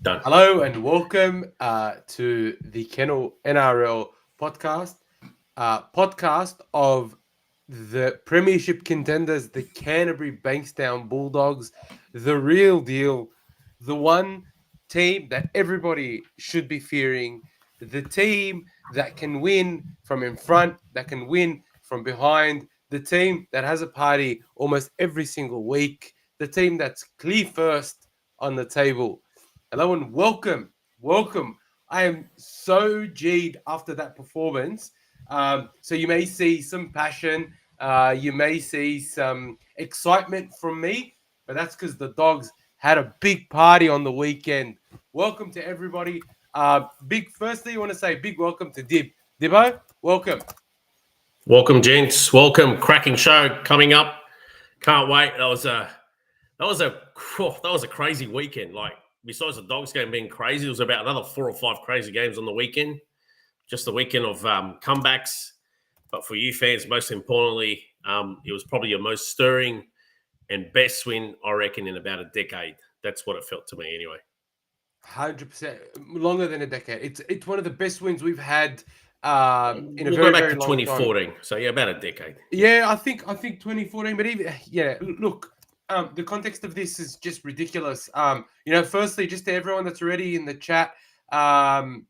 Done. Hello and welcome to the Kennel NRL podcast, podcast of the premiership contenders, the Canterbury-Bankstown Bulldogs, the real deal, the one team that everybody should be fearing, the team that can win from in front, that can win from behind, the team that has a party almost every single week, the team that's clear first on the table. Hello and welcome. I am so G'd after that performance. So you may see some passion, you may see some excitement from me, but that's because the Dogs had a big party on the weekend. Welcome to everybody. Firstly, you want to say big welcome to Dib. Dibbo, welcome. Welcome, gents. Welcome. Cracking show coming up. Can't wait. That was a crazy weekend. Like, besides the Dogs game being crazy, there was about another 4 or 5 crazy games on the weekend. Just the weekend of comebacks. But for you fans, most importantly, it was probably your most stirring and best win, I reckon, in about a decade. That's what it felt to me, anyway. 100% longer than a decade. It's one of the best wins we've had in a We'll very, go back very to long 2014. time. So, yeah, about a decade. Yeah, I think 2014, but even look, the context of this is just ridiculous. Firstly, just to everyone that's already in the chat, Brian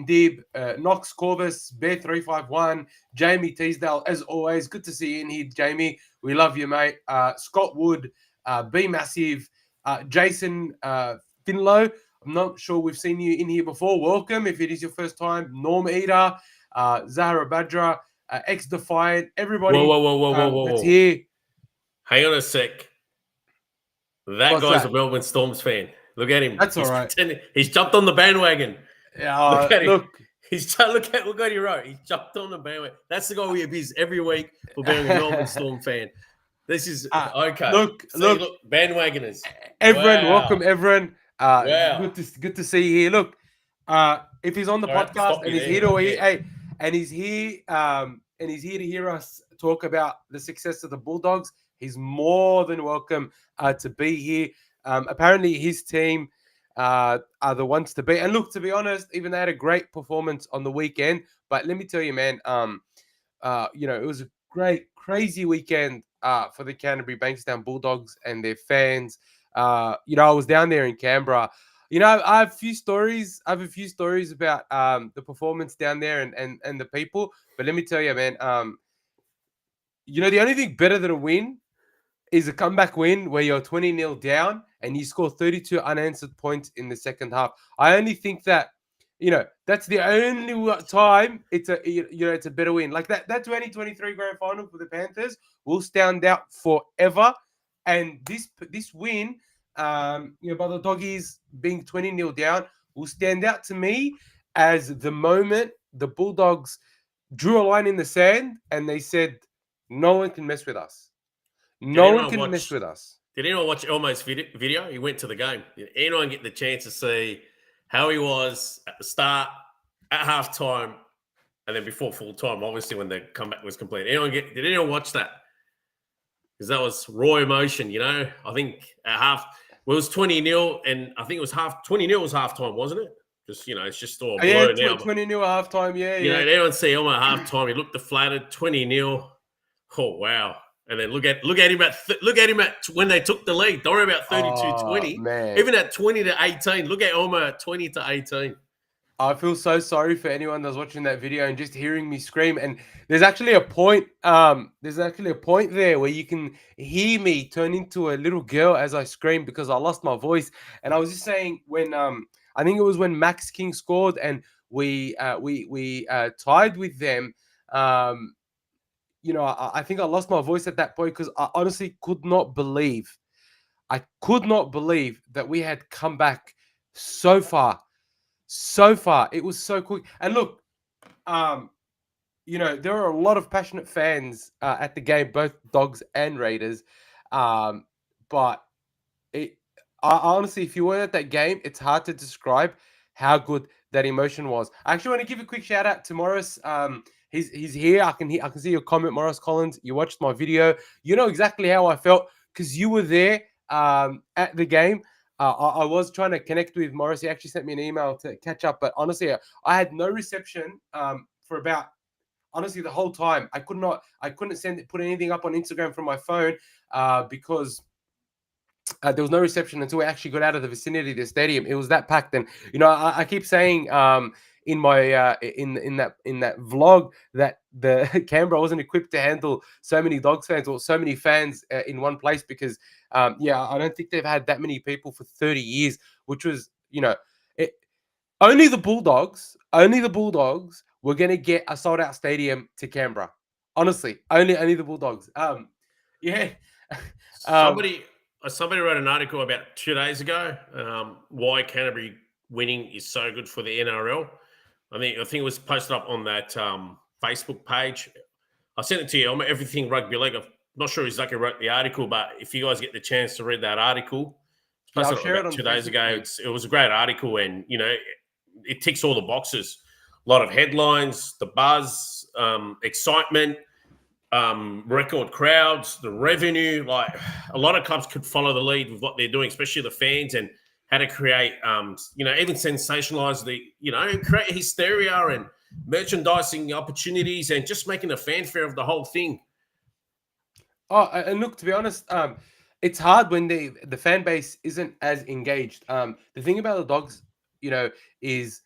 Dibb, Knox Corvus, Bear351, Jamie Teasdale, as always, good to see you in here, Jamie. We love you, mate. Scott Wood, Be Massive, Jason Finlow. I'm not sure we've seen you in here before. Welcome if it is your first time. Norm Eater, Zahra Badra, X Defiant, everybody Whoa. that's here. Hang on a sec. That What's guy's that? a Melbourne Storms fan. Look at him. That's all right. He's jumped on the bandwagon. Look at him. Look, Look what he wrote. He's jumped on the bandwagon. That's the guy we abuse every week for being a Melbourne Storm fan. This is okay. Look, bandwagoners. everyone, Wow. welcome, everyone. Wow. Good to see you here. Look, if he's on the podcast and he's here to hear us talk about the success of the Bulldogs, he's more than welcome to be here. Apparently, his team are the ones to beat. And look, to be honest, even they had a great performance on the weekend. But let me tell you, man, it was a great, crazy weekend for the Canterbury-Bankstown Bulldogs and their fans. I was down there in Canberra. I have a few stories. about the performance down there and the people. But let me tell you, man, the only thing better than a win is a comeback win where you're 20-0 down and you score 32 unanswered points in the second half. I only think that, that's the only time it's a better win. Like that 2023 grand final for the Panthers will stand out forever. And this win, by the Doggies being 20-0 down will stand out to me as the moment the Bulldogs drew a line in the sand and they said, no one can mess with us. No one can mess with us. Did anyone watch Elmo's video? He went to the game. Did anyone get the chance to see how he was at the start, at halftime, and then before full time, obviously when the comeback was complete? Did anyone watch that? Because that was raw emotion, I think at half, it was 20-0, and I think it was 20-0 was halftime, wasn't it? Just, it's just all blurred now. 20-0 at halftime, yeah. Did anyone see Elmo at halftime? He looked deflated, 20-0. Oh, wow. And then look at him at when they took the lead. Don't worry about 32-20. Man. Even at 20-18. Look at Elmo at 20-18. I feel so sorry for anyone that's watching that video and just hearing me scream. And there's actually a point. There where you can hear me turn into a little girl as I scream because I lost my voice. And I was just saying when I think it was when Max King scored and we tied with them. I think I lost my voice at that point because I honestly could not believe that we had come back so far. It was so quick. And look, there are a lot of passionate fans at the game, both Dogs and Raiders. But I honestly, if you weren't at that game, it's hard to describe how good that emotion was. I actually want to give a quick shout out to Morris. He's here. I can see your comment, Morris Collins. You watched my video. You know exactly how I felt because you were there at the game. I was trying to connect with Morris. He actually sent me an email to catch up, but honestly, I had no reception for about honestly the whole time. I couldn't put anything up on Instagram from my phone because there was no reception until we actually got out of the vicinity of the stadium. It was that packed, and I keep saying in my in that vlog that the Canberra wasn't equipped to handle so many Dogs fans or so many fans in one place because I don't think they've had that many people for 30 years, which was only the Bulldogs were going to get a sold out stadium to Canberra. Honestly, only the Bulldogs. Somebody wrote an article about 2 days ago why Canterbury winning is so good for the NRL. I think it was posted up on that Facebook page. I sent it to you. I'm Everything Rugby League. I'm not sure exactly who wrote the article, but if you guys get the chance to read that article, I'll share it on 2 days ago. It was a great article, and it ticks all the boxes. A lot of headlines, the buzz, excitement. Record crowds, the revenue, like a lot of clubs could follow the lead with what they're doing, especially the fans, and how to create, even sensationalize create hysteria and merchandising opportunities and just making a fanfare of the whole thing. Oh, and look, to be honest, it's hard when the fan base isn't as engaged. The thing about the Dogs, is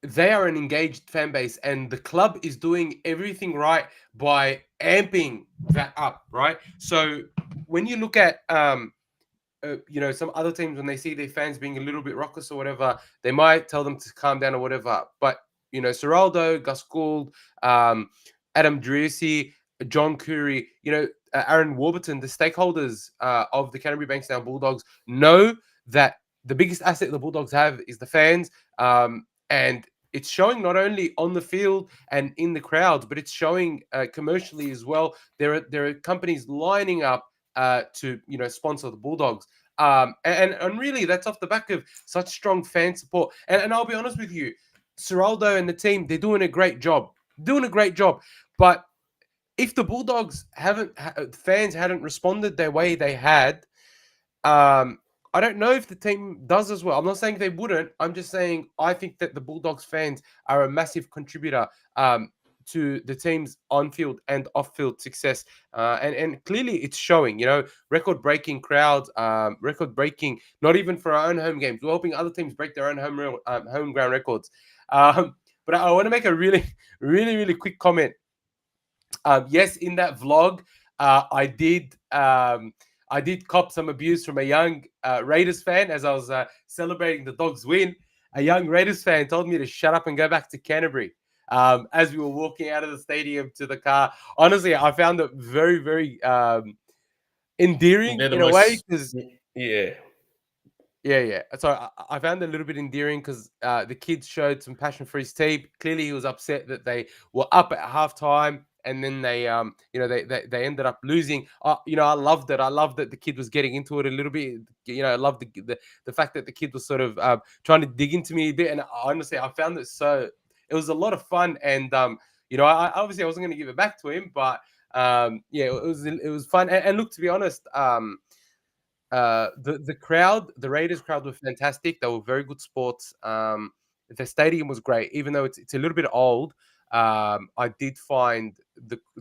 they are an engaged fan base, and the club is doing everything right by amping that up, right? So when you look at some other teams, when they see their fans being a little bit raucous or whatever, they might tell them to calm down or whatever. But Ciraldo, Gus Gould, Adam Driussi, John Curry, Aaron Warburton, the stakeholders of the Canterbury-Bankstown Bulldogs know that the biggest asset the Bulldogs have is the fans, and it's showing not only on the field and in the crowds, but it's showing commercially as well. There are companies lining up to sponsor the Bulldogs, and really that's off the back of such strong fan support. And I'll be honest with you, Ciraldo and the team, they're doing a great job. But if the Bulldogs fans hadn't responded the way they had, I don't know if the team does as well. I'm not saying they wouldn't. I'm just saying I think that the Bulldogs fans are a massive contributor to the team's on-field and off-field success. And clearly it's showing, record-breaking crowds, record-breaking, not even for our own home games. We're hoping other teams break their own home ground records. But I want to make a really, really, really quick comment. Yes, in that vlog, I did cop some abuse from a young Raiders fan as I was celebrating the Dogs' win. A young Raiders fan told me to shut up and go back to Canterbury as we were walking out of the stadium to the car. Honestly, I found it very, very endearing in a way. Yeah. So I found it a little bit endearing because the kids showed some passion for his team. Clearly, he was upset that they were up at halftime. And then they they ended up losing. I loved it. I loved that the kid was getting into it a little bit. I loved the fact that the kid was sort of trying to dig into me a bit. And honestly, I found it it was a lot of fun. And I obviously I wasn't going to give it back to him, but it was fun. And look, to be honest, the crowd, the Raiders crowd, were fantastic. They were very good sports. The stadium was great, even though it's a little bit old. I did find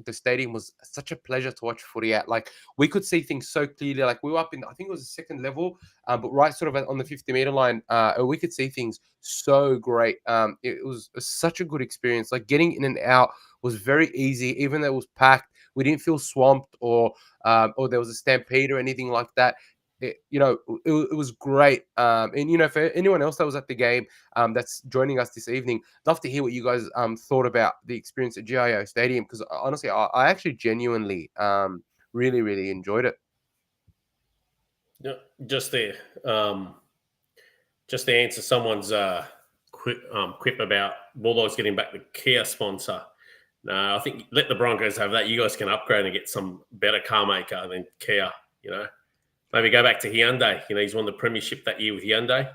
the stadium was such a pleasure to watch footy at. Like, we could see things so clearly. Like, we were up in, I think it was the second level, but right sort of on the 50-meter line, we could see things so great. It was such a good experience. Like, getting in and out was very easy, even though it was packed. We didn't feel swamped or there was a stampede or anything like that. It was great. And for anyone else that was at the game that's joining us this evening, love to hear what you guys thought about the experience at GIO Stadium, because honestly, I actually genuinely really, really enjoyed it. Yeah, just to answer someone's quip about Bulldogs getting back the Kia sponsor. No, I think let the Broncos have that. You guys can upgrade and get some better car maker than Kia. Maybe go back to Hyundai. He's won the premiership that year with Hyundai.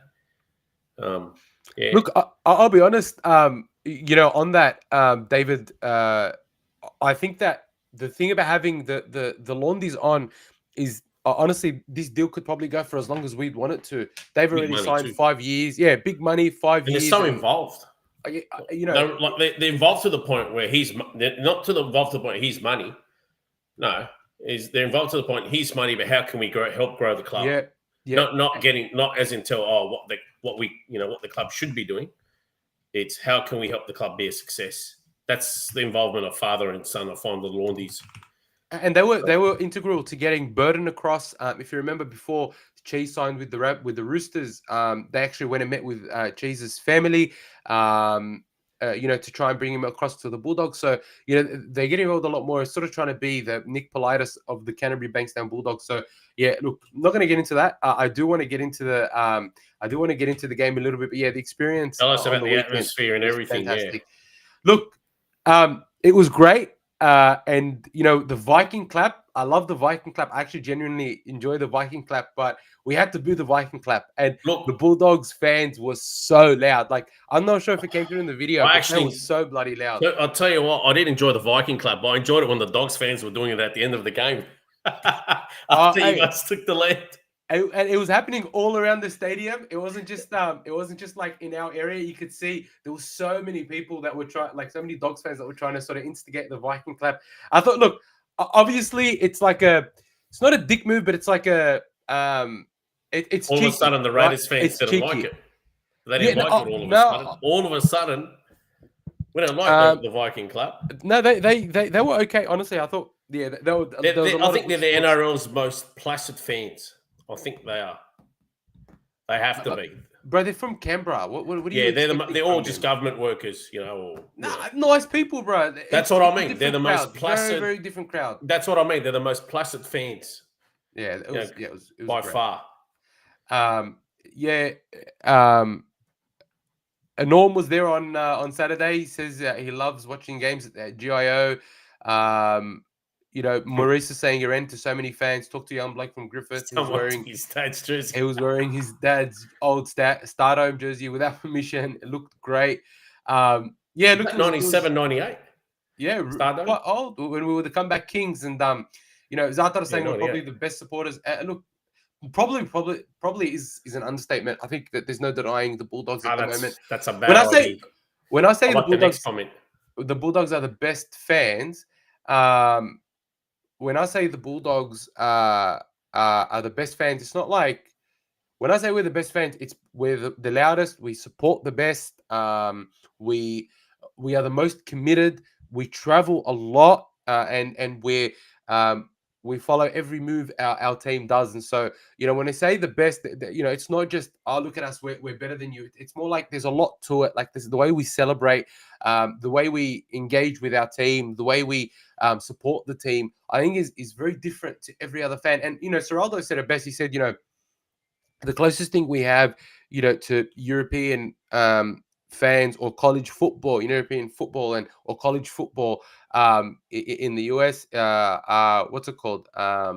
Yeah. Look, I'll be honest. On that, David, I think that the thing about having the Laundies on is honestly, this deal could probably go for as long as we'd want it to. They've Big already money signed too. 5 years. Yeah, big money, 5 And years. they're so involved. You know, They're involved to the point where they're not involved to the point his money. No, they're involved to the point his money, but how can we help grow the club? yeah. Not as until what the club should be doing. It's how can we help the club be a success? That's the involvement of father and son. I find the Laundies. And they were integral to getting Burton across. If you remember before Cheese signed with the Roosters, they actually went and met with Cheese's family, to try and bring him across to the Bulldogs. So they're getting involved a lot more, sort of trying to be the Nick Politis of the Canterbury-Bankstown Bulldogs. So yeah, look, I'm not going to get into that. I do want to get into the game a little bit, but yeah, the experience. Tell us about the atmosphere and everything. Fantastic. Yeah. Look, it was great. And the Viking clap, I love the Viking clap. I actually genuinely enjoy the Viking clap, but we had to do the Viking clap. And look, the Bulldogs fans were so loud. Like, I'm not sure if it came through in the video, but it was so bloody loud. I'll tell you what, I did enjoy the Viking clap, but I enjoyed it when the Dogs fans were doing it at the end of the game. After you guys took the lead. And it was happening all around the stadium. It wasn't just like in our area. You could see there were so many people that were so many Dogs fans that were trying to sort of instigate the Viking clap. I thought, look, obviously it's not a dick move, but it's like it's all cheeky, of a sudden the Raiders fans didn't like it. They didn't like it all of a sudden. All of a sudden, we don't like the Viking clap. No, they were okay. Honestly, I thought I think they're the NRL's most placid fans. I think they are. They have to be. Bro, they're from Canberra. What do you? Yeah, they're all just government workers, nice people, bro. That's what I mean. They're the most placid. Very, very different crowd. That's what I mean. They're the most placid fans. Yeah, it was by great. far. Norm was there on Saturday. He says he loves watching games at GIO. Maurice is saying you're into so many fans. Talk to young Blake from Griffith. He was wearing his dad's jersey. He was wearing his dad's old Stardome jersey without permission. It looked great. Look, 97, 98. Yeah, Stardome. Quite old when we were the comeback kings, and Zata saying we're probably the best supporters. Look, probably is an understatement. I think that there's no denying the Bulldogs at the moment. That's a bad idea. When I say the Bulldogs, the Bulldogs are the best fans. When I say the Bulldogs are the best fans, it's not like when I say we're the best fans, we're the loudest. We support the best. We are the most committed. We travel a lot, and we follow every move our team does. And so, when I say the best, it's not just, oh, look at us, we're better than you. It's more like there's a lot to it. Like this, the way we celebrate, the way we engage with our team, the way we support the team, I think is very different to every other fan. And, Ciraldo said it best. He said, the closest thing we have, to European fans or college football, European football or college football in the US, what's it called? Are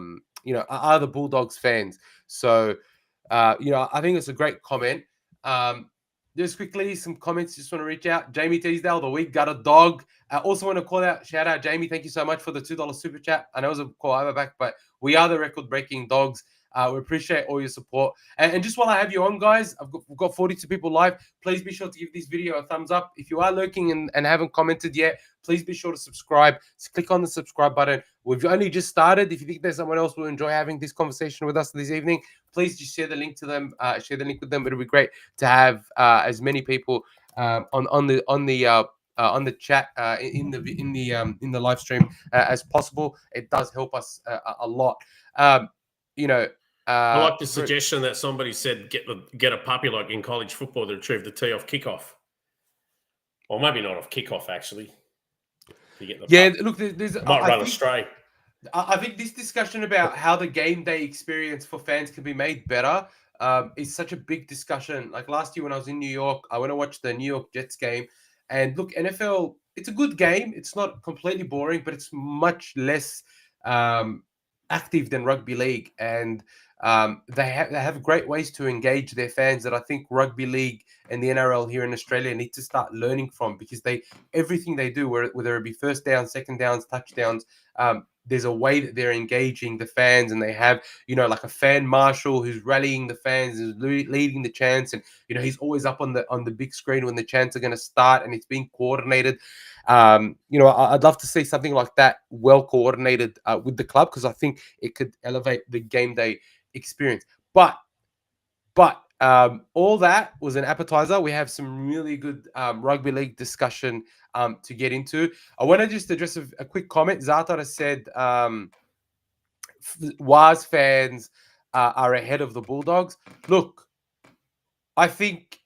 the Bulldogs fans. So, I think it's a great comment. Just quickly, some comments. Just want to reach out. Jamie Teasdale, the week got a dog. I also want to shout out Jamie. Thank you so much for the $2 super chat. I know it was a call over back, but we are the record-breaking dogs. We appreciate all your support. And just while I have you on, guys, we've got 42 people live. Please be sure to give this video a thumbs up. If you are lurking and haven't commented yet, please be sure to subscribe. Just click on the subscribe button. We've only just started. If you think there's someone else who will enjoy having this conversation with us this evening, please just share the link to them. Share the link with them. It'll be great to have as many people on the chat in the live stream as possible. It does help us a lot. I like the suggestion that somebody said get a puppy like in college football to retrieve the tee off kickoff, or maybe not off kickoff actually. Look, might run astray. I think this discussion about how the game day experience for fans can be made better is such a big discussion. Like last year when I was in New York, I went to watch the New York Jets game, and look, NFL, it's a good game. It's not completely boring, but it's much less active than rugby league, and they have great ways to engage their fans that I think rugby league and the NRL here in Australia need to start learning from, because everything they do, whether it be first down, second downs, touchdowns, there's a way that they're engaging the fans, and they have, like a fan marshal who's rallying the fans, who's leading the chants, and he's always up on the big screen when the chants are going to start, and it's being coordinated. I'd love to see something like that, well coordinated with the club, because I think it could elevate the game day experience. But all that was an appetizer. We have some really good rugby league discussion to get into. I want to just address a quick comment. Zartar has said Waz fans are ahead of the Bulldogs. Look, I think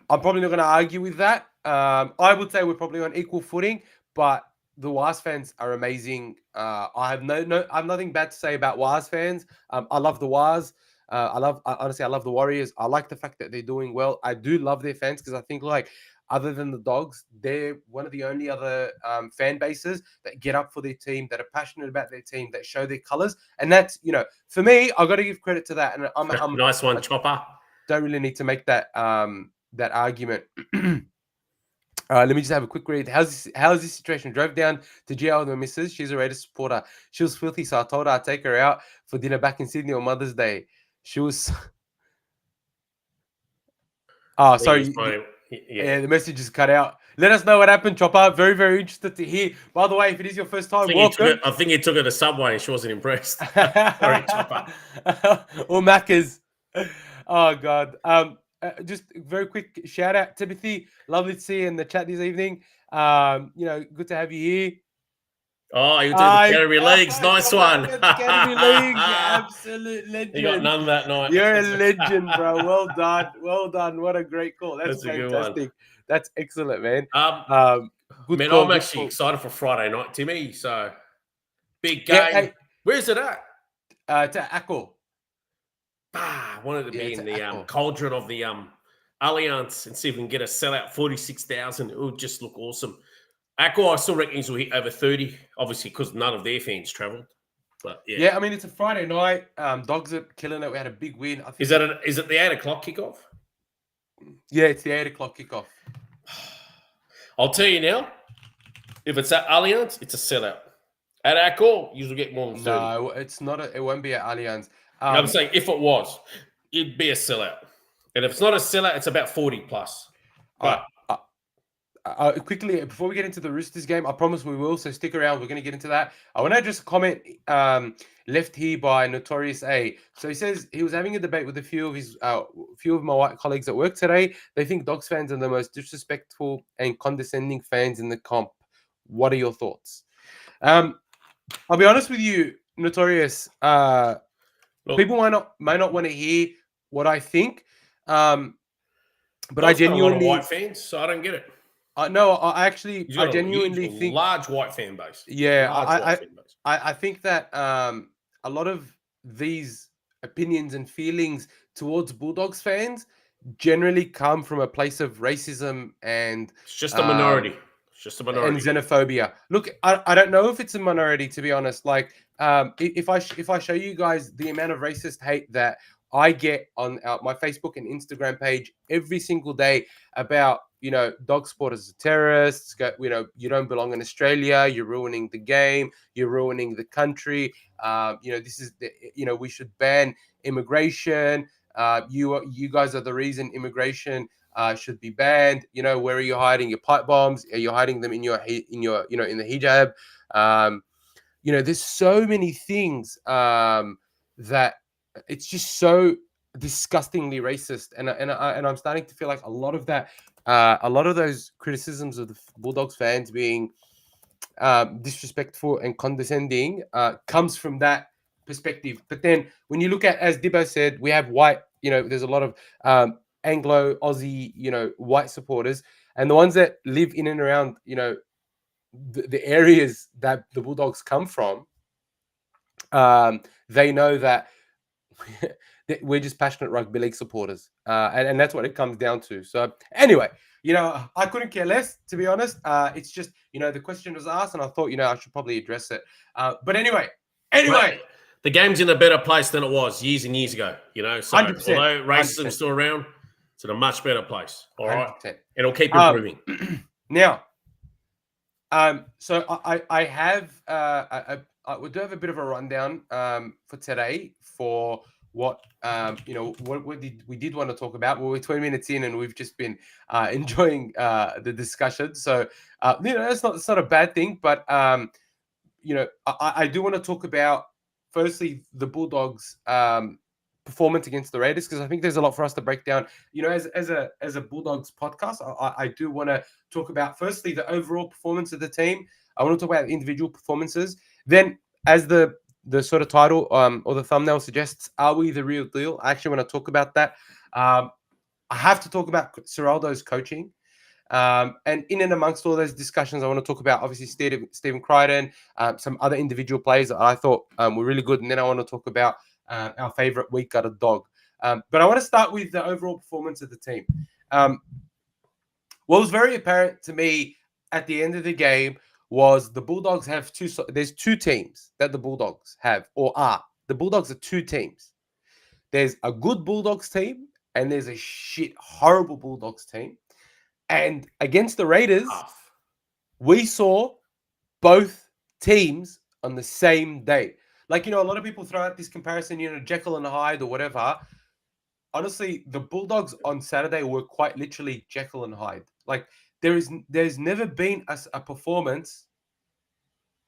I'm probably not going to argue with that. I would say we're probably on equal footing, but the Waz fans are amazing. I have nothing bad to say about Waz fans. I love the Waz. Honestly, I love the Warriors. I like the fact that they're doing well. I do love their fans, because I think, like, other than the Dogs, they're one of the only other fan bases that get up for their team, that are passionate about their team, that show their colors. And that's, for me, I got to give credit to that. And I'm nice one, Chopper. Don't really need to make that that argument. Let me just have a quick read. How's this situation? Drove down to GL with my missus. She's a Raiders supporter. She was filthy, so I told her I'd take her out for dinner back in Sydney on Mother's Day. She was... Oh, sorry. Yeah, the message is cut out. Let us know what happened, Chopper. Very, very interested to hear. By the way, if it is your first time, welcome. I think he took her to Subway and she wasn't impressed. Sorry, Chopper. Or Macca's. Oh, God. Just a very quick shout out, Timothy. Lovely to see you in the chat this evening. Good to have you here. Oh, you did the Canterbury Leagues. Nice one. Canterbury Leagues, absolute legend. You got none that night. You're a legend, bro. Well done. Well done. What a great call. That's fantastic. That's excellent, man. Good man, call, I'm actually excited for Friday night, Timmy. So, big game. Yeah, hey, where's it at? To Ackle. I wanted to be in the cauldron of the Allianz and see if we can get a sellout 46,000. It would just look awesome. Aqua, I still reckon will hit over 30, obviously, because none of their fans travelled. But yeah, I mean, it's a Friday night. Dogs are killing it. We had a big win. I think is it the 8 o'clock kickoff? Yeah, it's the 8 o'clock kickoff. I'll tell you now, if it's at Allianz, it's a sellout. At Aqua, you'll get more than 30. No, it's not. It won't be at Allianz. I'm saying if it was, it'd be a sellout. And if it's not a sellout, it's about 40 plus. But quickly, before we get into the Roosters game, I promise we will, so stick around. We're going to get into that. I want to address a comment left here by Notorious A. So he says he was having a debate with a few of my white colleagues at work today. They think Dogs fans are the most disrespectful and condescending fans in the comp. What are your thoughts? I'll be honest with you, Notorious. People might not want to hear what I think, but I genuinely white fans, so I don't get it. No, I genuinely think large white fan base. Yeah, I think that a lot of these opinions and feelings towards Bulldogs fans generally come from a place of racism and it's just a minority. It's just a minority and xenophobia. Look, I don't know if it's a minority, to be honest. Like, if I show you guys the amount of racist hate that I get on my Facebook and Instagram page every single day about, dog supporters are terrorists, you don't belong in Australia, you're ruining the game, you're ruining the country, this is we should ban immigration, you guys are the reason immigration should be banned. Where are you hiding your pipe bombs? Are you hiding them in in the hijab? There's so many things that it's just so disgustingly racist, and I'm starting to feel like a lot of those criticisms of the Bulldogs fans being disrespectful and condescending comes from that perspective. But then when you look at, as Dibbo said, we have white, there's a lot of Anglo Aussie, white supporters, and the ones that live in and around, the areas that the Bulldogs come from, they know that we're just passionate rugby league supporters, and that's what it comes down to. So anyway, I couldn't care less, to be honest. It's just, the question was asked, and I thought, I should probably address it. But anyway, the game's in a better place than it was years and years ago. So 100%, although racism's still around, it's in a much better place. All right, 100%. And it'll keep improving. Now, so I have we do have a bit of a rundown for today for what what we did want to talk about. Well, we're 20 minutes in and we've just been enjoying the discussion. So it's not a bad thing, but I do want to talk about firstly the Bulldogs performance against the Raiders, because I think there's a lot for us to break down. As a Bulldogs podcast, I do want to talk about firstly the overall performance of the team. I want to talk about individual performances. Then, as the sort of title or the thumbnail suggests, are we the real deal? I actually want to talk about that. I have to talk about Ciraldo's coaching. And in and amongst all those discussions, I want to talk about obviously Stephen Crichton, some other individual players that I thought were really good. And then I want to talk about our favorite week got a dog. But I want to start with the overall performance of the team. What was very apparent to me at the end of the game was the Bulldogs have there's two teams that the Bulldogs have or are. The Bulldogs are two teams. There's a good Bulldogs team and there's a horrible Bulldogs team. And against the Raiders, we saw both teams on the same day. Like, a lot of people throw out this comparison, Jekyll and Hyde or whatever. Honestly, the Bulldogs on Saturday were quite literally Jekyll and Hyde. Like, there's never been a performance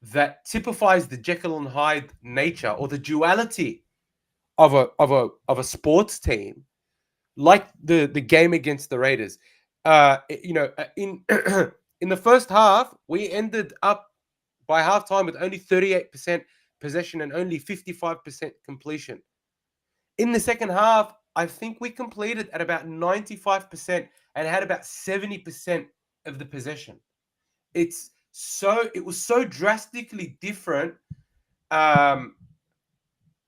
that typifies the Jekyll and Hyde nature or the duality of a sports team like the game against the Raiders. In in the first half, we ended up by halftime with only 38% possession and only 55% completion. In the second half, I think we completed at about 95% and had about 70% of the possession. It was so drastically different. I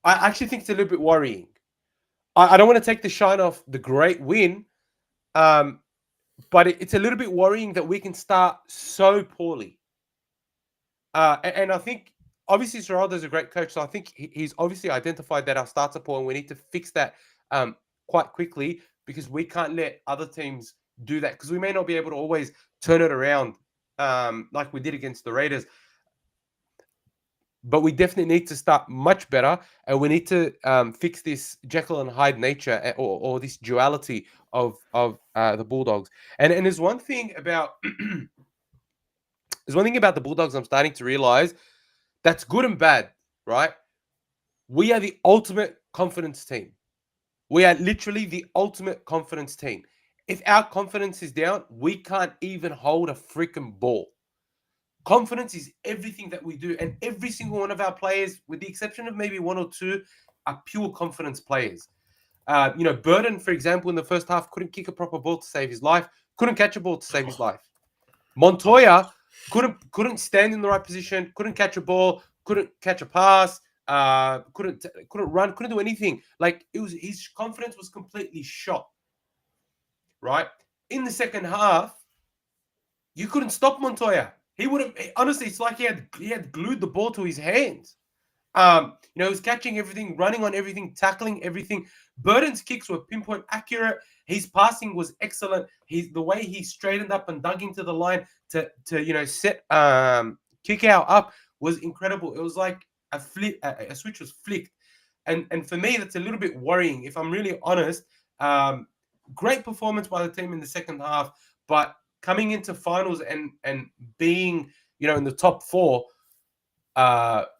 actually think it's a little bit worrying. I don't want to take the shine off the great win, but it's a little bit worrying that we can start so poorly. And I think, obviously, Ciraldo is a great coach, so I think he's obviously identified that our starts are poor and we need to fix that quite quickly, because we can't let other teams do that, because we may not be able to always turn it around like we did against the Raiders. But we definitely need to start much better, and we need to fix this Jekyll and Hyde nature or this duality of the Bulldogs. And there's one thing about the Bulldogs I'm starting to realize that's good and bad, right? We are the ultimate confidence team. We are literally the ultimate confidence team. If our confidence is down, we can't even hold a freaking ball. Confidence is everything that we do. And every single one of our players, with the exception of maybe one or two, are pure confidence players. Burton, for example, in the first half, couldn't kick a proper ball to save his life. Couldn't catch a ball to save his life. Montoya couldn't stand in the right position. Couldn't catch a ball. Couldn't catch a pass. Couldn't run. Couldn't do anything. Like, his confidence was completely shot. Right? In the second half, you couldn't stop Montoya. He would have, honestly, it's like he had glued the ball to his hands. He was catching everything, running on everything, tackling everything. Burton's kicks were pinpoint accurate. His passing was excellent. The way he straightened up and dug into the line to set kick out up was incredible. It was like a switch was flicked. And for me, that's a little bit worrying, if I'm really honest. Great performance by the team in the second half, but coming into finals and being, in the top four,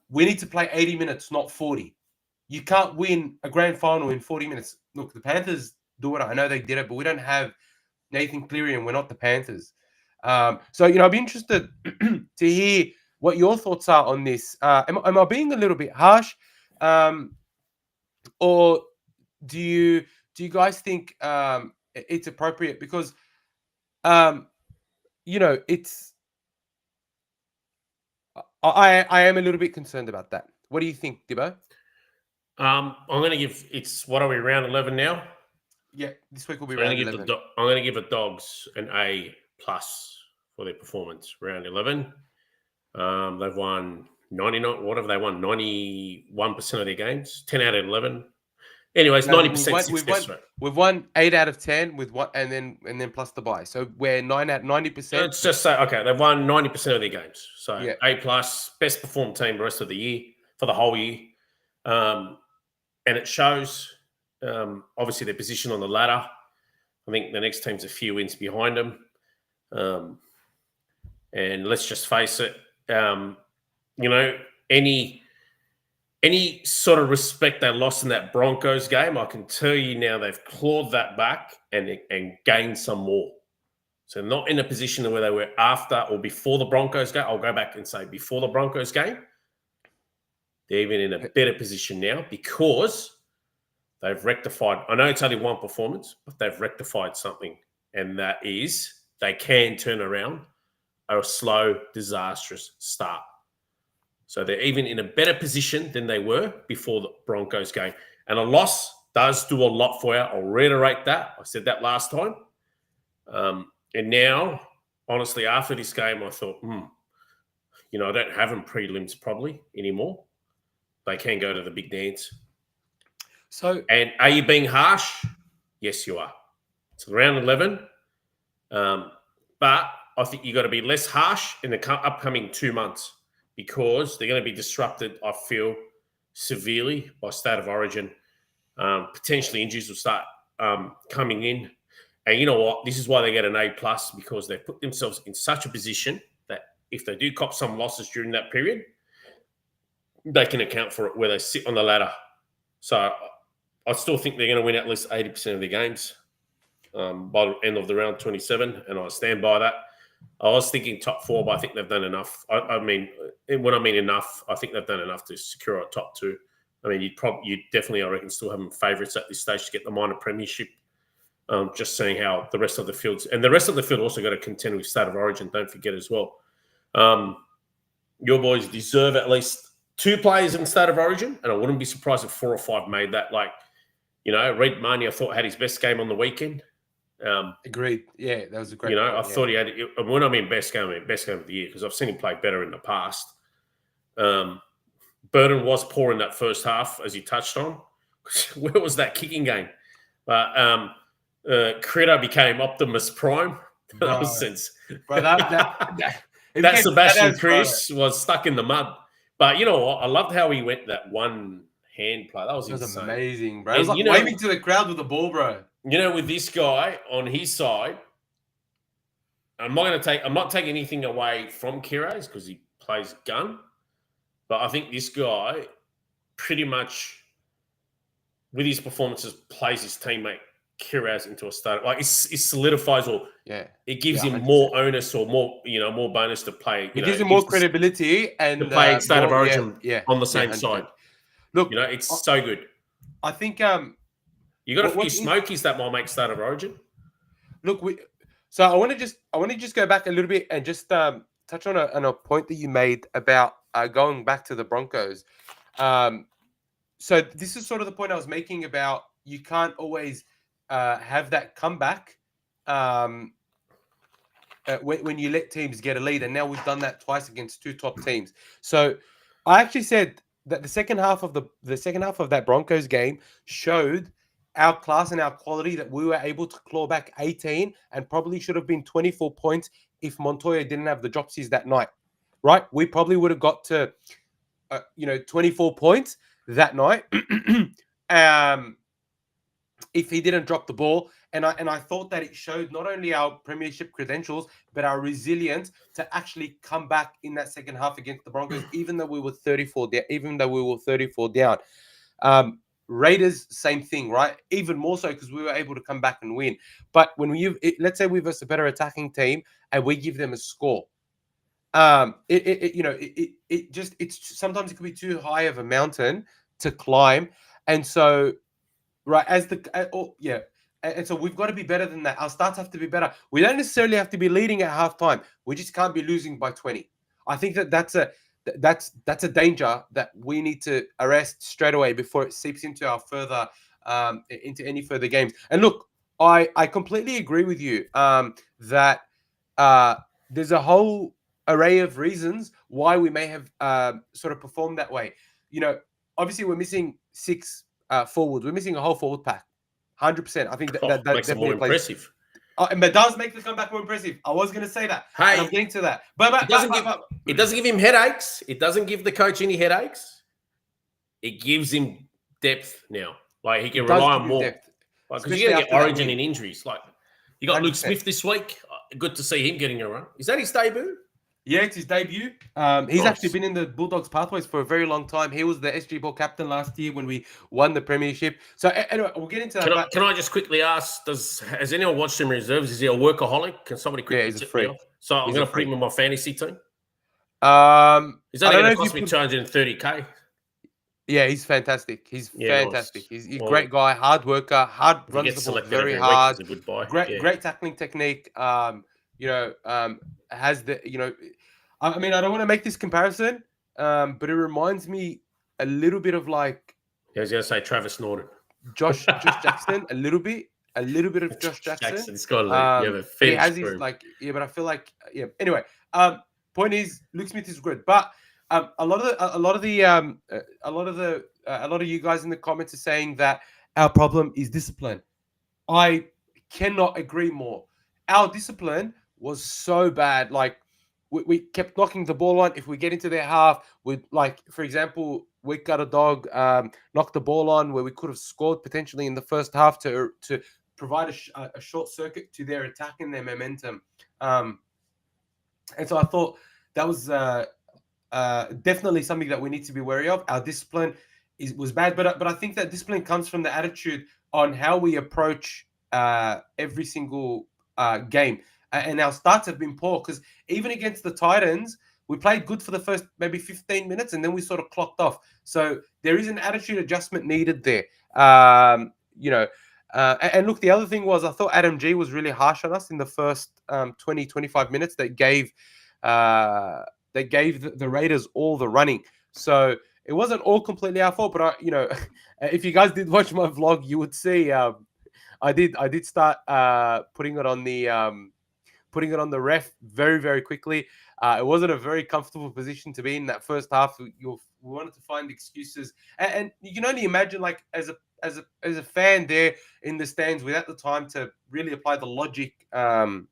we need to play 80 minutes, not 40. You can't win a grand final in 40 minutes. Look, the Panthers do it. I know they did it, but we don't have Nathan Cleary and we're not the Panthers. So, I'd be interested to hear what your thoughts are on this. Am I being a little bit harsh? Or do you guys think it's appropriate? Because it's I am a little bit concerned about that. What do you think, Dibbo? I'm going to give, what are we, round 11 now? Yeah, this week will be round 11. I'm going to give the Dogs an A+ for their performance, round 11. They've won 99, what have they won? 91% of their games, 10 out of 11. Anyways, No, 90% success rate. We've won 8 out of 10 with one, and then plus the bye. So we're 90%. Let's just say, okay, they've won 90% of their games. So Yeah. A+, best performed team the rest of the year, for the whole year. And it shows, obviously, their position on the ladder. I think the next team's a few wins behind them. And let's just face it, any sort of respect they lost in that Broncos game, I can tell you now they've clawed that back and gained some more. So not in a position where they were after or before the Broncos game. I'll go back and say before the Broncos game. They're even in a better position now because they've rectified. I know it's only one performance, but they've rectified something. And that is they can turn around a slow, disastrous start. So they're even in a better position than they were before the Broncos game. And a loss does do a lot for you. I'll reiterate that. I said that last time. And now, honestly, after this game, I thought, I don't have them prelims probably anymore. They can go to the big dance. So, and are you being harsh? Yes, you are. It's round 11. But I think you've got to be less harsh in the upcoming 2 months because they're going to be disrupted, I feel, severely by State of Origin. Potentially injuries will start coming in. And you know what? This is why they get an A+, because they've put themselves in such a position that if they do cop some losses during that period, they can account for it where they sit on the ladder. So I still think they're going to win at least 80% of their games by the end of the round 27, and I stand by that. I was thinking top 4, but I think they've done enough. When I mean enough, I think they've done enough to secure a top 2. I mean, you'd definitely, I reckon, still have them favourites at this stage to get the minor premiership. Just seeing how the rest of the fields, and the rest of the field also got to contend with State of Origin. Don't forget as well. Your boys deserve at least 2 players in State of Origin, and I wouldn't be surprised if 4 or 5 made that. Reid Mahoney, I thought had his best game on the weekend. Agreed. Yeah, that was a great. I thought he had. When I mean best game of the year, because I've seen him play better in the past. Burton was poor in that first half, as you touched on. Where was that kicking game? But Crichton became Optimus Prime. That was sense. Bro, that Sebastian Chris was stuck in the mud. But you know what? I loved how he went that one hand play. That was insane. Amazing, bro. It was like waving to the crowd with the ball, bro. With this guy on his side, I'm not taking anything away from Kiraz because he plays gun. But I think this guy pretty much, with his performances, plays his teammate Kiraz into a start. Like it solidifies or it gives him more onus or more bonus to play. It gives him more credibility and to play in State of Origin on the same side. Look, it's so good. I think you got a few smokies that might make State of Origin. Look, so I want to just go back a little bit and just touch on a point that you made about going back to the Broncos. So this is sort of the point I was making about you can't always have that comeback when you let teams get a lead, and now we've done that twice against 2 top teams. So I actually said that the second half of that Broncos game showed our class and our quality, that we were able to claw back 18 and probably should have been 24 points if Montoya didn't have the dropsies that night, right? We probably would have got to 24 points that night if he didn't drop the ball. And I thought that it showed not only our premiership credentials, but our resilience to actually come back in that second half against the Broncos, even though we were 34 down. Raiders, same thing, right? Even more so because we were able to come back and win. But when let's say we're a better attacking team and we give them a score, it's sometimes it could be too high of a mountain to climb, and so and so we've got to be better than that. Our starts have to be better. We don't necessarily have to be leading at halftime. We just can't be losing by 20. I think that's a danger that we need to arrest straight away before it seeps into our into any further games. And look, I completely agree with you that there's a whole array of reasons why we may have sort of performed that way. Obviously we're missing 6 forward. We're missing a whole forward pack. 100%. I think that makes it more impressive. And that does make the comeback more impressive. I was going to say that. Hey, and I'm getting to that. But it doesn't give him headaches. It doesn't give the coach any headaches. It gives him depth now. Like, he can rely on more. Because you're going to get Origin in injuries. Like, you got 100%. Luke Smith this week. Good to see him getting a run. Is that his debut? Yeah, it's his debut. He's actually been in the Bulldogs pathways for a very long time. He was the SG Ball captain last year when we won the premiership. So anyway, we'll get into that. Can I just quickly ask, has anyone watched him in reserves? Is he a workaholic? Can somebody quickly he's a freak. So I'm going to put him in my fantasy team. Is that going to cost me $230K? Yeah, he's fantastic. He's fantastic. He's a great guy, hard worker, runs the ball very hard. He's a good buy. Great tackling technique. Has the, I mean, I don't want to make this comparison, but it reminds me a little bit of like. I was going to say Travis Norton. Josh Jackson, a little bit of Josh Jackson. It's got a he has his like, but I feel like, Anyway, point is, Luke Smith is good, but a lot of you guys in the comments are saying that our problem is discipline. I cannot agree more. Our discipline was so bad. Like, we kept knocking the ball on. If we get into their half, for example, we got a dog knock the ball on where we could have scored potentially in the first half to provide a short circuit to their attack and their momentum. And so I thought that was definitely something that we need to be wary of. Our discipline was bad, but I think that discipline comes from the attitude on how we approach every single game. And our starts have been poor because even against the Titans, we played good for the first maybe 15 minutes and then we sort of clocked off. So there is an attitude adjustment needed there. And look, the other thing was I thought Adam G was really harsh on us in the first 20, 25 minutes that gave the Raiders all the running. So it wasn't all completely our fault, but if you guys did watch my vlog, you would see I did start putting it on the ref very, very quickly. It wasn't a very comfortable position to be in that first half. We wanted to find excuses, and you can only imagine, like, as a fan there in the stands without the time to really apply the logic. It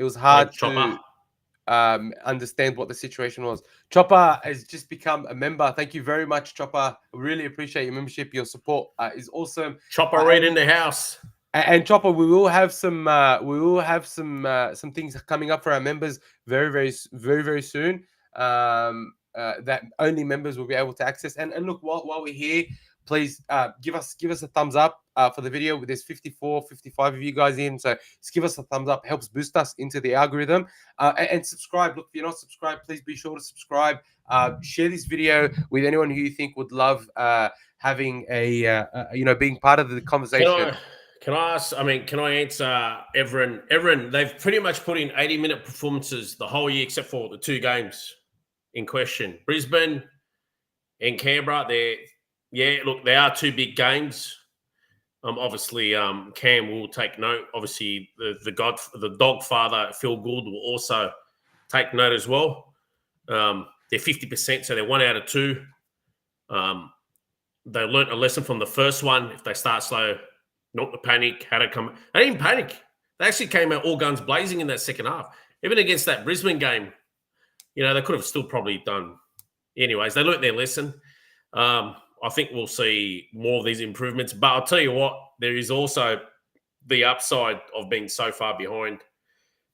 was hard to understand what the situation was. Chopper has just become a member. Thank you very much, Chopper. Really appreciate your membership. Your support is awesome. Chopper right in the house. And Chopper, we will have some things coming up for our members very, very, very, very soon. That only members will be able to access. And look, while we're here, please give us a thumbs up for the video. There's 54, 55 of you guys in, so just give us a thumbs up. It helps boost us into the algorithm. And subscribe. Look, if you're not subscribed, please be sure to subscribe. Share this video with anyone who you think would love having being part of the conversation. Can I ask? I mean, can I answer everyone? Everyone, they've pretty much put in 80-minute performances the whole year except for the two games in question, Brisbane and Canberra. They are two big games. Obviously, Cam will take note. Obviously, the dog father, Phil Gould, will also take note as well. They're 50%, so they're 1 out of 2. They learnt a lesson from the first one. If they start slow, not to panic, how to come. They didn't panic. They actually came out all guns blazing in that second half. Even against that Brisbane game, they could have still probably done. Anyways, they learnt their lesson. I think we'll see more of these improvements. But I'll tell you what, there is also the upside of being so far behind.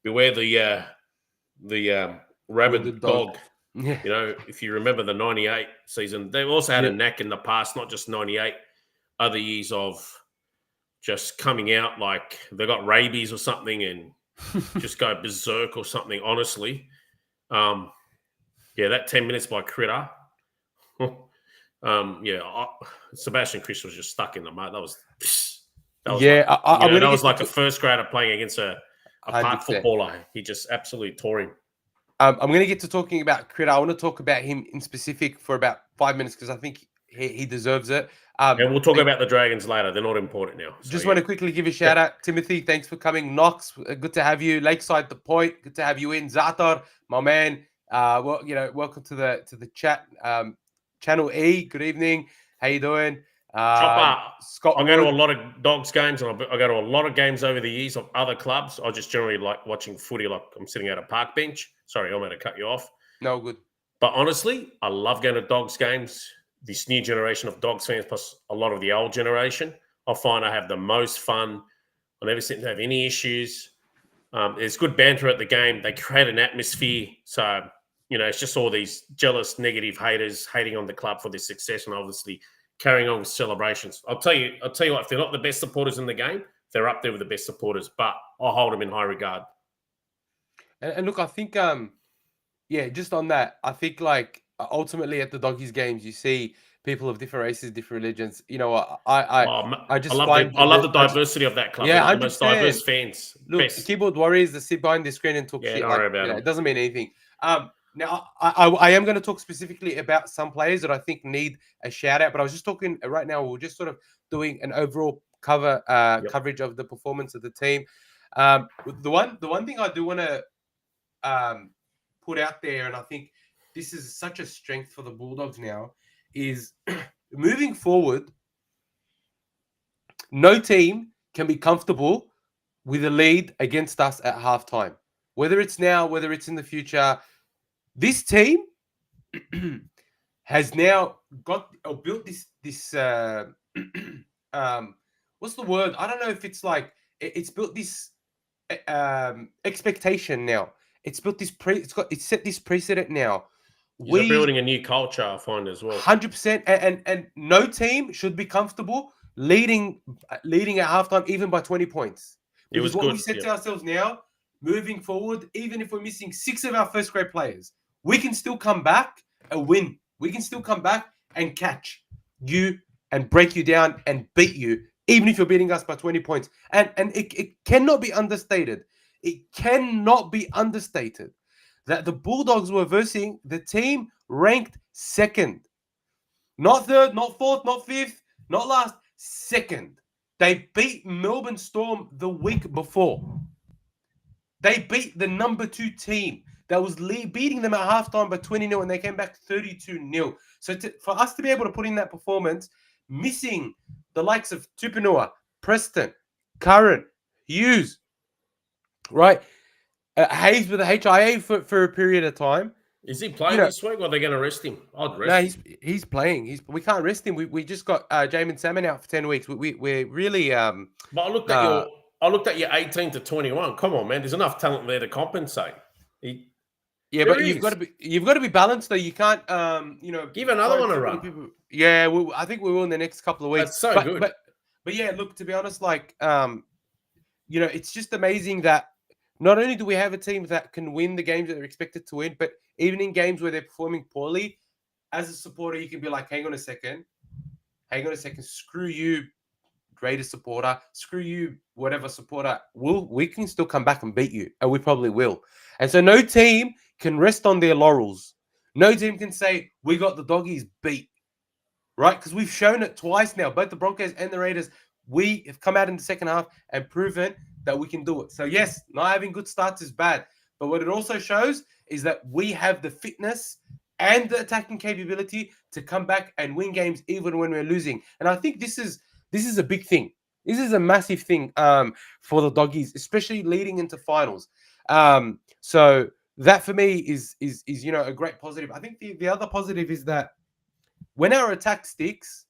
Beware the rabid dog. Yeah. If you remember the 98 season, they've also had a knack in the past, not just 98, other years of just coming out like they got rabies or something and just go berserk or something, honestly. That 10 minutes by Critter. Sebastian Chris was just stuck in the mud. That was like a first grader playing against a park footballer. He just absolutely tore him. I'm going to get to talking about Critter. I want to talk about him in specific for about 5 minutes because I think he deserves it. And we'll talk about the Dragons later. They're not important now. So, want to quickly give a shout out. Timothy, thanks for coming. Knox, good to have you. Lakeside, The Point, good to have you in. Zatar, my man, Well, welcome to the chat. Channel E, good evening. How you doing? Chopper. Scott I go to a Wood. lot of Dogs games, and I go to a lot of games over the years of other clubs. I just generally like watching footy, like I'm sitting at a park bench. Sorry, I'm going to cut you off. No, good. But honestly, I love going to Dogs games. This new generation of Dogs fans, plus a lot of the old generation, I find I have the most fun. I never seem to have any issues. There's good banter at the game. They create an atmosphere. So, it's just all these jealous, negative haters hating on the club for their success and obviously carrying on with celebrations. I'll tell you what, if they're not the best supporters in the game, they're up there with the best supporters, but I hold them in high regard. And look, I think, just on that, I think like ultimately at the Doggies games, you see people of different races, different religions. I just love the diversity of that club. Yeah, the most diverse fans. Look, Best. The keyboard warriors that sit behind the screen and talk shit. Don't worry about it doesn't mean anything. Now, I am going to talk specifically about some players that I think need a shout out, but I was just talking right now. We're just sort of doing an overall coverage of the performance of the team. The one thing I do want to put out there, and I think this is such a strength for the Bulldogs now, is moving forward. No team can be comfortable with a lead against us at halftime. Whether it's now, whether it's in the future, this team has now built this what's the word? I don't know if it's like it's built this expectation now. It's built this it's set this precedent now. We're building a new culture, I find, as well. 100%, and no team should be comfortable leading at halftime, even by 20 points. Because what we said to ourselves now, moving forward, even if we're missing 6 of our first grade players, we can still come back and win. We can still come back and catch you and break you down and beat you, even if you're beating us by 20 points. And it cannot be understated. It cannot be understated that the Bulldogs were versing the team ranked second. Not third, not fourth, not fifth, not last, second. They beat Melbourne Storm the week before. They beat the number 2 team that was beating them at halftime by 20-0, and they came back 32-0. So for us to be able to put in that performance, missing the likes of Tupanua, Preston, Curran, Hughes, right? Hayes with a HIA for a period of time. Is he playing this week, or are they going to rest him? I'd rest him. He's playing. We can't rest him. We just got Jaeman Salmon out for 10 weeks. We're really. But I looked at your 18 to 21. Come on, man. There's enough talent there to compensate. But you've got to be balanced though. You can't give another one a run. I think we will in the next couple of weeks. That's so good. But yeah, look, to be honest, like it's just amazing that not only do we have a team that can win the games that they're expected to win, but even in games where they're performing poorly, as a supporter, you can be like, hang on a second, screw you, Raiders supporter, screw you, whatever supporter, we can still come back and beat you, and we probably will. And so no team can rest on their laurels. No team can say, we got the Doggies beat, right? Because we've shown it twice now, both the Broncos and the Raiders. We have come out in the second half and proven that we can do it. So yes, not having good starts is bad. But what it also shows is that we have the fitness and the attacking capability to come back and win games even when we're losing. And I think this is a big thing. This is a massive thing for the Doggies, especially leading into finals. So that for me is a great positive. I think the other positive is that when our attack sticks,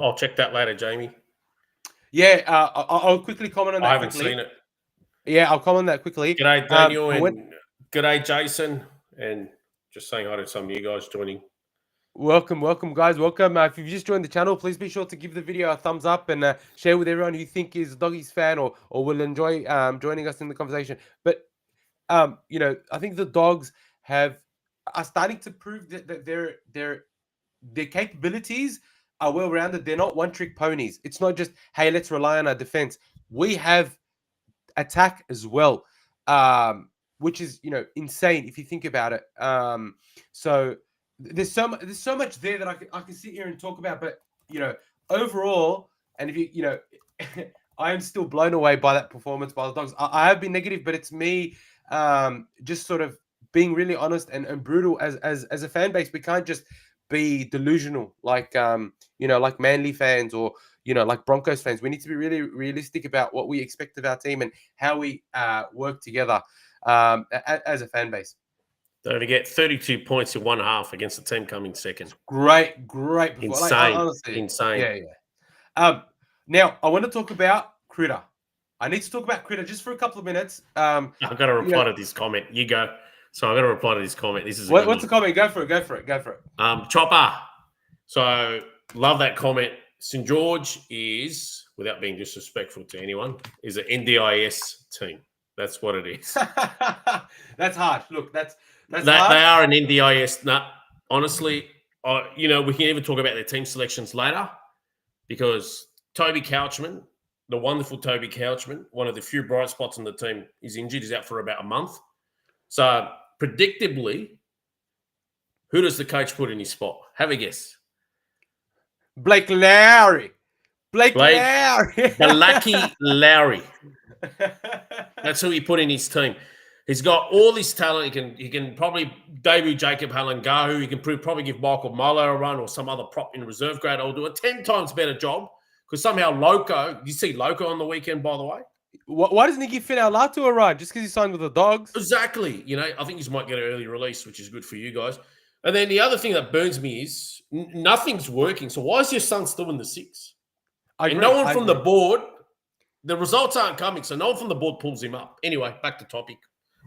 I'll check that later, Jamie. Yeah, I'll quickly comment on that. I haven't seen it. Yeah, I'll comment on that quickly. G'day, Daniel, g'day, Jason, and just saying hi to some of you guys joining. Welcome, guys. Welcome. If you've just joined the channel, please be sure to give the video a thumbs up and share with everyone who you think is a Doggies fan or will enjoy joining us in the conversation. But I think the Dogs are starting to prove that their capabilities are well-rounded. They're not one-trick ponies. It's not just, hey, let's rely on our defense. We have attack as well, which is, insane if you think about it. So there's so much there that I can sit here and talk about. But, overall, and if I am still blown away by that performance by the Dogs. I have been negative, but it's me just sort of being really honest and brutal as a fan base. We can't just be delusional like like Manly fans or like Broncos fans. We need to be really realistic about what we expect of our team and how we work together as a fan base. Don't forget 32 points in one half against the team coming second. Great Insane. Like, honestly, Insane. Yeah. Now I want to talk about Critter. I need to talk about Critter just for a couple of minutes. I've got to reply to this comment. You go. So I've got to reply to this comment. This is what's the comment? Go for it. Chopper. So love that comment. St. George is, without being disrespectful to anyone, is an NDIS team. That's what it is. That's harsh. Look, that's they are an NDIS. Nah, honestly, we can even talk about their team selections later because Toby Couchman, the wonderful Toby Couchman, one of the few bright spots on the team, is injured. He's out for about a month. So predictably, who does the coach put in his spot? Have a guess. Blake Lowry. Lowry. The lucky Lowry. That's who he put in his team. He's got all this talent. He can probably debut Jacob Halangahu. He can probably give Michael Molo a run or some other prop in reserve grade. I'll do a 10 times better job because somehow Loco, you see Loco on the weekend, by the way? Why doesn't he give Finau Latu a run? Just because he signed with the Dogs? Exactly. I think he might get an early release, which is good for you guys. And then the other thing that burns me is nothing's working. So why is your son still in the six? And no one from the board, the results aren't coming, so no one from the board pulls him up. Anyway, back to topic.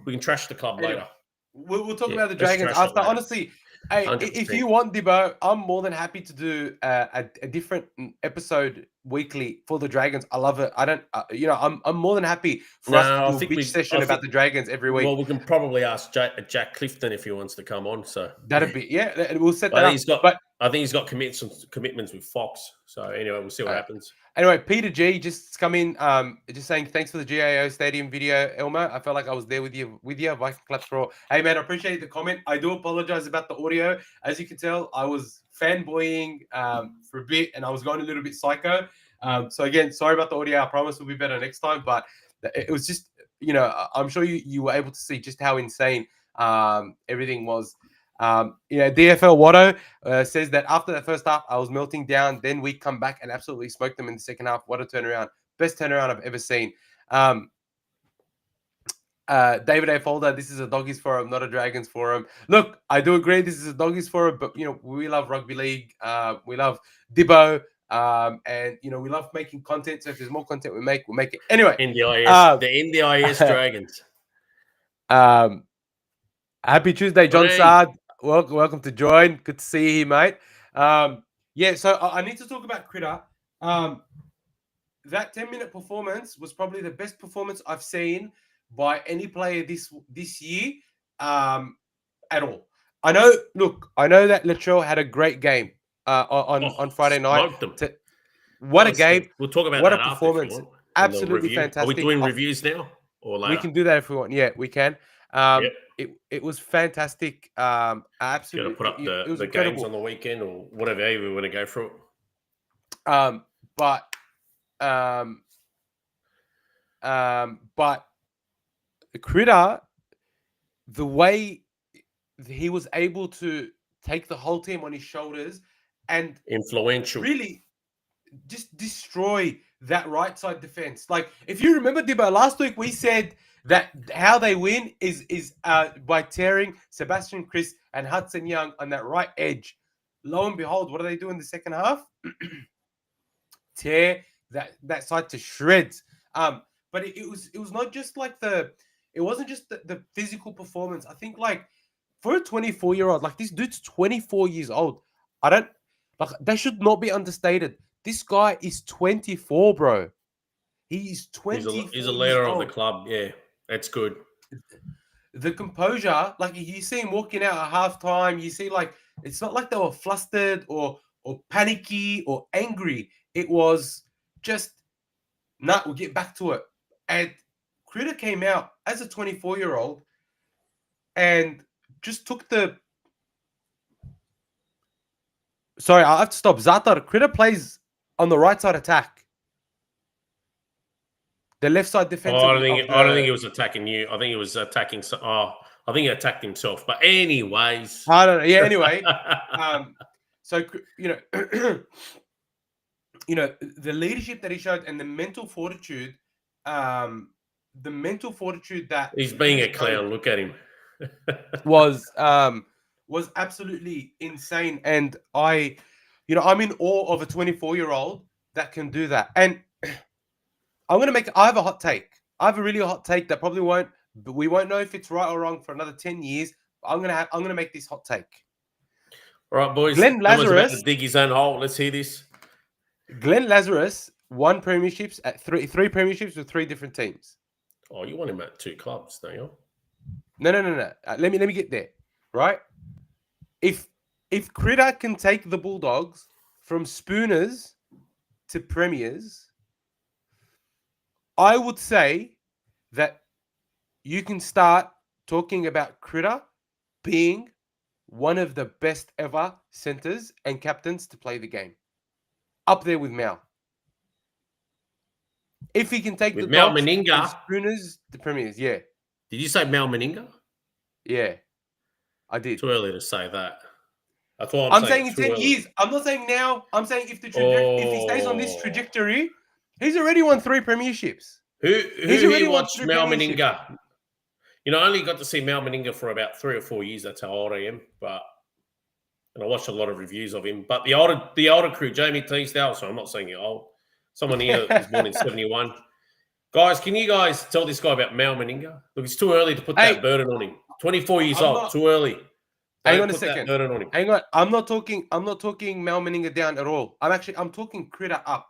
We can trash the club later. We'll talk about the Dragons after. Honestly, hey, 100%. If you want, Dibbo, I'm more than happy to do a different episode weekly for the Dragons. I love it. I don't, I'm more than happy for us to do a bitch session about the Dragons every week. Well, we can probably ask Jack Clifton if he wants to come on. So that'd be we'll set that up. I think he's got commitments with Fox. So anyway, we'll see what happens. Anyway, Peter G just come in, just saying thanks for the GAO Stadium video, Elmo. I felt like I was there with you. Viking claps for all. Hey man, I appreciate the comment. I do apologize about the audio. As you can tell, I was fanboying for a bit, and I was going a little bit psycho. So again, sorry about the audio. I promise we'll be better next time. But it was just, I'm sure you were able to see just how insane everything was. DFL Watto says that after that first half, I was melting down. Then we come back and absolutely smoked them in the second half. What a turnaround. Best turnaround I've ever seen. David A. Folder, this is a Doggies forum, not a Dragons forum. Look, I do agree this is a Doggies forum, but, we love rugby league. We love Dibbo. And, we love making content. So if there's more content we'll make it. Anyway. NDIS, the NDIS Dragons. Happy Tuesday, John Sard. Welcome to join. Good to see you, mate. So I need to talk about Critter. That 10-minute performance was probably the best performance I've seen by any player this year at all. I know that Latrell had a great game on Friday night. What a game. We'll talk about what that a performance. Absolutely fantastic. Are we doing reviews now or later? We can do that if we want. Yeah, we can. It was fantastic. Absolutely. Got to put up the games on the weekend or whatever you want to go through. But Critter, the way he was able to take the whole team on his shoulders and influential, really just destroy that right side defense. Like if you remember, Dibbo, last week we said that how they win is by tearing Sebastian Kris and Hudson Young on that right edge. Lo and behold, what do they do in the second half? Tear that side to shreds. But it was not just like it wasn't just the physical performance. I think like for a 24-year-old, like this dude's 24 years old. That should not be understated. This guy is 24, bro. He's 24. He's a leader of the club. Yeah. That's good. The composure, like you see him walking out at halftime, you see like it's not like they were flustered or panicky or angry. It was just, we'll get back to it. And Critter came out as a 24-year-old and just took the. Sorry, I have to stop. Zatar, Critter plays on the right side attack. The left side defensive. I don't think he was attacking you. I think he was attacking. I think he attacked himself. But anyways, I don't know. Yeah. Anyway, so the leadership that he showed and the mental fortitude, that he's being a clown. Look at him. was absolutely insane, and I'm in awe of a 24-year-old that can do that. And I have a hot take. I have a really hot take that probably we won't know if it's right or wrong for another 10 years. I'm gonna make this hot take. All right, boys. Glenn Lazarus about to dig his own hole. Let's hear this. Glenn Lazarus won premierships at three premierships with 3 different teams. Oh, you want him at 2 clubs, don't you? No. Let me get there. Right? If Critter can take the Bulldogs from Spooners to Premiers, I would say that you can start talking about Critter being one of the best ever centers and captains to play the game. Up there with Mal. If he can take with the Mal Dogs Meninga, from Spooners to Premiers, yeah. Did you say Mal Meninga? Yeah, I did. Too early to say that. That's what I'm saying in 10 years. I'm not saying now. I'm saying if he stays on this trajectory, he's already won 3 premierships. Who watched Mal Meninga? I only got to see Mal Meninga for about 3 or 4 years. That's how old I am. And I watched a lot of reviews of him. But the older crew, Jamie Teasdale, so I'm not saying you're old. Someone here was born in 71. Guys, can you guys tell this guy about Mal Meninga? Look, it's too early to put that burden on him. 24 years old, too early. Hang on a second. Hang on. I'm not talking Mal Meninga down at all. I'm talking Critter up.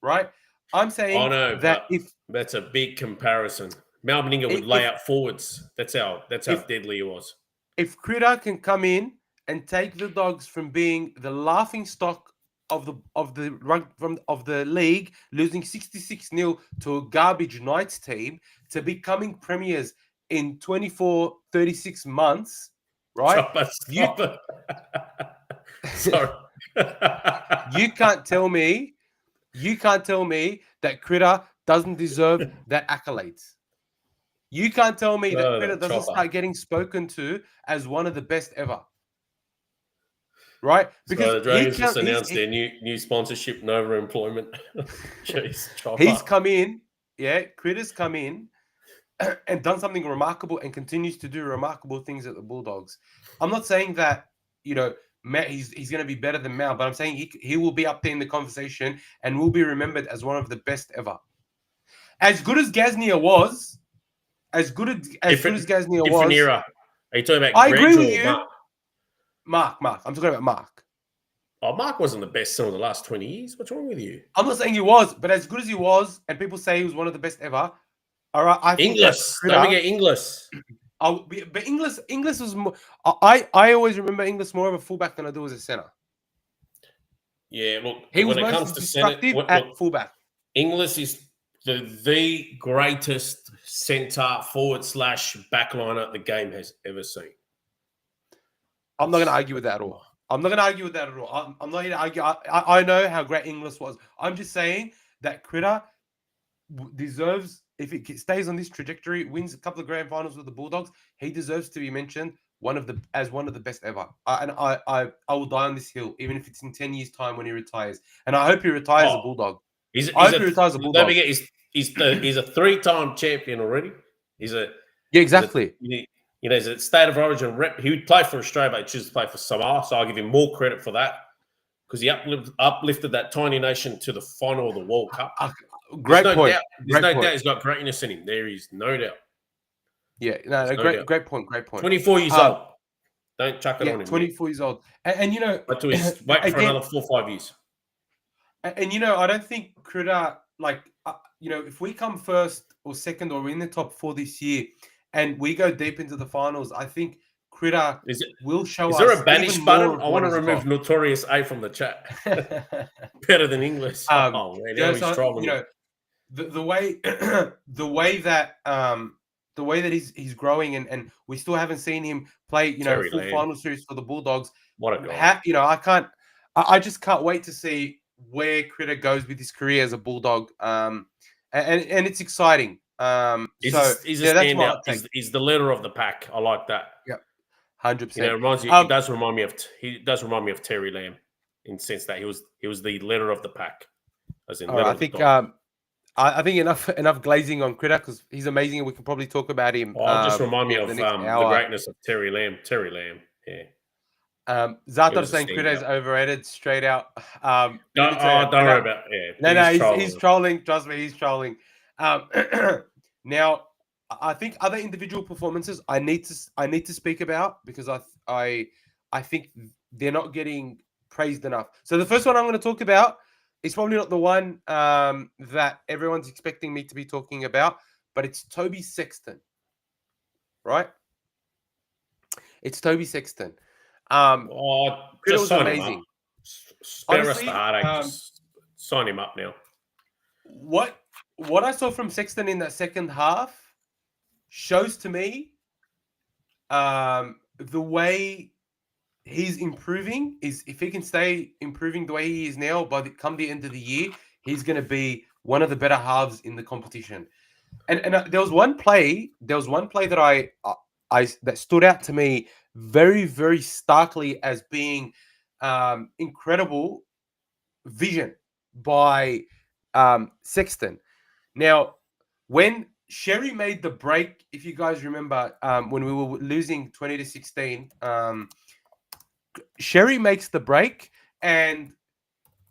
Right? I'm saying that that's a big comparison. Mal Meninga would lay out forwards. That's how deadly he was. If Critter can come in and take the Dogs from being the laughing stock of the league, losing 66-0 to a garbage Knights team, to becoming premiers in 24, 36 months, right? Stop it. Sorry. You can't tell me that Critter doesn't deserve that accolades. You can't tell me that Critter doesn't start getting spoken to as one of the best ever. Right? Because the Dragons just announced their new sponsorship, Nova Employment. Jeez, he's come in, Critter's come in and done something remarkable and continues to do remarkable things at the Bulldogs. I'm not saying that, Matt, he's going to be better than Mal, but I'm saying he will be up there in the conversation and will be remembered as one of the best ever. As good as Gaznia was, different era. Are you talking about I agree with you. Mark. I'm talking about Mark. Oh, Mark wasn't the best in the last 20 years. What's wrong with you? I'm not saying he was, but as good as he was, and people say he was one of the best ever. All right, I think Inglis. Don't forget Inglis. But Inglis was more. I always remember Inglis more of a fullback than I do as a center. Yeah, look, he was most destructive at fullback. Inglis is the greatest center forward / backliner the game has ever seen. I'm not going to argue with that at all. I'm not here to argue. I know how great Inglis was. I'm just saying that Critter deserves, if it stays on this trajectory, wins a couple of grand finals with the Bulldogs, he deserves to be mentioned as one of the best ever. I will die on this hill, even if it's in 10 years' time when he retires. And I hope he retires a Bulldog. I hope he retires a Bulldog. Don't forget, he's a 3-time champion already. Exactly. He's a state of origin rep. He would play for Australia, but he chose to play for Samoa. So I'll give him more credit for that because he uplifted that tiny nation to the final of the World Cup. Great point. There's no doubt he's got greatness in him. There is no doubt. Yeah, great point. 24 years old. Don't chuck it on him. 24 years old. And wait for another 4 or 5 years. And I don't think Critter, if we come first or second or in the top 4 this year, and we go deep into the finals, I think Critter will show us. Is there a banish button? I want to remove Notorious A from the chat. Better than English. Man, now he's trolling. The way that he's growing, and we still haven't seen him play, full final series for the Bulldogs. What a guy. I just can't wait to see where Critter goes with his career as a Bulldog. and it's exciting. He's So a yeah, that's my standout. hot take. He's the leader of the pack. I like that. Yep, 100%. You know, it reminds you. He does remind me of Terry Lamb in the sense that he was the leader of the pack, as in. All right, I think enough glazing on Critter because he's amazing, and we can probably talk about him. Just remind me of the the next hour. greatness of Terry Lamb. Terry Lamb, yeah. Zatar saying Critter is overrated, straight out. Don't worry about he's trolling. Trust me, he's trolling. Now, I think other individual performances I need to speak about because I think they're not getting praised enough. So the first one I'm going to talk about is probably not the one that everyone's expecting me to be talking about, but it's Toby Sexton, right? It's Toby Sexton. It was amazing. Spare us the heartache. Just sign him up now. What I saw from Sexton in that second half shows to me the way he's improving is if he can stay improving the way he is now, come the end of the year, he's going to be one of the better halves in the competition. And there was one play that that stood out to me very, very starkly as being incredible vision by Sexton. Now, when Sherry made the break, if you guys remember, when we were losing 20-16, Sherry makes the break, and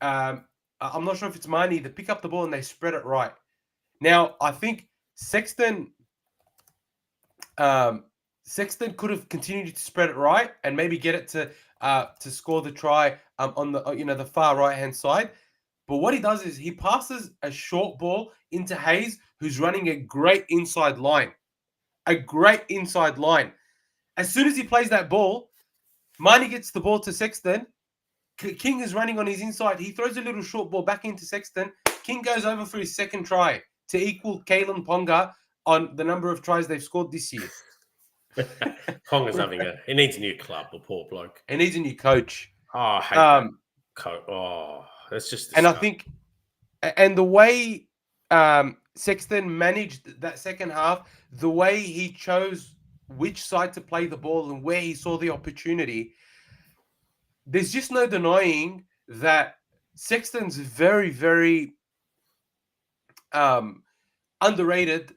I'm not sure if it's Mahoney. They pick up the ball and they spread it right. Now, I think Sexton could have continued to spread it right and maybe get it to score the try on the far right hand side. But what he does is he passes a short ball into Hayes, who's running a great inside line. As soon as he plays that ball, Mahoney gets the ball to Sexton. King is running on his inside. He throws a little short ball back into Sexton. King goes over for his second try to equal Kalen Ponga on the number of tries they've scored this year. Ponga's he needs a new club, the poor bloke. He needs a new coach. Oh, I hate that coach. Oh, that's just... And I think... And the way Sexton managed that second half, the way he chose which side to play the ball and where he saw the opportunity, there's just no denying that Sexton's very, very underrated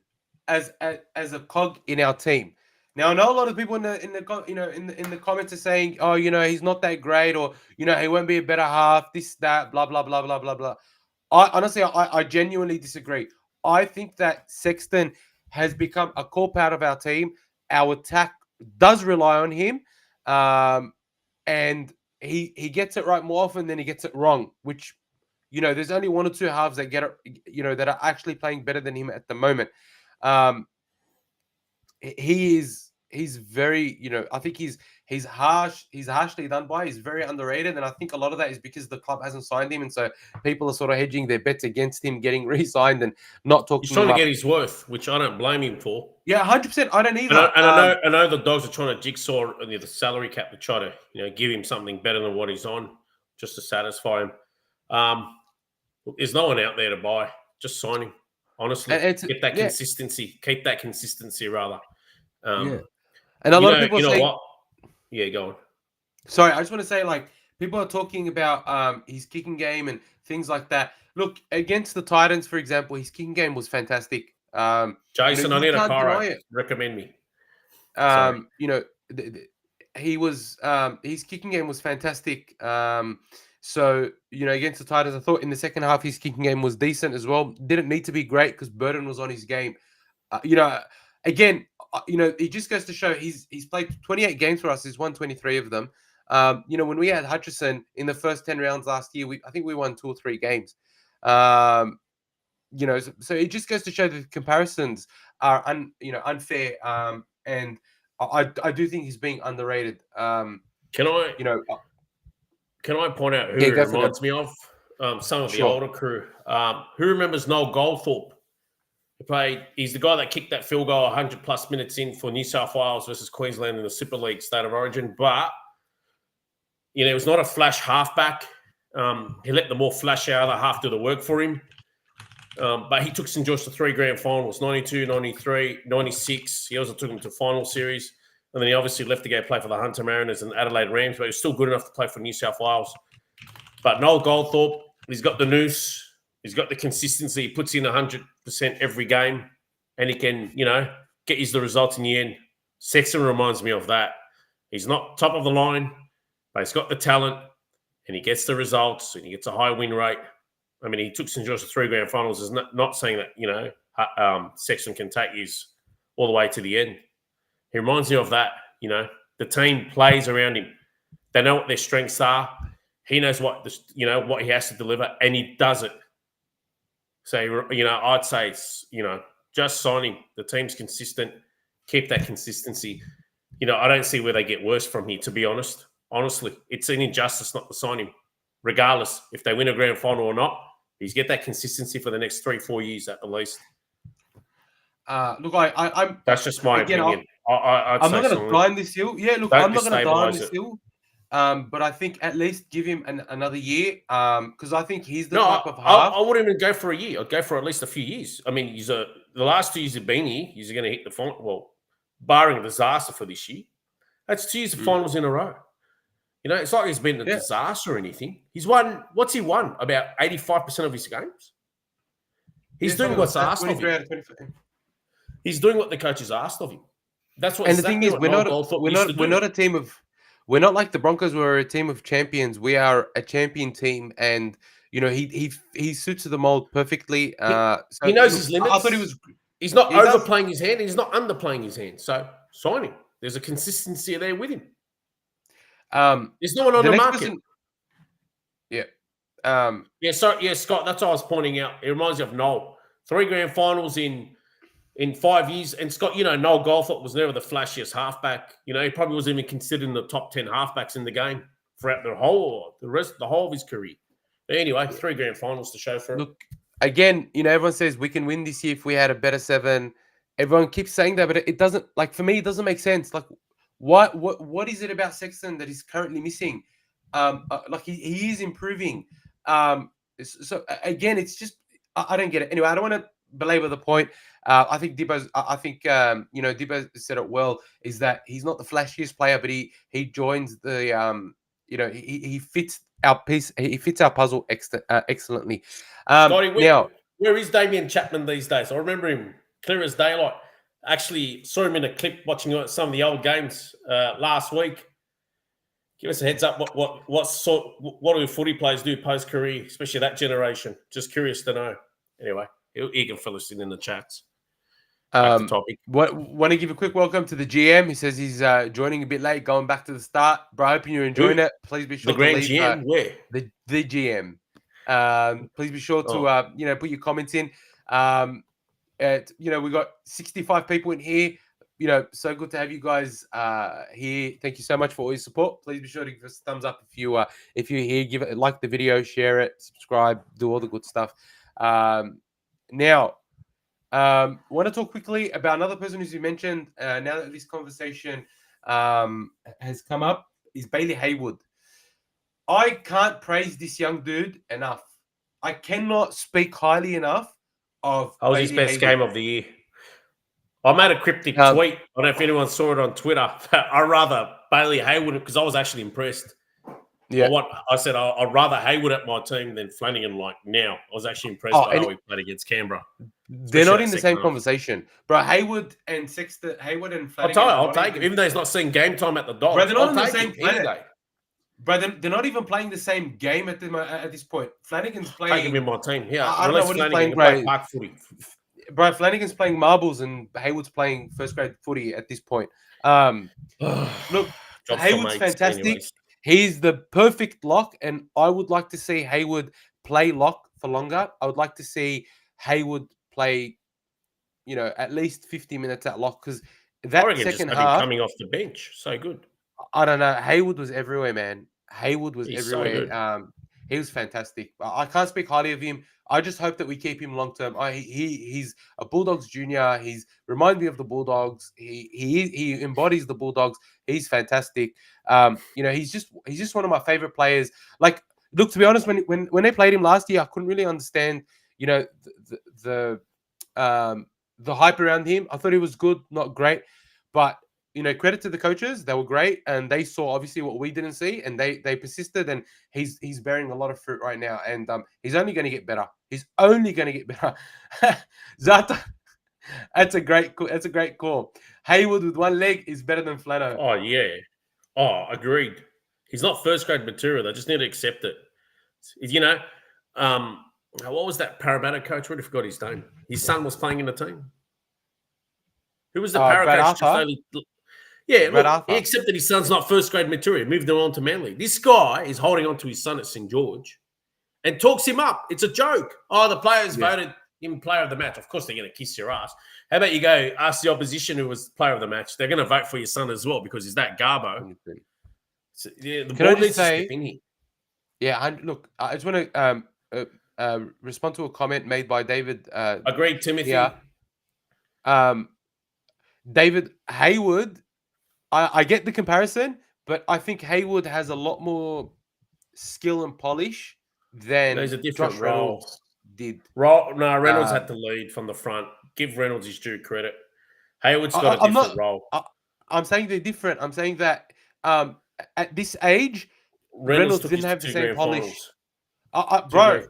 as a cog in our team. Now, I know a lot of people in the comments are saying, oh, he's not that great, or he won't be a better half, this, that, blah, blah, blah, blah, blah, blah. I genuinely disagree. I think that Sexton has become a core part of our team. Our attack does rely on him, and he gets it right more often than he gets it wrong, which, there's only one or two halves that get it, that are actually playing better than him at the moment. He's very, I think he's harshly done by. He's very underrated, and I think a lot of that is because the club hasn't signed him, and so people are sort of hedging their bets against him getting re-signed and not talking. He's trying to get his worth, which I don't blame him for. Yeah, 100%. I don't either. And I know the Dogs are trying to jigsaw the salary cap to try to give him something better than what he's on, just to satisfy him. There's no one out there to buy. Just sign him. Honestly, get that consistency. Keep that consistency, rather. And a lot of people say, what? Yeah, go on. Sorry, I just want to say, people are talking about his kicking game and things like that. Look, against the Titans, for example, his kicking game was fantastic. Jason, I need a car. Recommend me. His kicking game was fantastic. So, against the Titans, I thought in the second half, his kicking game was decent as well. Didn't need to be great because Burton was on his game. Again, it just goes to show he's played 28 games for us. He's won 23 of them. When we had Hutchison in the first 10 rounds last year, I think we won 2 or 3 games. So it just goes to show that the comparisons are unfair. And I do think he's being underrated. Can I point out who he reminds me of? Some of the older crew. Who remembers Noel Goldthorpe? He's the guy that kicked that field goal 100+ minutes in for New South Wales versus Queensland in the Super League State of Origin. But, he was not a flash halfback. He let the more flash out of the half do the work for him. But he took St. George to 3 grand finals, 92, 93, 96. He also took him to final series. And then he obviously left to go play for the Hunter Mariners and Adelaide Rams, but he was still good enough to play for New South Wales. But Noel Goldthorpe, he's got the noose. He's got the consistency. He puts in 100% every game. And he can, get you the results in the end. Sexton reminds me of that. He's not top of the line, but he's got the talent. And he gets the results. And he gets a high win rate. I mean, he took St. George to 3 grand finals. Is not saying that, Sexton can take you all the way to the end. He reminds me of that, The team plays around him. They know what their strengths are. He knows what he has to deliver, and he does it. So, I'd say it's, just sign him. The team's consistent. Keep that consistency. I don't see where they get worse from here, to be honest. Honestly, it's an injustice not to sign him. Regardless, if they win a grand final or not, he's get that consistency for the next 3-4 years at the least. Look, I'm. That's just my opinion. I'm not going to die on this hill. Yeah, look, I'm not going to die on this hill. But I think at least give him another year because I think he's the type of half. I wouldn't even go for a year. I'd go for at least a few years. I mean, the last 2 years have been here. He's going to hit the final. Well, barring a disaster for this year, that's 2 years of finals in a row. It's like he's been a disaster or anything. He's won. What's he won? About 85% of his games. He's doing what's asked of him. He's doing what the coach has asked of him. That's what. And the thing is, we're not a team of. We're not like the Broncos. We're a team of champions. We are a champion team, and he suits the mold perfectly. He knows his limits. I thought he was. He's not overplaying his hand. He's not underplaying his hand. So sign him. There's a consistency there with him. There's no one on the market. Scott. That's what I was pointing out. It reminds me of Noel. 3 grand finals in 5 years. And Scott, Noel Goldthorpe was never the flashiest halfback. He probably wasn't even considered in the top 10 halfbacks in the game throughout the whole of his career. But anyway, 3 grand finals to show for it. Look, again, everyone says we can win this year if we had a better 7. Everyone keeps saying that, but it doesn't, for me, it doesn't make sense. What is it about Sexton that he's currently missing? He is improving. So again, it's just, I don't get it. Anyway, I don't want to belabor the point. I think Dibbo said it well, is that he's not the flashiest player, but he joins the, he fits our piece. He fits our puzzle excellently. Where is Damien Chapman these days? I remember him clear as daylight. Actually saw him in a clip watching some of the old games last week. Give us a heads up. What do footy players do post career, especially that generation? Just curious to know. Anyway, he can fill us in the chats. Topic. Want to give a quick welcome to the GM. He says he's joining a bit late, going back to the start. Bro, hoping you're enjoying it. Please be sure to leave. The Grand GM, where? The GM. Please be sure to put your comments in. We got 65 people in here. So good to have you guys here. Thank you so much for all your support. Please be sure to give us a thumbs up if you're here. Give it, like the video, share it, subscribe, do all the good stuff. Now, want to talk quickly about another person who's been mentioned now that this conversation has come up, is Bailey Haywood. I can't praise this young dude enough. I cannot speak highly enough of That was his best game of the year. I made a cryptic tweet. I don't know if anyone saw it on Twitter. I'd rather Bailey Haywood because I was actually impressed. Yeah. I said I'd rather Haywood at my team than Flanagan now. I was actually impressed by how he played against Canberra. They're not in the same conversation. Bro, Haywood and Flanagan. I'll take it. Even though he's not seeing game time at the Dogs. Bro, they're not in the same planet. Bro, they're not even playing the same game at this point. Flanagan's playing. Take him in my team. Yeah, I don't know what he's playing. Park footy. Bro, Flanagan's playing marbles and Haywood's playing first grade footy at this point. Look, Haywood's fantastic. Anyways. He's the perfect lock, and I would like to see Haywood play lock for longer. I would like to see Haywood play, at least 50 minutes at lock because that second half coming off the bench, so good. I don't know. Haywood was everywhere, man. Haywood was everywhere. So he was fantastic. I can't speak highly of him. I just hope that we keep him long term. He's a Bulldogs junior. He's reminds me of the Bulldogs. He embodies the Bulldogs. He's fantastic. He's just one of my favorite players. Look, to be honest, when they played him last year, I couldn't really understand, you know, the hype around him. I thought he was good, not great, but you know, credit to the coaches, they were great, and they saw obviously what we didn't see, and they persisted, and he's bearing a lot of fruit right now, and he's only going to get better. He's only going to get better. Zata, that's a great call. Haywood with one leg is better than Flano. Oh yeah, agreed. He's not first grade material. They just need to accept it. You know, what was that Parramatta coach? I forgot his name. His son was playing in the team. Who was the Parramatta coach? Yeah, look, he accepted his son's not first grade material, moved him on to Manly. This guy is holding on to his son at St. George and talks him up. It's a joke. Oh, the players voted him player of the match. Of course, they're going to kiss your ass. How about you go ask the opposition who was player of the match? They're going to vote for your son as well because he's that garbo. So, yeah, the board needs to step in here. Yeah, look, I just want to respond to a comment made by David. Agreed, Timothy. Yeah. David Haywood, I get the comparison, but I think Haywood has a lot more skill and polish than There's a different Josh role. Reynolds did. No, Reynolds had to lead from the front. Give Reynolds his due credit. Haywood's got a different role. I'm saying they're different. I'm saying that at this age, Reynolds didn't have the same polish. Bro,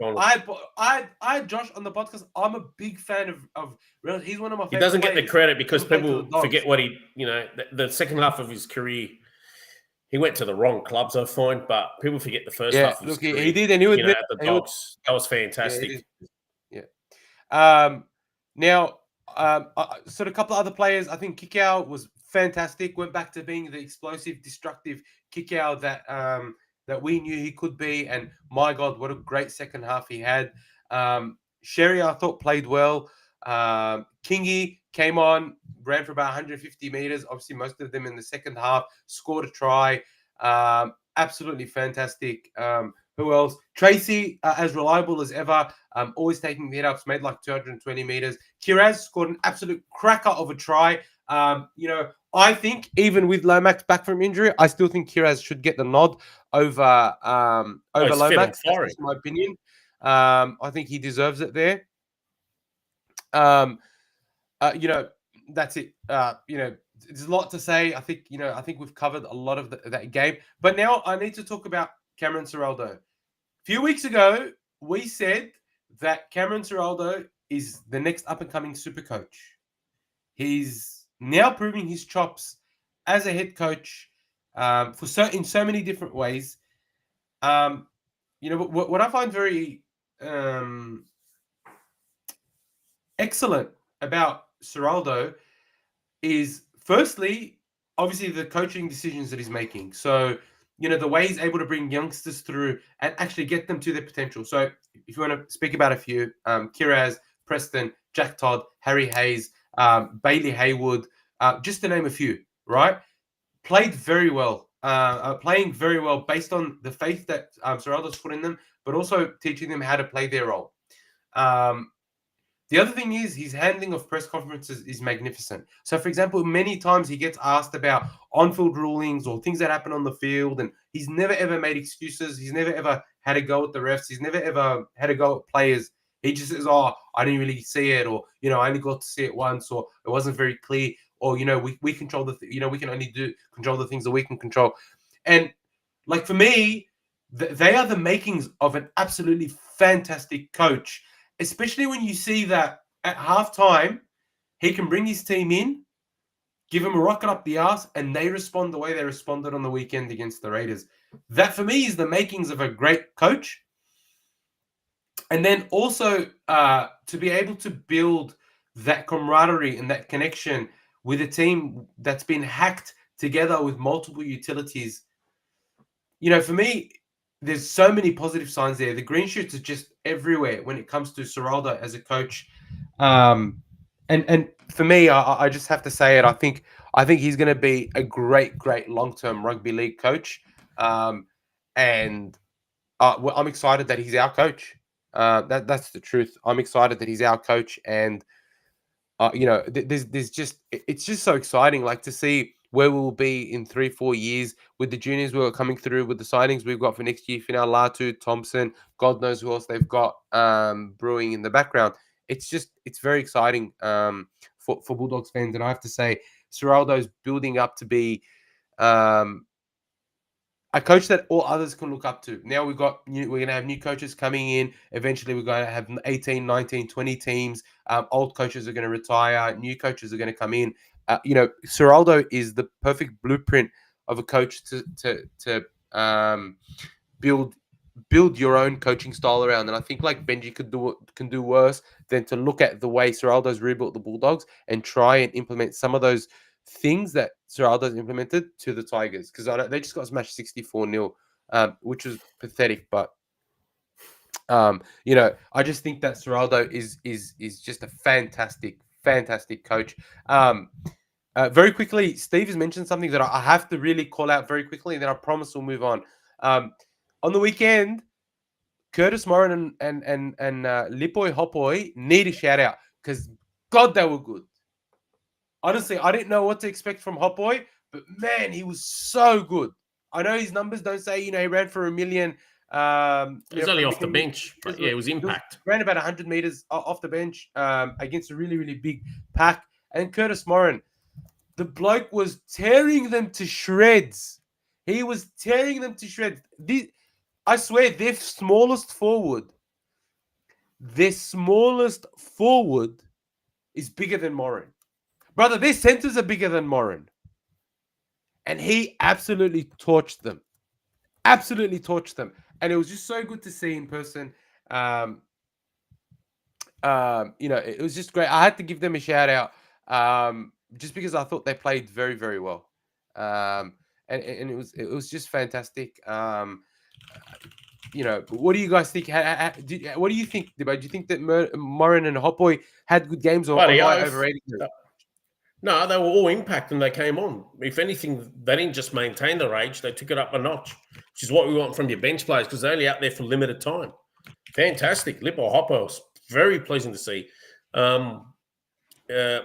I had Josh on the podcast. I'm a big fan of Reynolds. He's one of my favorite. He doesn't get the credit because people forget what he, you know, the second half of his career, he went to the wrong clubs, I find, but people forget the first half of his career. He did, and he would at the Dogs. That was fantastic. Now, sort of a couple of other players. I think Kickow was fantastic. Went back to being the explosive, destructive Kickow that we knew he could be. And my God, what a great second half he had. Sherry, I thought, played well. Kingy came on, ran for about 150 meters. Obviously, most of them in the second half. Scored a try. Absolutely fantastic. Who else? Tracy, as reliable as ever. Always taking the hit-ups, made like 220 meters. Kiraz scored an absolute cracker of a try. You know, I think even with Lomax back from injury, I still think Kiraz should get the nod over Lomax. That's my opinion. I think he deserves it there. You know, that's it. You know, there's a lot to say. I think we've covered a lot of that game. But now I need to talk about Cameron Ciraldo. A few weeks ago, we said that Cameron Ciraldo is the next up-and-coming super coach. He's now proving his chops as a head coach in so many different ways. You know, what I find very excellent about Ciraldo is, firstly, obviously the coaching decisions that he's making. So, you know, the way he's able to bring youngsters through and actually get them to their potential. So if you want to speak about a few, Kiraz, Preston, Jack Todd, Harry Hayes, Bailey Haywood, just to name a few, right? Played very well, playing very well based on the faith that Ciraldo's put in them, but also teaching them how to play their role. The other thing is his handling of press conferences is magnificent. So, for example, many times he gets asked about on-field rulings or things that happen on the field, and he's never, ever made excuses. He's never, ever had a go at the refs. He's never, ever had a go at players. He just says, oh, I didn't really see it, or, you know, I only got to see it once, or it wasn't very clear, or, you know, we control we can only control the things that we can control. And, like, for me, they are the makings of an absolutely fantastic coach. Especially when you see that at halftime, he can bring his team in, give them a rocket up the arse, and they respond the way they responded on the weekend against the Raiders. That, for me, is the makings of a great coach. And then also to be able to build that camaraderie and that connection with a team that's been hacked together with multiple utilities. You know, for me, there's so many positive signs there. The green shoots are just everywhere when it comes to Ciraldo as a coach. And for me, I just have to say it. I think he's going to be a great long-term rugby league coach. And I'm excited that he's our coach. That's the truth. I'm excited that he's our coach. And, you know, it's just so exciting, like, to see where we will be in 3-4 years with the juniors we're coming through, with the signings we've got for next year, Finau, Latu, Thompson, God knows who else they've got brewing in the background. It's very exciting for Bulldogs fans. And I have to say, Ciraldo's building up to be a coach that all others can look up to. Now we're going to have new coaches coming in. Eventually, we're going to have 18, 19, 20 teams. Old coaches are going to retire. New coaches are going to come in. Ciraldo is the perfect blueprint of a coach to build your own coaching style around. And I think like Benji can do worse than to look at the way Ciraldo's rebuilt the Bulldogs and try and implement some of those things that Ciraldo's implemented to the Tigers, because they just got smashed 64-0, which was pathetic. But I just think that Ciraldo is just a fantastic coach. Very quickly, Steve has mentioned something that I have to really call out very quickly, and then I promise we'll move on. On the weekend, Curtis Morin and Lipoi Hopoi need a shout out, because God, they were good. Honestly, I didn't know what to expect from Hopoi, but man, he was so good. I know his numbers don't say, he ran for 1 million. He was only off the bench, but yeah, it was impact. Ran about 100 meters off the bench against a really, really big pack. And Curtis Morin, the bloke was tearing them to shreds. He was tearing them to shreds. I swear, their smallest forward is bigger than Morin. Brother, their centers are bigger than Morin. And he absolutely torched them. Absolutely torched them. And it was just so good to see in person. It was just great. I had to give them a shout out just because I thought they played very, very well. And it was just fantastic. What do you guys think? What do you think, Dibbo? Do you think that Morin and Hopoi had good games, or am I overrating them? No, they were all impact and they came on. If anything, they didn't just maintain their age, they took it up a notch, which is what we want from your bench players, because they're only out there for limited time. Fantastic. Lippo Hoppo was very pleasing to see.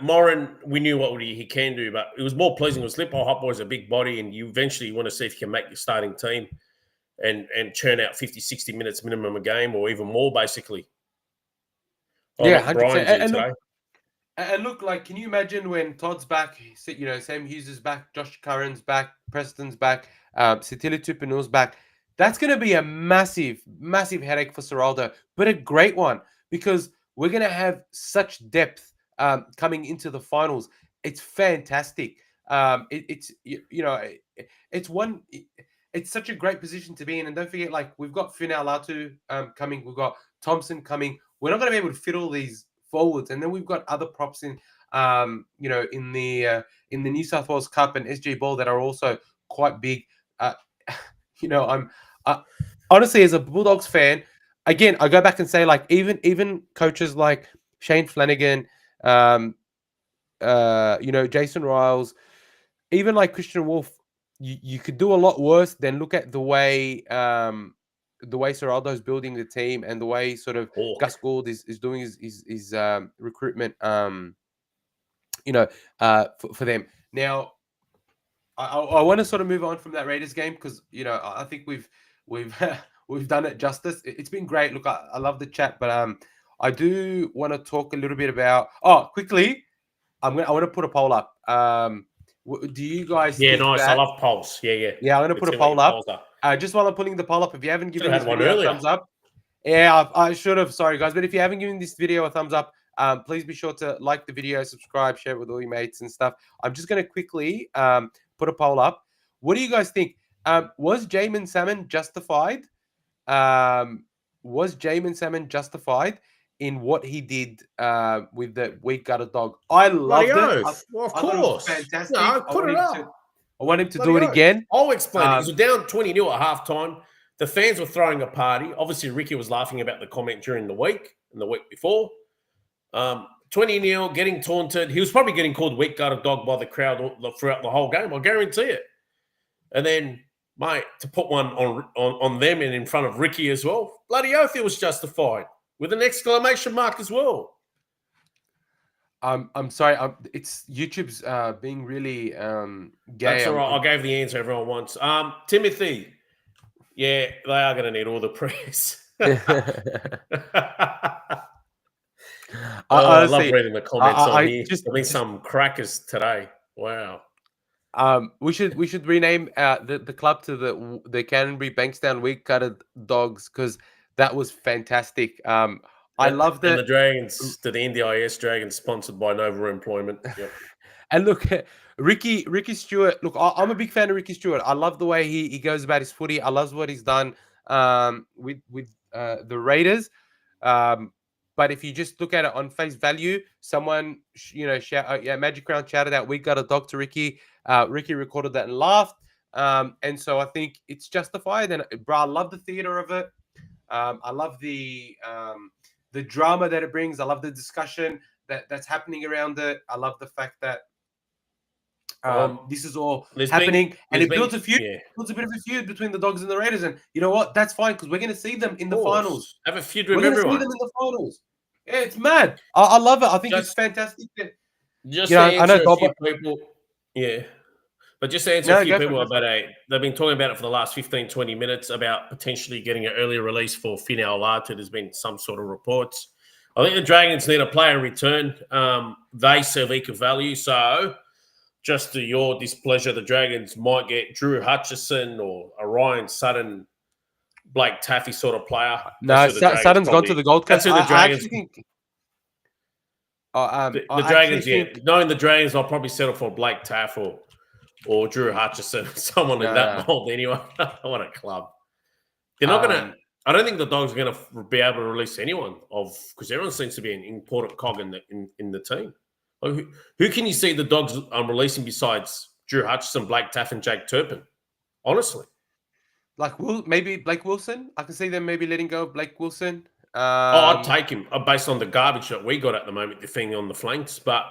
Morin, we knew what he can do, but it was more pleasing because Lippo Hoppo is a big body, and you eventually want to see if you can make your starting team and churn out 50, 60 minutes minimum a game, or even more, basically. Yeah, 100%. And look, like, can you imagine when Todd's back, Sam Hughes is back, Josh Curran's back, Preston's back, Sitili Tupanu's back. That's going to be a massive, massive headache for Ciraldo, but a great one, because we're going to have such depth coming into the finals. It's fantastic. It's such a great position to be in. And don't forget, like, we've got Finau Latu coming, we've got Thompson coming. We're not going to be able to fit all these forwards, and then we've got other props in in the New South Wales Cup and SG Ball that are also quite big. I'm honestly, as a Bulldogs fan, again, I go back and say, like, even coaches like Shane Flanagan, Jason Riles, even like Christian Wolf, you could do a lot worse than look at the way Ciraldo's building the team and the way sort of Gus Gould is doing his recruitment, for them. Now, I want to sort of move on from that Raiders game, because I think we've done it justice. It's been great. Look, I love the chat, but I do want to talk a little bit about. Quickly, I want to put a poll up. Do you guys? Yeah, nice. I love polls. Yeah. Yeah, I'm going to put a poll up. Just while I'm putting the poll up, if you haven't given this video a thumbs up, I should have. Sorry, guys, but if you haven't given this video a thumbs up, please be sure to like the video, subscribe, share it with all your mates and stuff. I'm just going to quickly put a poll up. What do you guys think? Was Jaeman Salmon justified? Was Jaeman Salmon justified in what he did with the weak gutted dog? I loved it. Well, of course. Fantastic. No, put it up. I want him to do it again. I'll explain it. It was down 20-0 at halftime. The fans were throwing a party. Obviously, Ricky was laughing about the comment during the week and the week before. 20-0, getting taunted. He was probably getting called weak-gutted dog by the crowd throughout the whole game. I guarantee it. And then, mate, to put one on them and in front of Ricky as well, bloody oath, it was justified with an exclamation mark as well. I'm sorry. It's YouTube's being really gay. That's all right. I gave the answer everyone wants. Timothy. Yeah, they are going to need all the prayers. I love Honestly, reading the comments on I here. There'll be some crackers today. Wow. we should rename the club to the Canterbury-Bankstown Dogs, because that was fantastic. I love and the Dragons to the NDIS Dragons, sponsored by Nova Employment. Yep. And look, Ricky Stuart. Look, I'm a big fan of Ricky Stuart. I love the way he goes about his footy. I love what he's done with the Raiders. But if you just look at it on face value, someone Magic Crown shouted out, "We got a dog" to Ricky. Ricky recorded that and laughed. And so I think it's justified. And bro, I love the theater of it. I love the drama that it brings. I love the discussion that's happening around it. I love the fact that this is all happening, and it builds a feud. Builds a bit of a feud between the Dogs and the Raiders, and you know what? That's fine, because we're going to see them in the finals. Have a feud with everyone. We're going to see them in the finals. Yeah, it's mad. I love it. I think it's fantastic. Just to answer a few people, but just to answer a few people about they've been talking about it for the last 15, 20 minutes about potentially getting an early release for Finau Latu. There's been some sort of reports. I think the Dragons need a player in return. They serve equal value. So, just to your displeasure, the Dragons might get Drew Hutchison or a Ryan Sutton, Blake Taffy sort of player. No, Sutton's gone to the Gold Coast. That's who the Dragons think. The Dragons, knowing the Dragons, I'll probably settle for Blake Taff or Drew Hutchison, someone in that mold anyway. What a club. They're not going to... I don't think the Dogs are going to be able to release anyone because everyone seems to be an important cog in the team. Like who can you see the Dogs releasing besides Drew Hutchison, Blake Taff, and Jake Turpin? Honestly, maybe Blake Wilson. I can see them maybe letting go of Blake Wilson. I'd take him based on the garbage that we got at the moment, defending on the flanks. But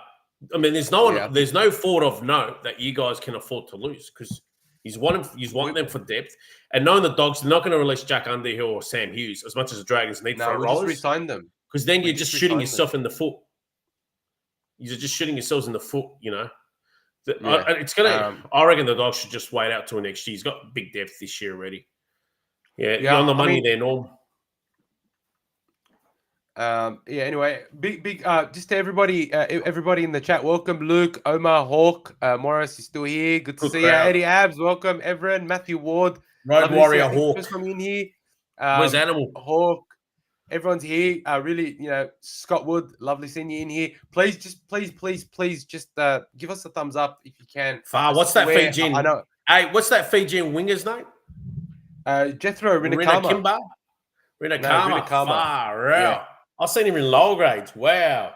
I mean, there's no one. There's no forward of note that you guys can afford to lose because. He's wanting them for depth. And knowing the Dogs, they're not going to release Jack Underhill or Sam Hughes as much as the Dragons need for rollers. Just resign them. Because then you're just shooting yourself in the foot. You're just shooting yourselves in the foot, you know. It's going to... I reckon the Dogs should just wait out till next year. He's got big depth this year already. Yeah, on the money there, Norm. Anyway, big just to everybody in the chat, welcome Luke, Omar, Hawk, Morris is still here, good to see you. Eddie Abs, welcome Everin, Matthew Ward, Road Warrior Hawk, first from in here. Where's Animal? Hawk, everyone's here. Really, Scott Wood, lovely seeing you in here. Please just give us a thumbs up if you can. What's that Fijian? I know. Hey, what's that Fijian winger's name? Jethro Rinakama. Rinakama. Far out. Yeah. I've seen him in lower grades. Wow.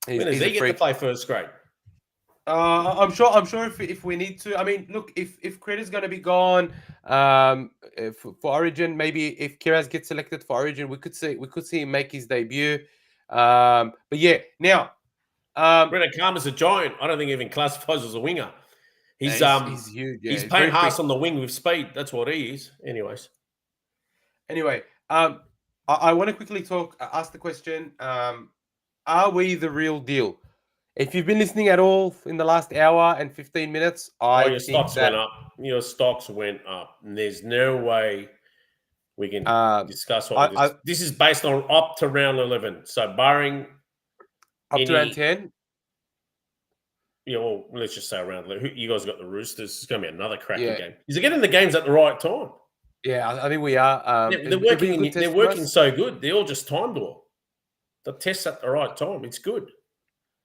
When does he get to play first grade? I'm sure if we need to. I mean, look, if Crichton's going to be gone for Origin, maybe if Kiraz gets selected for Origin, we could see him make his debut. But yeah, now Rinakama's a giant. I don't think he even classifies as a winger. He's huge. Yeah, he's playing Haas on the wing with speed. That's what he is. Anyway, I want to quickly ask the question, are we the real deal? If you've been listening at all in the last hour and 15 minutes, your stocks went up. Your stocks went up. And there's no way we can discuss what this is based on up to round 11. So barring up to round 10? Yeah, well, let's just say around 11. You guys got the Roosters. It's going to be another cracking game. Is it getting the games at the right time? Yeah, I think we are. They're working so good. They're all just timed well. The tests at the right time. It's good.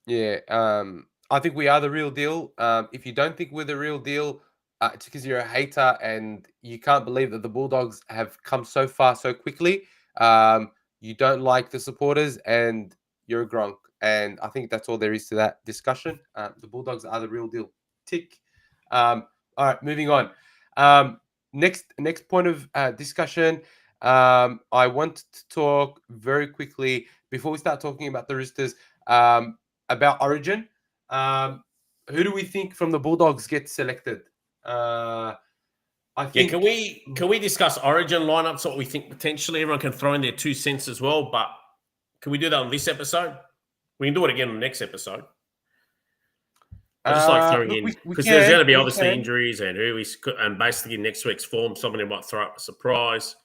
Yeah, I think we are the real deal. If you don't think we're the real deal, it's because you're a hater and you can't believe that the Bulldogs have come so far so quickly. You don't like the supporters and you're a gronk. And I think that's all there is to that discussion. The Bulldogs are the real deal. Tick. All right, moving on. Next point of discussion. I want to talk very quickly before we start talking about the Roosters about Origin. Who do we think from the Bulldogs gets selected? I think. Can we discuss Origin lineups? What we think potentially everyone can throw in their 2 cents as well. But can we do that on this episode? We can do it again in the next episode. I just like throwing look, in we because there's going to be we obviously can. injuries and basically next week's form, somebody might throw up a surprise,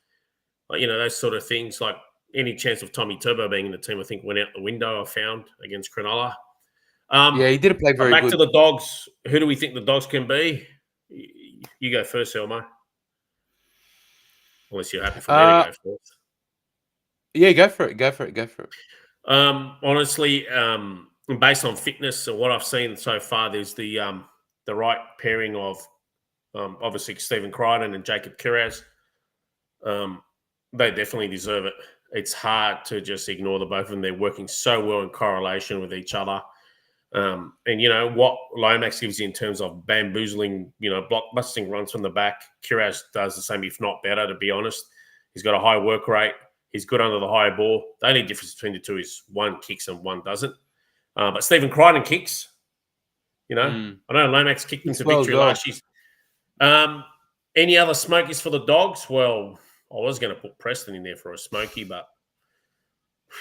like those sort of things. Like any chance of Tommy Turbo being in the team, I think went out the window. I found against Cronulla. Yeah, he didn't play very back good. to the Dogs. Who do we think the Dogs can be? You go first, Elmo. Unless you're happy for me to go first. Yeah, go for it. Honestly, based on fitness and what I've seen so far, there's the right pairing of obviously Stephen Crichton and Jacob Kiraz. They definitely deserve it. It's hard to just ignore the both of them. They're working so well in correlation with each other. And what Lomax gives you in terms of bamboozling, blockbusting runs from the back, Kiraz does the same, if not better, to be honest. He's got a high work rate. He's good under the high ball. The only difference between the two is one kicks and one doesn't. But Stephen Crichton kicks. I know Lomax kicked into victory last year. Any other smokies for the Dogs? Well, I was going to put Preston in there for a smoky, but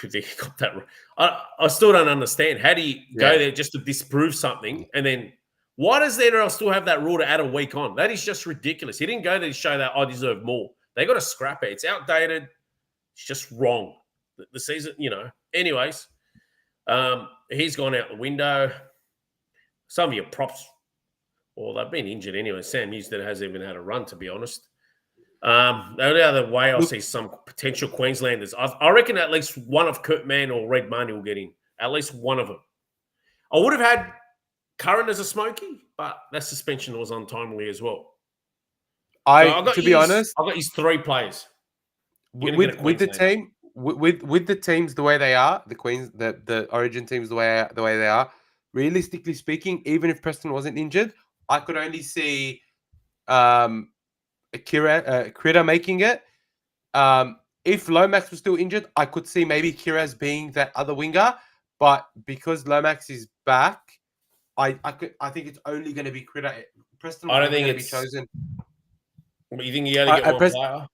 they got that. I still don't understand. How do you go there just to disprove something? And then why does the NRL still have that rule to add a week on? That is just ridiculous. He didn't go there to show that I deserve more. They got to scrap it. It's outdated. It's just wrong. The season, Anyways, he's gone out the window. Some of your props, well, they've been injured anyway. Sam Houston hasn't even had a run, to be honest. The only other way I'll see some potential Queenslanders, I reckon at least one of Kurt Mann or Red Mahoney will get in. At least one of them. I would have had Curran as a smoky, but that suspension was untimely as well. To be honest, I've got his three players. With the team, with the teams the way they are, the Origin teams the way they are. Realistically speaking, even if Preston wasn't injured, I could only see Critter making it. If Lomax was still injured, I could see maybe Kiraz being that other winger. But because Lomax is back, I think it's only going to be Critter. Preston. I don't think it's going to be chosen. But you think you only get one player?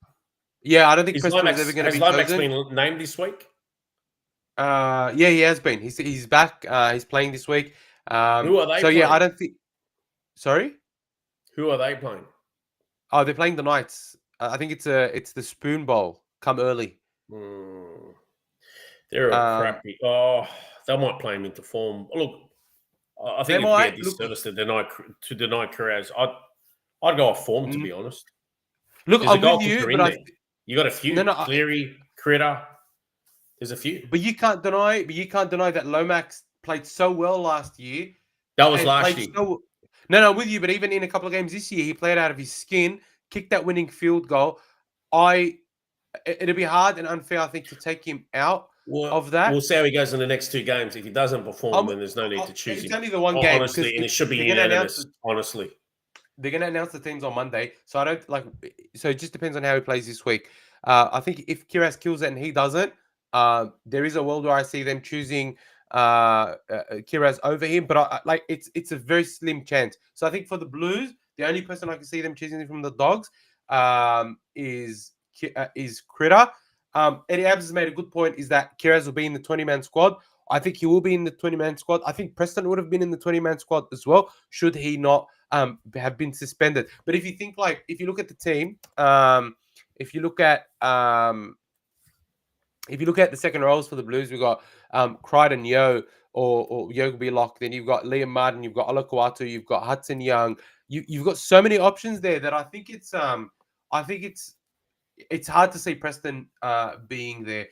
Yeah, I don't think Preston is ever going to be chosen. Has Lomax been named this week? Yeah, he has been. He's back. He's playing this week. Who are they? So playing? Yeah, I don't think. Sorry. Who are they playing? Oh, they're playing the Knights. I think it's the Spoon Bowl. Come early. They're crappy. Oh, they might play him into form. Look, I think it'd be a disservice to deny Kiraz. I'd go off form, to be honest. Look, I'm with you, but you got a few. Cleary, Critter. There's a few. But you can't deny that Lomax played so well last year. That was last year. No, with you. But even in a couple of games this year, he played out of his skin, kicked that winning field goal. It'd be hard and unfair, I think, to take him out of that. We'll see how he goes in the next two games. If he doesn't perform, then there's no need to choose him. It's only the one game, honestly, and it should be unanimous. Honestly, they're going to announce the teams on Monday, so I don't like. So it just depends on how he plays this week. I think if Kiraz kills it and he doesn't, there is a world where I see them choosing Kiraz over him, but it's a very slim chance. So I think for the Blues, the only person I can see them choosing from the Dogs is Critter. Eddie Abs has made a good point, is that Kiraz will be in the 20-man squad. I think he will be in the 20-man squad. I think Preston would have been in the 20-man squad as well, should he not have been suspended. But if you look at the team, if you look at the second rows for the Blues, we've got Crichton, Yo, or Yo will be locked. Then you've got Liam Martin, you've got Olakuatu, you've got Hudson Young. You've got so many options there that I think it's hard to see Preston being there.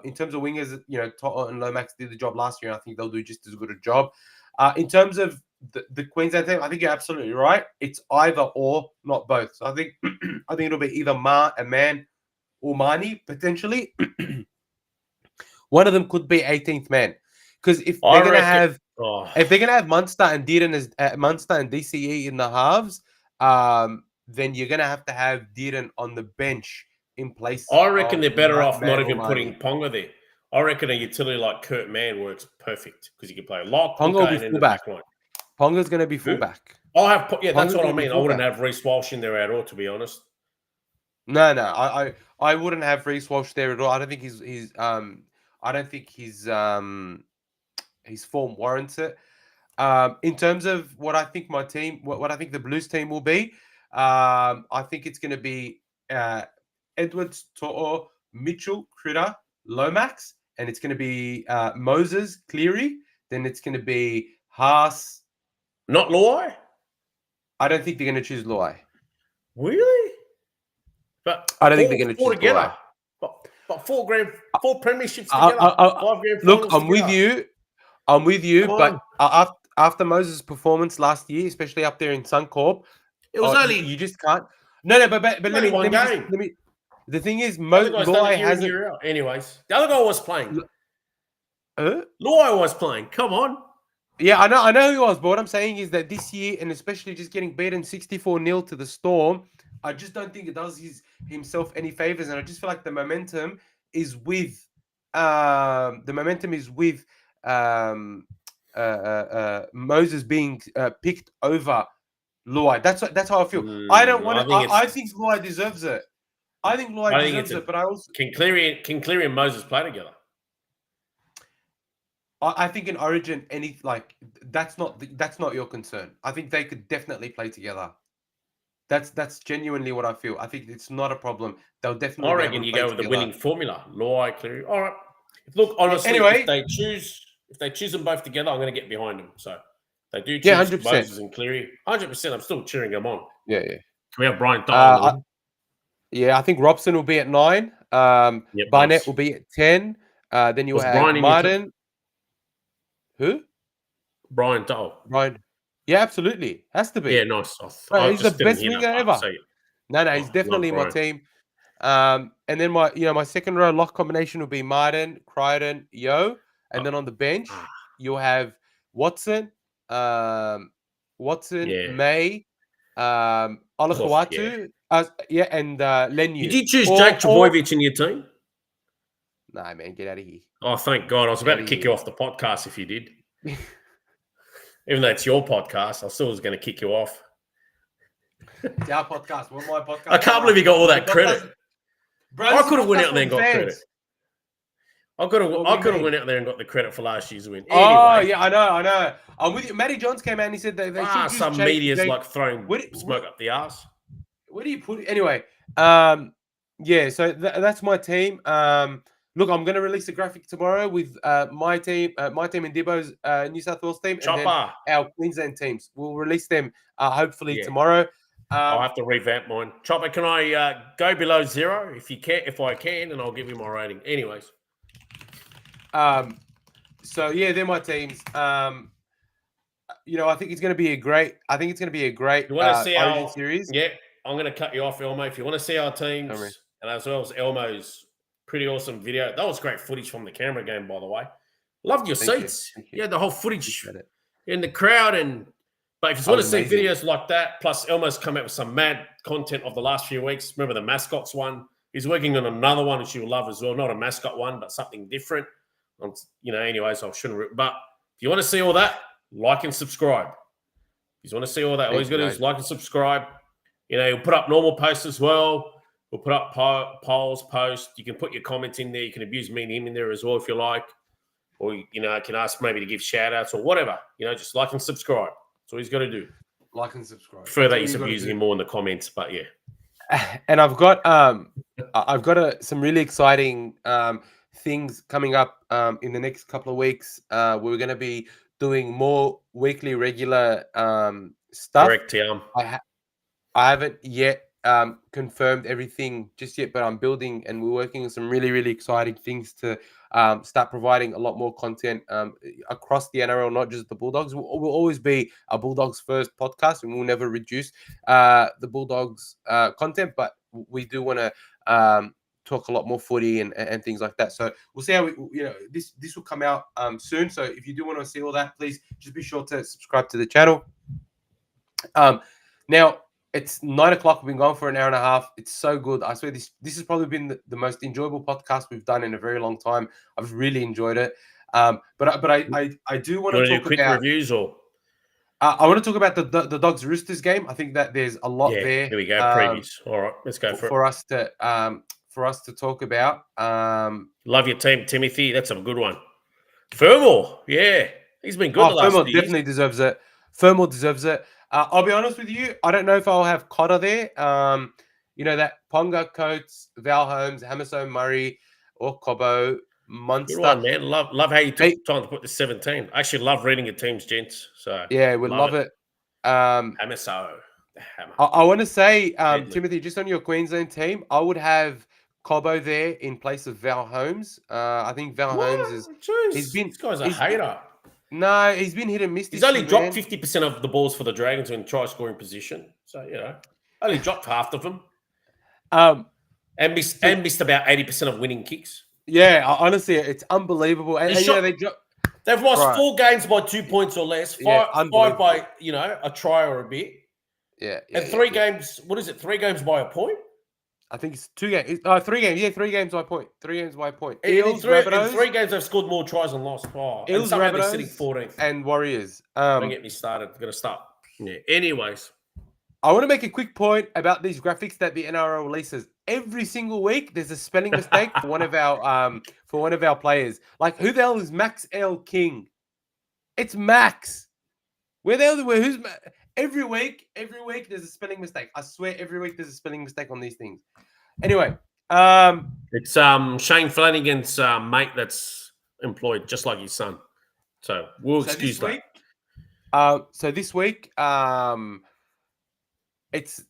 In terms of wingers, Toto and Lomax did the job last year, and I think they'll do just as good a job. In terms of the Queensland team, I think you're absolutely right. It's either or, not both. So I think it'll be either Man or Mahoney, potentially. One of them could be 18th man. Because if they're gonna have Munster and Dearden as Munster and DCE in the halves, then you're gonna have to have Dearden on the bench in place. I reckon they're better off not even putting Ponga there. I reckon a utility like Kurt Mann works perfect because he can play a lock. Ponga will be fullback. Ponga's going to be fullback. That's what I mean. I wouldn't have Reece Walsh in there at all, to be honest. No, I wouldn't have Reece Walsh there at all. I don't think he's his form warrants it. In terms of what I think my team, what I think the Blues team will be, I think it's going to be Edwards, To'o, Mitchell, Critter, Lomax, and it's going to be Moses, Cleary. Then it's going to be Haas. Not Luai? I don't think they're going to choose Luai. Really? But I don't think they're going to choose together. Luai. But four premierships together. 5 grand finals look, I'm together. with you. I'm with you, Come but after Moses' performance last year, especially up there in Suncorp, it was only you just can't. No, but let only one game. let me. The thing is, Luai hasn't. year out. Anyways, the other guy was playing. Luai was playing. Come on. Yeah, I know he was, but what I'm saying is that this year, and especially just getting beaten 64-0 to the Storm, I just don't think it does himself any favors, and I just feel like the momentum is with Moses being picked over Luai. That's how I feel. I don't want to. I think Luai deserves it. I think Luai deserves it, but I also can Cleary and Moses play together. I think in Origin, that's not your concern. I think they could definitely play together. That's genuinely what I feel. I think it's not a problem. They'll definitely. I reckon you go with the winning formula, Luai, Cleary. All right. Look, honestly, if they choose them both together, I'm going to get behind them. So they do choose 100%. Moses and Cleary. 100%. I'm still cheering them on. Yeah. Can we have Brian Dole? I think Robson will be at 9. Barnett will be at 10. Then you'll have Martin. Who? Brian Dole. Brian. Yeah, absolutely. Has to be. Yeah, nice. He's the best winger ever. No, he's definitely in my team. And then my second row lock combination will be Martin, Crichton, Yo. And then on the bench, you'll have Watson, May, Olakawatu, and Lenu. Did you choose Jake Trebojevic in your team? Nah, man, get out of here. Oh, thank God. I was about to kick you off the podcast if you did. Even though it's your podcast, I still was going to kick you off. It's our podcast. Well, my podcast. I can't believe you got all that credit. Bro, I could have went out there and got credit. I could have went out there and got the credit for last year's win. Anyway. Oh, yeah, I know. I'm with you. Matty Johns came out and he said they should some media's throwing smoke up the arse. Where do you put it? Anyway, so that's my team. Look, I'm going to release a graphic tomorrow with my team and Dibbo's New South Wales team, and then our Queensland teams. We'll release them hopefully tomorrow. I'll have to revamp mine. Chopper, can I go below 0 if I can, and I'll give you my rating. Anyways. They're my teams. I think it's going to be a great. You want to see our series? Yeah, I'm going to cut you off, Elmo. If you want to see our teams, and as well as Elmo's pretty awesome video. That was great footage from the Canberra game, by the way. Loved your seats. You had the whole footage in the crowd. But if you want to see videos like that, plus Elmo's come out with some mad content of the last few weeks. Remember the mascots one? He's working on another one which you'll love as well. Not a mascot one, but something different. Anyways, I shouldn't. But if you want to see all that, like and subscribe. If you want to see all that, all you got to do is like and subscribe. You'll put up normal posts as well. We'll put up polls, posts. You can put your comments in there. You can abuse me and him in there as well if you like. Or, can ask maybe to give shout-outs or whatever. Just like and subscribe. That's all he's got to do. Like and subscribe. Prefer that he's abusing him more in the comments, but yeah. And I've got some really exciting things coming up in the next couple of weeks. We're going to be doing more weekly, regular stuff. Correct, Tim. I haven't yet confirmed everything just yet, but I'm building and we're working on some really, really exciting things to start providing a lot more content across the NRL, not just the Bulldogs. We'll always be a Bulldogs first podcast and we'll never reduce the Bulldogs content, but we do want to talk a lot more footy and things like that. So we'll see how this will come out soon. So if you do want to see all that, please just be sure to subscribe to the channel. Now, it's 9 o'clock. We've been going for an hour and a half. It's so good. I swear this has probably been the most enjoyable podcast we've done in a very long time. I've really enjoyed it. But I do want to talk about reviews or I want to talk about the Dogs Roosters game. I think that there's a lot there. Here we go. Previews. All right, let's go for us to talk about. Love your team, Timothy. That's a good one. Fermor, yeah. He's been good the last Fermor 2 years. definitely deserves it. Fermor deserves it. I'll be honest with you. I don't know if I'll have Cotter there. That Ponga, Coates, Val Holmes, Hamiso Murray, or Cobbo, Munster. Good one, man. Love how you took time to put the 17. I actually love reading your teams, gents. So yeah, we love it. Hamiso. I want to say, Timothy, just on your Queensland team, I would have Cobbo there in place of Val Holmes. I think Val Holmes is. Jeez, this guy's a hater. No, he's been hit and miss. He's only dropped 50% of the balls for the Dragons in try scoring position. So, only dropped half of them. And missed about 80% of winning kicks. Yeah, honestly, it's unbelievable. And they've lost 4 games by 2 points or less. Five by, a try or a bit. Yeah. And 3 games, what is it? 3 games by a point? I think it's 2 games. 3 games. Yeah, 3 games by a point. 3 games by a point. Eels, Rabbitohs. In 3 games, they've scored more tries and lost. Eels, and Rabbitohs, sitting 14th. And Warriors. Don't get me started. I'm going to start. Yeah. Anyways. I want to make a quick point about these graphics that the NRL releases. Every single week, there's a spelling mistake for one of our players. Like, who the hell is Max L. King? It's Max. Who's every week? Every week, there's a spelling mistake. I swear, every week there's a spelling mistake on these things. Anyway, it's Shane Flanagan's mate that's employed, just like his son. So we'll excuse that. So this week, it's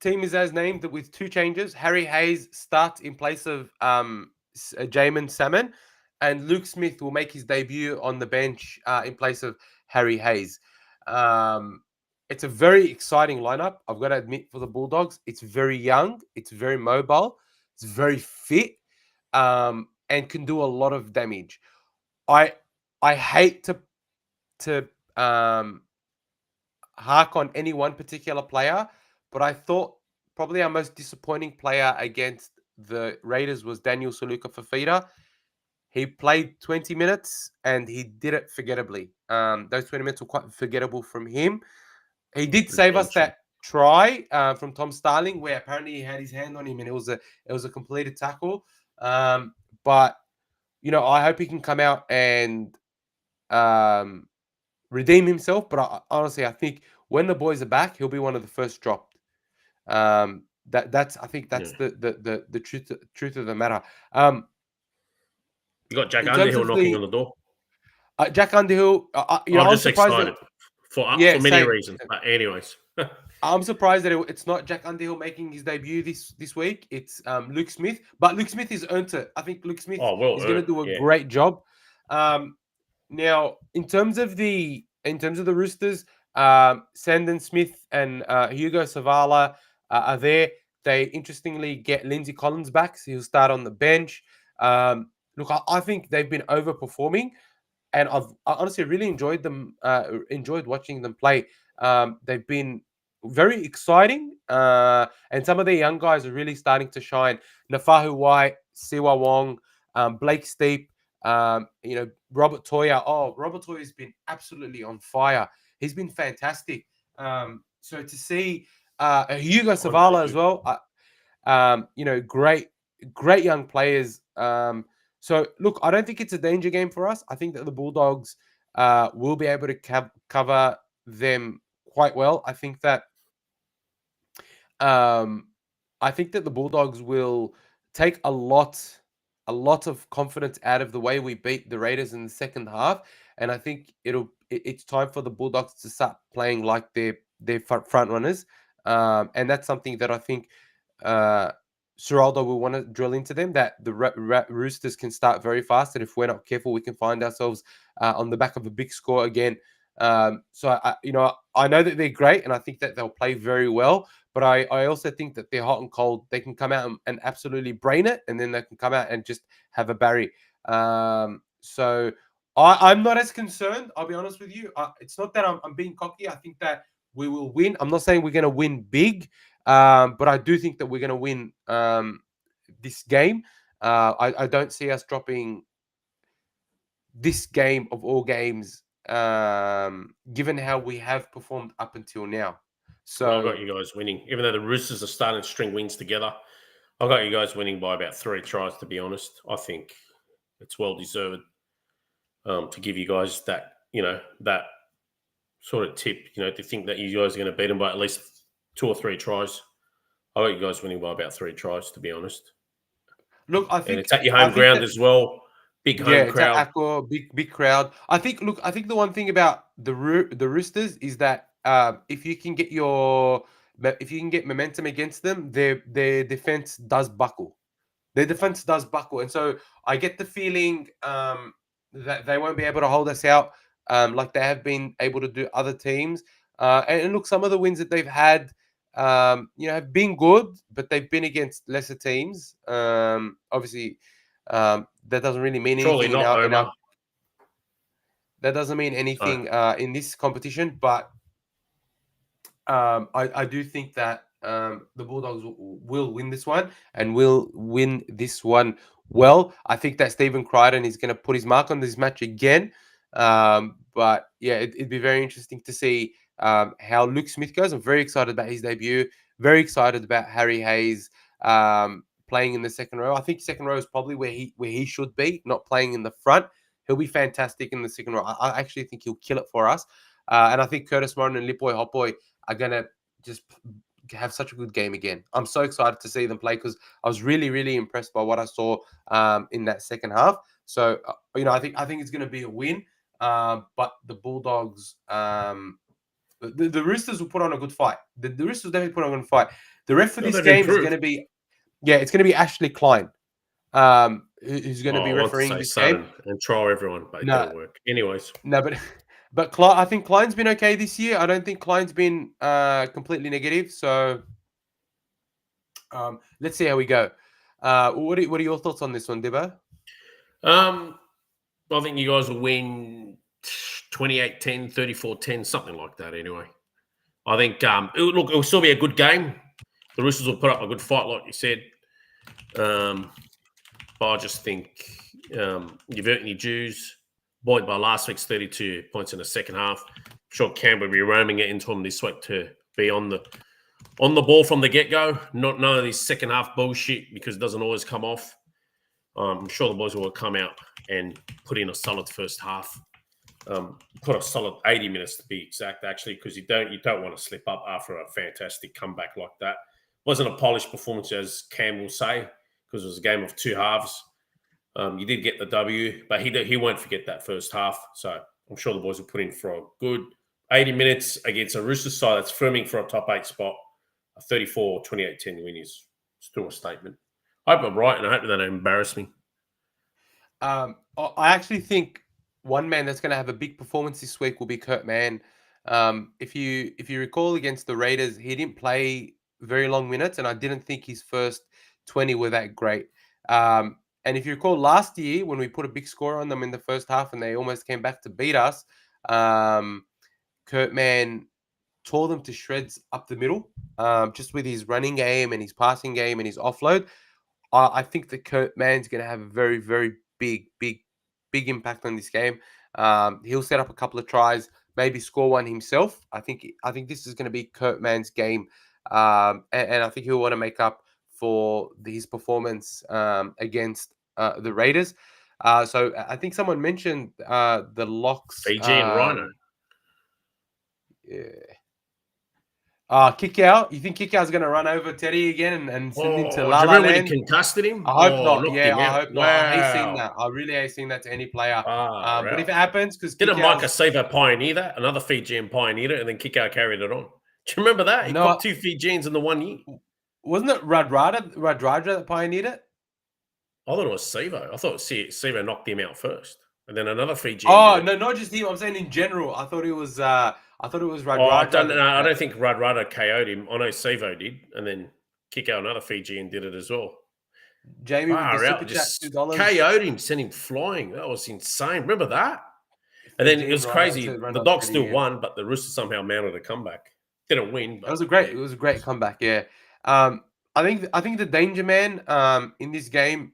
team is as named with 2 changes. Harry Hayes starts in place of Jaeman Salmon, and Luke Smith will make his debut on the bench in place of Harry Hayes. It's a very exciting lineup, I've got to admit, for the Bulldogs. It's very young, it's very mobile, it's very fit, and can do a lot of damage. I hate to hark on any one particular player, but I thought probably our most disappointing player against the Raiders was Daniel Saluka-Fafita. He played 20 minutes and he did it forgettably. Those 20 minutes were quite forgettable from him. He did save us that try from Tom Starling, where apparently he had his hand on him and it was a completed tackle. But I hope he can come out and redeem himself. But honestly, I think when the boys are back, he'll be one of the first dropped. That's the truth of the matter. You got Jack Underhill knocking on the door. Jack Underhill, I'm just excited for many reasons. But anyways, I'm surprised that it's not Jack Underhill making his debut this week. It's Luke Smith, but Luke Smith has earned it. I think Luke Smith is going to do a great job. Now, in terms of the Roosters, Sandon Smith and Hugo Savala are there. They interestingly get Lindsay Collins back, so he'll start on the bench. Look, I think they've been overperforming, and I honestly really enjoyed them. Enjoyed watching them play. They've been very exciting, and some of the young guys are really starting to shine. Nafahu White, Siwa Wong, Blake Steep, Robert Toya. Oh, Robert Toya has been absolutely on fire. He's been fantastic. So to see Hugo Savala as well, great young players. So look, I don't think it's a danger game for us. I think that the Bulldogs will be able to cover them quite well. I think that the Bulldogs will take a lot of confidence out of the way we beat the Raiders in the second half, and I think it's time for the Bulldogs to start playing like their front runners, and that's something that I think Ciraldo will want to drill into them, that the Roosters can start very fast, and if we're not careful, we can find ourselves on the back of a big score again. So I know that they're great, and I think that they'll play very well. But I also think that they're hot and cold. They can come out and absolutely brain it, and then they can come out and just have a Barry. So I'm not as concerned. I'll be honest with you. It's not that I'm being cocky. I think that we will win. I'm not saying we're going to win big, but I do think that we're going to win this game. I don't see us dropping this game of all games, given how we have performed up until now. So I've got you guys winning. Even though the Roosters are starting to string wins together, I've got you guys winning by about 3 tries, to be honest. I think it's well deserved. to give you guys that, that sort of tip, to think that you guys are going to beat them by at least 2 or 3 tries. I got you guys winning by about 3 tries, to be honest. Look, I And think it's at your home ground as well. Big home it's crowd. at Accor, big crowd. I think the one thing about the Roosters is that if you can get momentum against them, their defense does buckle. Their defense does buckle, and so I get the feeling that they won't be able to hold us out like they have been able to do other teams. And look, some of the wins that they've had, have been good, but they've been against lesser teams. Obviously, that doesn't really mean Surely anything not, in our. Omar. That doesn't mean anything in this competition, but I do think that the Bulldogs will win this one and will win this one well. I think that Stephen Crichton is going to put his mark on this match again. But yeah, it'd be very interesting to see how Luke Smith goes. I'm very excited about his debut. Very excited about Harry Hayes playing in the second row. I think second row is probably where he should be, not playing in the front. He'll be fantastic in the second row. I actually think he'll kill it for us. And I think Curtis Morin and Lipboy Hotboy are going to just have such a good game again. I'm so excited to see them play because I was really, really impressed by what I saw in that second half. So, I think it's going to be a win. But the Bulldogs, the Roosters will put on a good fight. The Roosters definitely put on a good fight. The ref for this game is going to be, it's going to be Ashley Klein, who's going to be refereeing this game. And troll everyone, but it didn't work. Anyways. No, but I think Klein's been okay this year. I don't think Klein's been completely negative. So let's see how we go. What are your thoughts on this one, Dibbo? I think you guys will win 28-10, 34-10, something like that anyway. I think, it'll still be a good game. The Roosters will put up a good fight, like you said. But I just think you've earned your dues. Buoyed by last week's 32 points in the second half. I'm sure Canberra will be roaming it into them this week to be on the ball from the get-go. None of this second half bullshit because it doesn't always come off. I'm sure the boys will come out and put in a solid first half. Put a solid 80 minutes to be exact, actually, because you don't want to slip up after a fantastic comeback like that. It wasn't a polished performance, as Cam will say, because it was a game of 2 halves. You did get the W, but he won't forget that first half. So I'm sure the boys will put in for a good 80 minutes against a Roosters side that's firming for a top 8 spot. A 34-28-10 win is still a statement. I hope I'm right, and I hope they don't embarrass me. I actually think one man that's going to have a big performance this week will be Kurt Mann. If you recall against the Raiders, he didn't play very long minutes, and I didn't think his first 20 were that great. And if you recall last year when we put a big score on them in the first half and they almost came back to beat us, Kurt Mann tore them to shreds up the middle, just with his running game and his passing game and his offload. I think that Kurt Mann's going to have a very, very big impact on this game. He'll set up a couple of tries, maybe score one himself. I think this is going to be Kurt Mann's game, and I think he'll want to make up for his performance against the Raiders. So I think someone mentioned the locks. Fiji and Rhino. Yeah. Kick out. You think Kick out's going to run over Teddy again and send him to La La Land? When he concussed him? I hope not. Yeah, I hope wow. not. I hate seeing that. I really hate seeing that to any player. But if it happens, because didn't Micah Sevo pioneer that? Another Fijian pioneered it, and then Kick out carried it on. Do you remember that? He caught 2 Fijians in the 1 year. Wasn't it Radradra that pioneered it? I thought it was Sevo. I thought Sevo knocked him out first, and then another Fijian. Oh no, not just him. I'm saying in general. I thought it was Radradra. I don't think Radradra KO'd him. I know Sevo did, and then Kick out another Fijian did it as well. Jamie with the super chat $2. KO'd him, sent him flying. That was insane. Remember that? And then it was crazy. The Dogs still won, but the Roosters somehow mounted a comeback. Didn't win. But it was a great comeback. Yeah. I think the danger man in this game,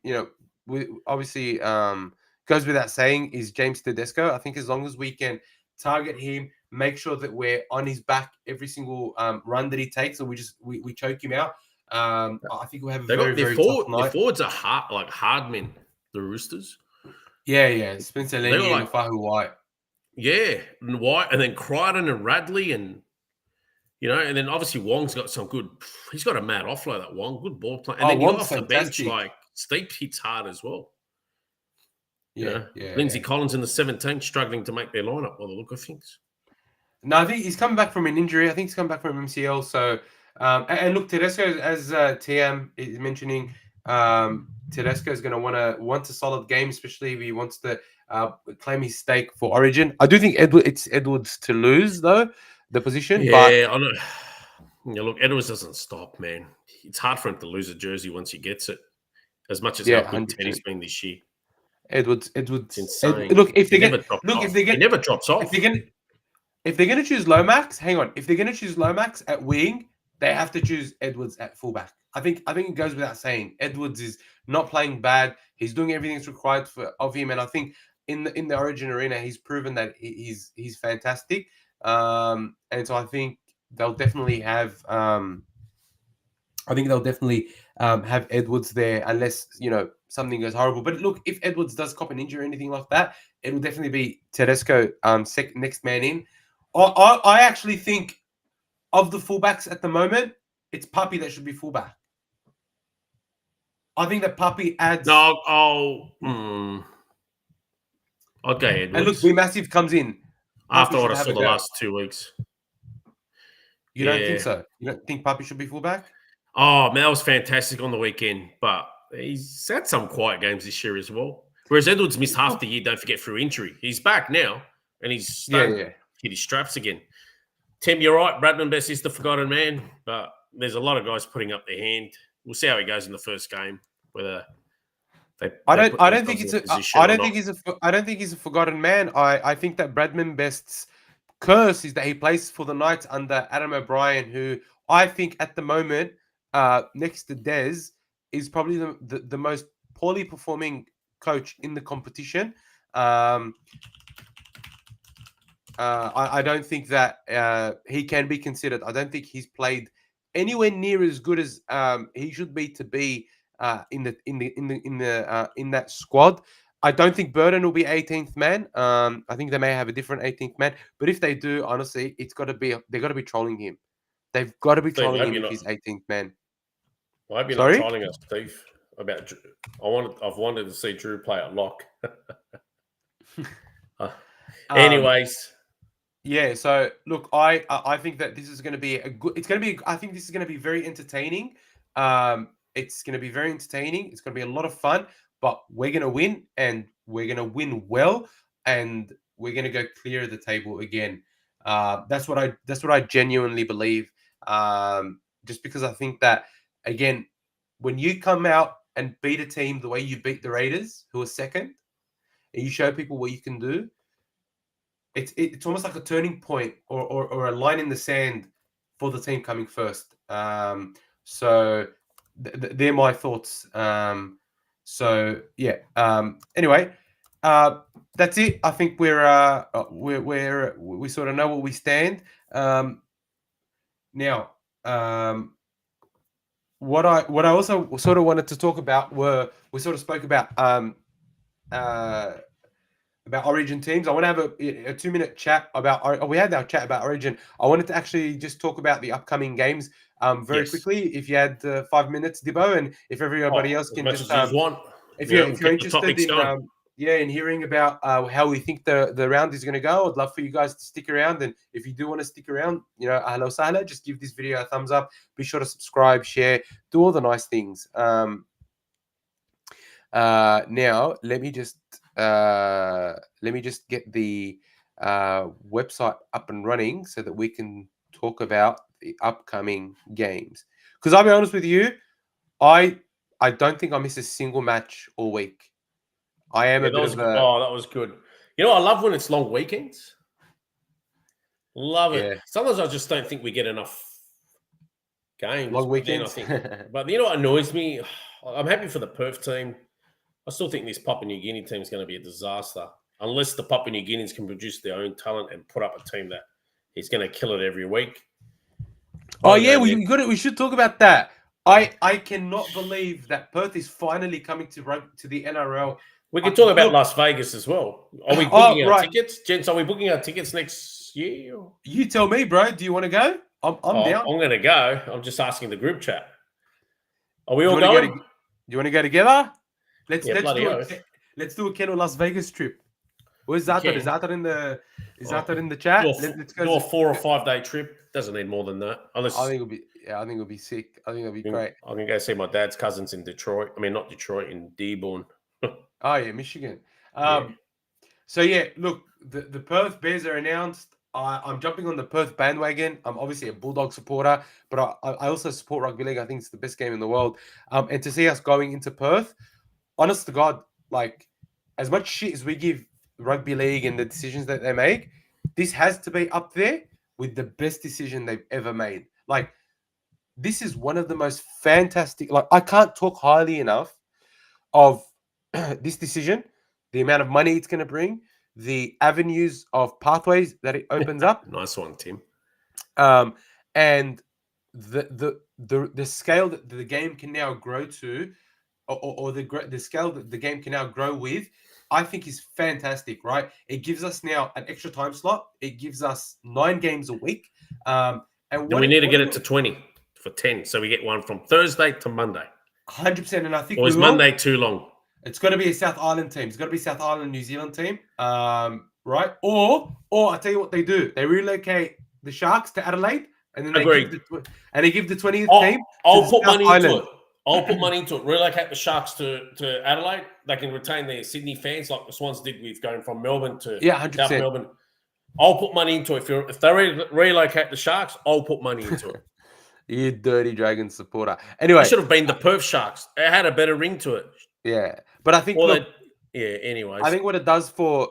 obviously goes without saying, is James Tedesco. I think as long as we can target him, make sure that we're on his back every single run that he takes, and we choke him out. I think we'll have a very tough night. The forwards are hard men, the Roosters. Yeah. Spencer They were Lenny and like, Fahu White. yeah, and White, and then Crichton and Radley, and and then obviously Wong's got some good. He's got a mad offload, that Wong, good ball play, and then you got Wong's off the bench fantastic. like Steve hits hard as well. Yeah. Lindsay Collins in the 17th struggling to make their lineup by the look of things. No, I think he's come back from an injury. I think he's come back from MCL. So, and look, Tedesco, as TM is mentioning, Tedesco is going to want a solid game, especially if he wants to claim his stake for Origin. I do think it's Edwards to lose though the position. Yeah, I know. Look, Edwards doesn't stop, man. It's hard for him to lose a jersey once he gets it. As much as how good 100%. Teddy's been this year. Edwards, it's insane. If they get, he never drops off. If they're going to choose Lomax, hang on. If they're going to choose Lomax at wing, they have to choose Edwards at fullback. I think it goes without saying. Edwards is not playing bad. He's doing everything that's required of him, and I think in the Origin arena, he's proven that he's fantastic. And so I think they'll definitely have. Have Edwards there, unless something goes horrible. But look, if Edwards does cop an injury or anything like that, it will definitely be Tedesco next man in. I actually think of the fullbacks at the moment, it's Puppy that should be fullback. I think that Puppy adds. Okay, Edwards. And look, B Massive comes in after what I saw the last 2 weeks. You don't think so? You don't think Puppy should be fullback? Oh man, that was fantastic on the weekend, but he's had some quiet games this year as well. Whereas Edwards missed half the year, don't forget, through injury. He's back now, and he's starting to hit his straps again. Tim, you're right. Bradman Best is the forgotten man, but there's a lot of guys putting up their hand. We'll see how he goes in the first game. Whether I don't think he's a forgotten man. I think that Bradman Best's curse is that he plays for the Knights under Adam O'Brien, who I think at the moment, next to Des, is probably the most poorly performing coach in the competition. I don't think that he can be considered. I don't think he's played anywhere near as good as he should be to be in that squad. I don't think Burton will be 18th man. I think they may have a different 18th man, but if they do, honestly, they've got to be trolling him. They've got to be trolling him if he's 18th man. Well, I hope you're not trolling us, Steve. I've wanted to see Drew play at lock. Anyways. Yeah, so look, I think that this is going to be I think this is going to be very entertaining. It's going to be very entertaining. It's going to be a lot of fun, but we're going to win, and we're going to win well, and we're going to go clear of the table again. That's what I genuinely believe. Just because I think that, again, when you come out and beat a team the way you beat the Raiders, who are second, and you show people what you can do, it's almost like a turning point or a line in the sand for the team coming first. So they're my thoughts. Anyway, that's it. I think we sort of know where we stand. Now, what I also sort of wanted to talk about we sort of spoke about Origin teams. I want to have a 2-minute chat about. We had our chat about Origin. I wanted to actually just talk about the upcoming games very quickly. If you had 5 minutes, Dibbo, and if everybody else can just if you're interested in hearing about how we think the round is going to go, I'd love for you guys to stick around. And if you do want to stick around, hello sahla, just give this video a thumbs up. Be sure to subscribe, share, do all the nice things. Now let me just get the website up and running so that we can talk about the upcoming games. Because I'll be honest with you, I don't think I miss a single match all week. I am that was good. I love when it's long weekends. Love it. Yeah. Sometimes I just don't think we get enough games. Long weekends. But you know what annoys me? I'm happy for the Perth team. I still think this Papua New Guinea team is going to be a disaster unless the Papua New Guineans can produce their own talent and put up a team that is going to kill it every week. We should talk about that. I cannot believe that Perth is finally coming to the NRL We can talk about Las Vegas as well. Are we booking our tickets? Gents, are we booking our tickets next year? You tell me, bro. Do you want to go? I'm down. I'm going to go. I'm just asking the group chat. Are we all going? Do you want to go together? Let's do a Ken or Las Vegas trip. Where's Zatar? Is Zatar in the chat? Let's go. Do a 4 or 5 day trip. Doesn't need more than that. I think it'll be sick. I think it'll be great. I can go see my dad's cousins in Detroit. I mean, not Detroit, in Dearborn. Oh yeah, Michigan. So yeah, look, the Perth Bears are announced. I'm jumping on the Perth bandwagon. I'm obviously a Bulldog supporter, but I also support rugby league. I think it's the best game in the world. And to see us going into Perth, honest to God, like as much shit as we give rugby league and the decisions that they make, this has to be up there with the best decision they've ever made. Like, this is one of the most fantastic. Like, I can't talk highly enough of this decision, the amount of money it's going to bring, the avenues of pathways that it opens up. Nice one, Tim. And the scale that the game can now grow to, or the scale that the game can now grow with, I think is fantastic, right? It gives us now an extra time slot. It gives us 9 games a week. And we need to get it to 20 for 10. So we get one from Thursday to Monday. 100%. And I think... Or is Monday too long? It's got to be a South Island team. It's got to be South Island, New Zealand team, right? Or I tell you what they do. They relocate the Sharks to Adelaide, and then they give the 20th team. I'll put money into it. I'll put money into it. Relocate the Sharks to Adelaide. They can retain their Sydney fans like the Swans did with going from Melbourne to 100%. South Melbourne. I'll put money into it. If they relocate the Sharks, I'll put money into it. You dirty Dragons supporter. Anyway. It should have been the Perth Sharks. It had a better ring to it. Yeah. But I think, anyways. I think what it does for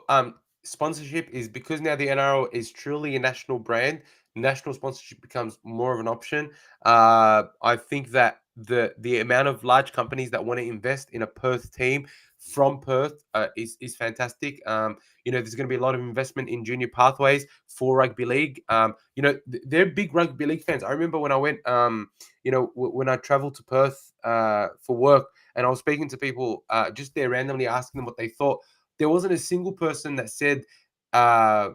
sponsorship is because now the NRL is truly a national brand, national sponsorship becomes more of an option. I think that the amount of large companies that want to invest in a Perth team from Perth is fantastic. There's going to be a lot of investment in junior pathways for rugby league. They're big rugby league fans. I remember when I went, when I traveled to Perth for work, and I was speaking to people just there randomly asking them what they thought. There wasn't a single person that said, they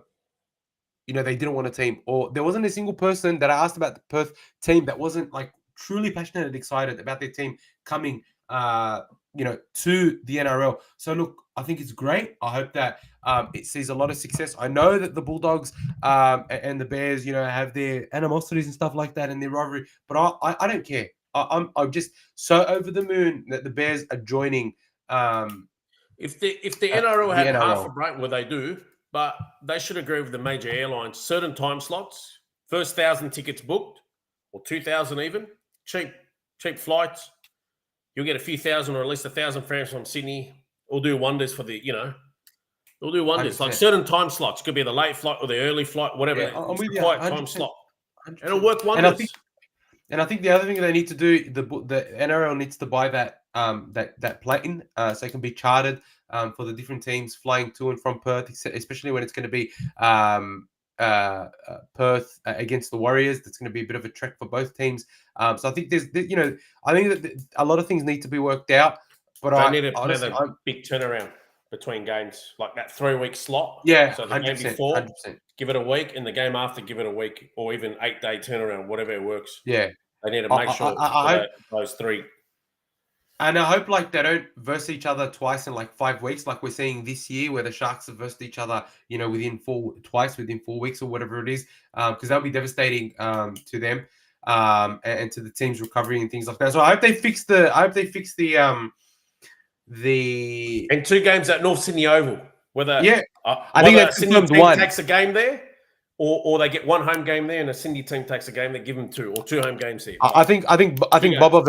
didn't want a team, or there wasn't a single person that I asked about the Perth team that wasn't like truly passionate and excited about their team coming, to the NRL. So look, I think it's great. I hope that it sees a lot of success. I know that the Bulldogs and the Bears, have their animosities and stuff like that and their rivalry, but I don't care. I'm just so over the moon that the Bears are joining. If the NRL had half a break, well, they do, but they should agree with the major airlines. Certain time slots, first 1,000 tickets booked, or 2,000 even, cheap flights. You'll get a few thousand or at least 1,000 fans from Sydney. It'll do wonders for it'll do wonders. 100%. Like certain time slots, could be the late flight or the early flight, whatever. Yeah, it's a quiet time slot. 100%. And it'll work wonders. And I think the other thing they need to do, the NRL needs to buy that plane so it can be chartered for the different teams flying to and from Perth, especially when it's going to be Perth against the Warriors. That's going to be a bit of a trek for both teams. So I think I think that a lot of things need to be worked out. But I need to plan a big turnaround between games, like that 3-week slot. Yeah, so the 100%, game before, 100%. Give it a week, and the game after, give it a week, or even 8-day turnaround, whatever it works. Yeah, they need to make sure those 3. And I hope like they don't verse each other twice in like 5 weeks, like we're seeing this year, where the Sharks have versed each other, within 4 weeks or whatever it is, because that'll be devastating to them and to the team's recovery and things like that. So I hope they fix the and 2 games at North Sydney Oval. Whether I think that's Sydney team takes a game there, or they get 1 home game there, and a Sydney team takes a game. They give them 2 or 2 home games here. I think Boba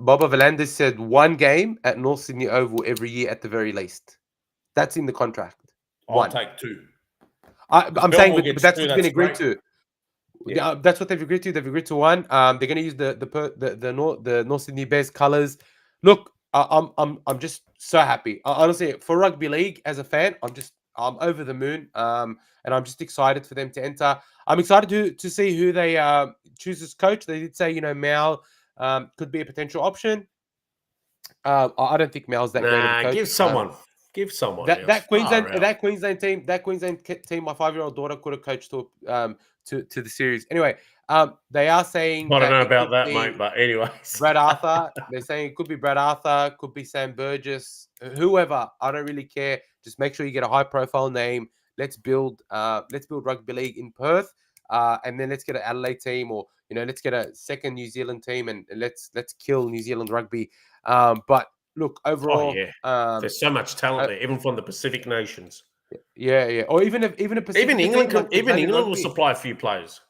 Valandis said 1 game at North Sydney Oval every year at the very least. That's in the contract. I'll take 2. I'm saying, but that's what's been agreed to. Yeah. That's what they've agreed to. They've agreed to 1. They're going to use the North Sydney Bears colours. Look, I'm just so happy. Honestly, for rugby league as a fan, I'm over the moon. And I'm just excited for them to enter. I'm excited to see who they choose as coach. They did say, Mal could be a potential option. I don't think Mal's that great of a coach. Give someone. Give someone That else. that Queensland Far out. that Queensland team my 5-year-old daughter could have coached to the series. Anyway, they are saying I don't that know it about could that, be mate. But anyways, Brad Arthur. They're saying it could be Brad Arthur, could be Sam Burgess, whoever. I don't really care. Just make sure you get a high profile name. Let's build rugby league in Perth, and then let's get an Adelaide team, or let's get a second New Zealand team, and let's kill New Zealand rugby. But look, overall, there's so much talent there, even from the Pacific nations. Yeah. Or even a Pacific Even England, team, like England will rugby. supply a few players.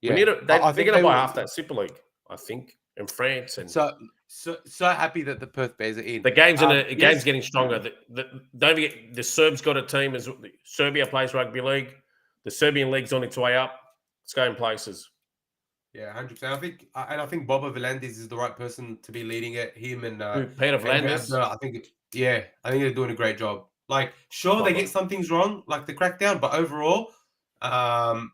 Yeah, We need they're I going think to buy will. half that Super League, I think, in France. And so happy that the Perth Bears are in. The game's game's getting stronger. Don't forget, the Serbs got a team. Serbia plays rugby league. The Serbian league's on its way up. It's going places. Yeah, 100%. I think Boba Volandis is the right person to be leading it. Him and Peter Volandis. I think they're doing a great job. Like, sure, they get some things wrong, like the crackdown, but overall, I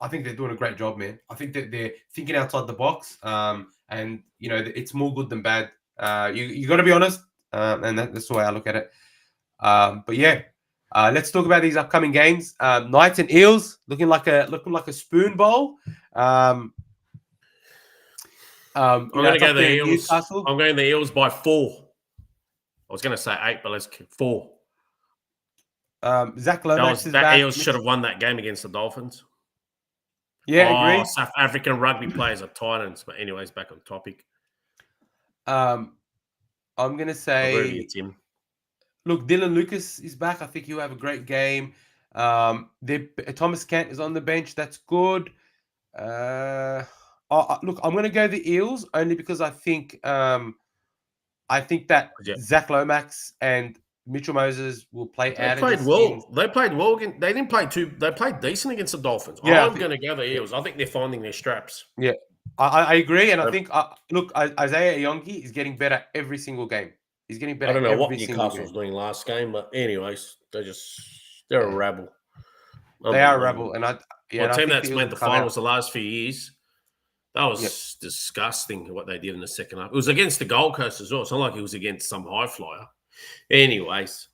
think they're doing a great job, man. I think that they're thinking outside the box, and it's more good than bad. You got to be honest, and that's the way I look at it. But yeah, let's talk about these upcoming games. Knights and Eels looking like a spoon bowl. I'm going to go the Eels. I'm going the Eels by 4. I was going to say 8, but let's 4. Zach Lomax is back. Eels should have won that game against the Dolphins. Yeah, agreed. South African rugby players are titans. But anyways, back on topic. I'm going to say, look, Dylan Lucas is back. I think he'll have a great game. Thomas Kent is on the bench. That's good. Look, I'm going to go the Eels only because I think that Zach Lomax and Mitchell Moses will play out. They played well. They played well. They didn't play too. They played decent against the Dolphins. Yeah, I'm going to go the Eels. I think they're finding their straps. Yeah, I agree, and I think look, Isaiah Yongi is getting better every single game. He's getting better. I don't know what Newcastle was doing last game, but anyways, they're a rabble. They are a rabble, and a team that's made the finals the last few years. That was disgusting what they did in the second half. It was against the Gold Coast as well. It's not like it was against some high flyer. Anyways.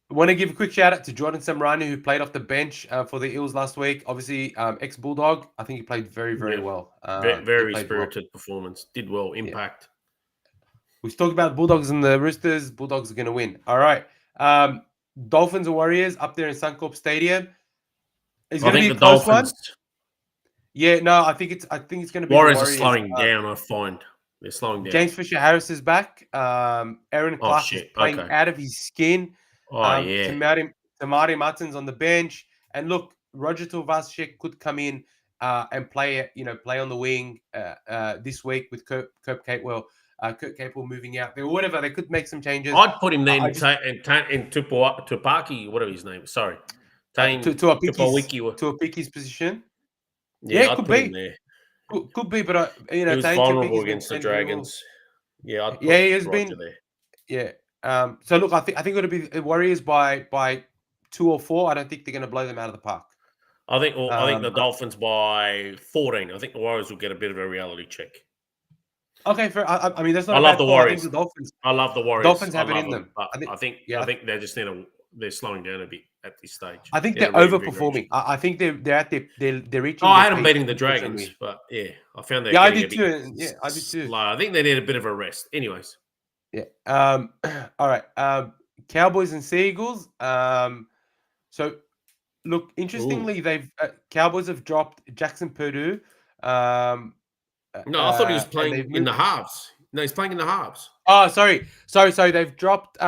I want to give a quick shout out to Jordan Samrani, who played off the bench for the Eels last week. Obviously, ex-Bulldog. I think he played very, very well. Very spirited performance. Did well. Impact. We've talked about Bulldogs and the Roosters. Bulldogs are going to win. All right. Dolphins and Warriors up there in Suncorp Stadium. It's going to be a close one. Yeah, no, I think it's going to be Warriors are slowing down. I find they're slowing down. James Fisher-Harris is back. Aaron Clark is playing out of his skin. Tamari Martin's on the bench, and look, Roger Tuivasa-Sheck could come in and play on the wing this week with Kurt Capewell moving out there or whatever. They could make some changes. I'd put him there in Tupaki, whatever his name is. Sorry, Tuapiki's position. Yeah, could be. There. Could be, but he was vulnerable against the Dragons. Yeah, he has been. There. Yeah. So look, I think it'll be Warriors by 2 or 4. I don't think they're going to blow them out of the park. I think the Dolphins by 14. I think the Warriors will get a bit of a reality check. Okay, fair. I mean, that's not. I love the Warriors. The Dolphins. I love the Warriors. Dolphins have it in them. But I think they just they're slowing down a bit at this stage. I think they're overperforming. I think they're at they're reaching. I had them beating the Dragons, but yeah, I found they're I did too. Yeah, I did too. I think they need a bit of a rest. Anyways. Yeah. All right. Cowboys and Seagulls. So look, interestingly, they've Cowboys have dropped Jackson Purdue. No, I thought he was playing in the halves. No, he's playing in the halves. Oh, sorry. They've dropped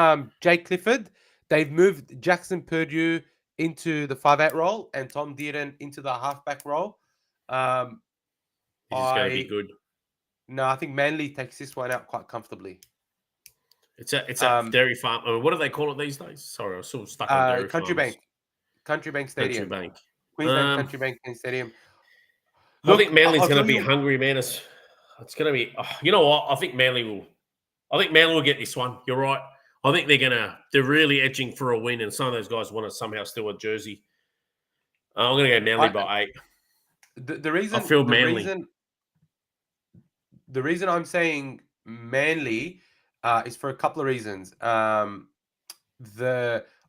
Jake Clifford. They've moved Jackson Purdue into the 5'8" role and Tom Dearden into the halfback role. He's going to be good. No, I think Manly takes this one out quite comfortably. It's a dairy farm. I mean, what do they call it these days? Sorry, I was sort of stuck on dairy Country farms. Country Bank Stadium. Country Bank. Queensland Country Bank Stadium. Look, I think Manly's going to be hungry, man. It's going to be. You know what? I think Manly will get this one. You're right. I think they're really edging for a win, and some of those guys want to somehow steal a jersey. I'm going to go Manly by 8. The reason I feel Manly. The reason I'm saying Manly is for a couple of reasons.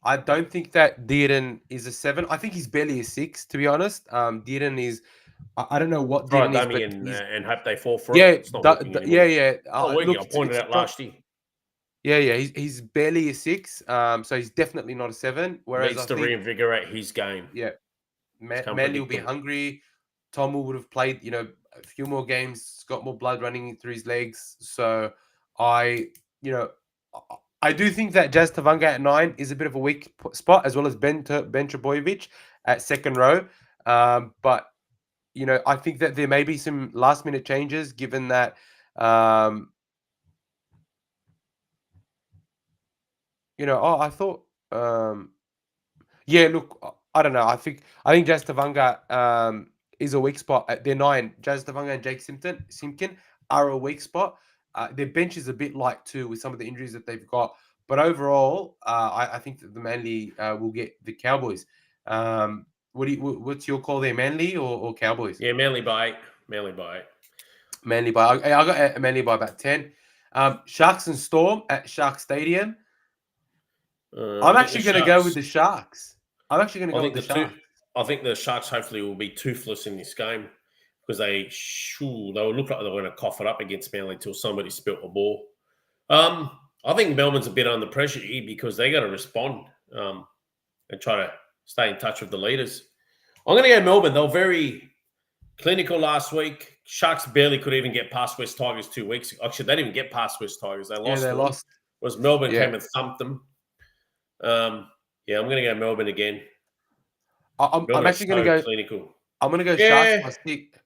I don't think that Dearden is a 7. I think he's barely a 6, to be honest. Dearden is. I don't know what Throw a Dearden is, dummy but in he's and hope they fall for yeah, it. It's not working anymore. yeah. It's not working. Look, I pointed out last year. Yeah. He's barely a 6. So he's definitely not a 7. Whereas Needs I to think reinvigorate his game. yeah, It's Manly will be unpredictable. hungry. Tom would have played, a few more games, got more blood running through his legs. So I, you know, I do think that Jazz Tavanga at 9 is a bit of a weak spot, as well as Ben Trebojevic at second row. But I think that there may be some last minute changes, given that. I thought. Yeah, look, I don't know. I think Jazz Tavanga is a weak spot at their 9. Jazz Tavanga and Jake Simpkin are a weak spot. Their bench is a bit light too, with some of the injuries that they've got. But overall, I think that the Manly will get the Cowboys. What's your call there, Manly or Cowboys? Yeah, Manly by 8. Manly by 8. Manly by I got Manly by about 10. Sharks and Storm at Shark Stadium. I'm actually going to go with the Sharks. I'm actually going to go with the Sharks. I think the Sharks hopefully will be toothless in this game, because they will look like they're going to cough it up against Manly until somebody spilt a ball. I think Melbourne's a bit under pressure here, because they got to respond and try to stay in touch with the leaders. I'm going to go Melbourne. They were very clinical last week. Sharks barely could even get past West Tigers 2 weeks ago. Actually, they didn't even get past West Tigers. They lost. Yeah, they lost. Whereas Melbourne came and thumped them. I'm going to go Melbourne again. I'm actually going to go clinical. I'm going to go Sharks by 6.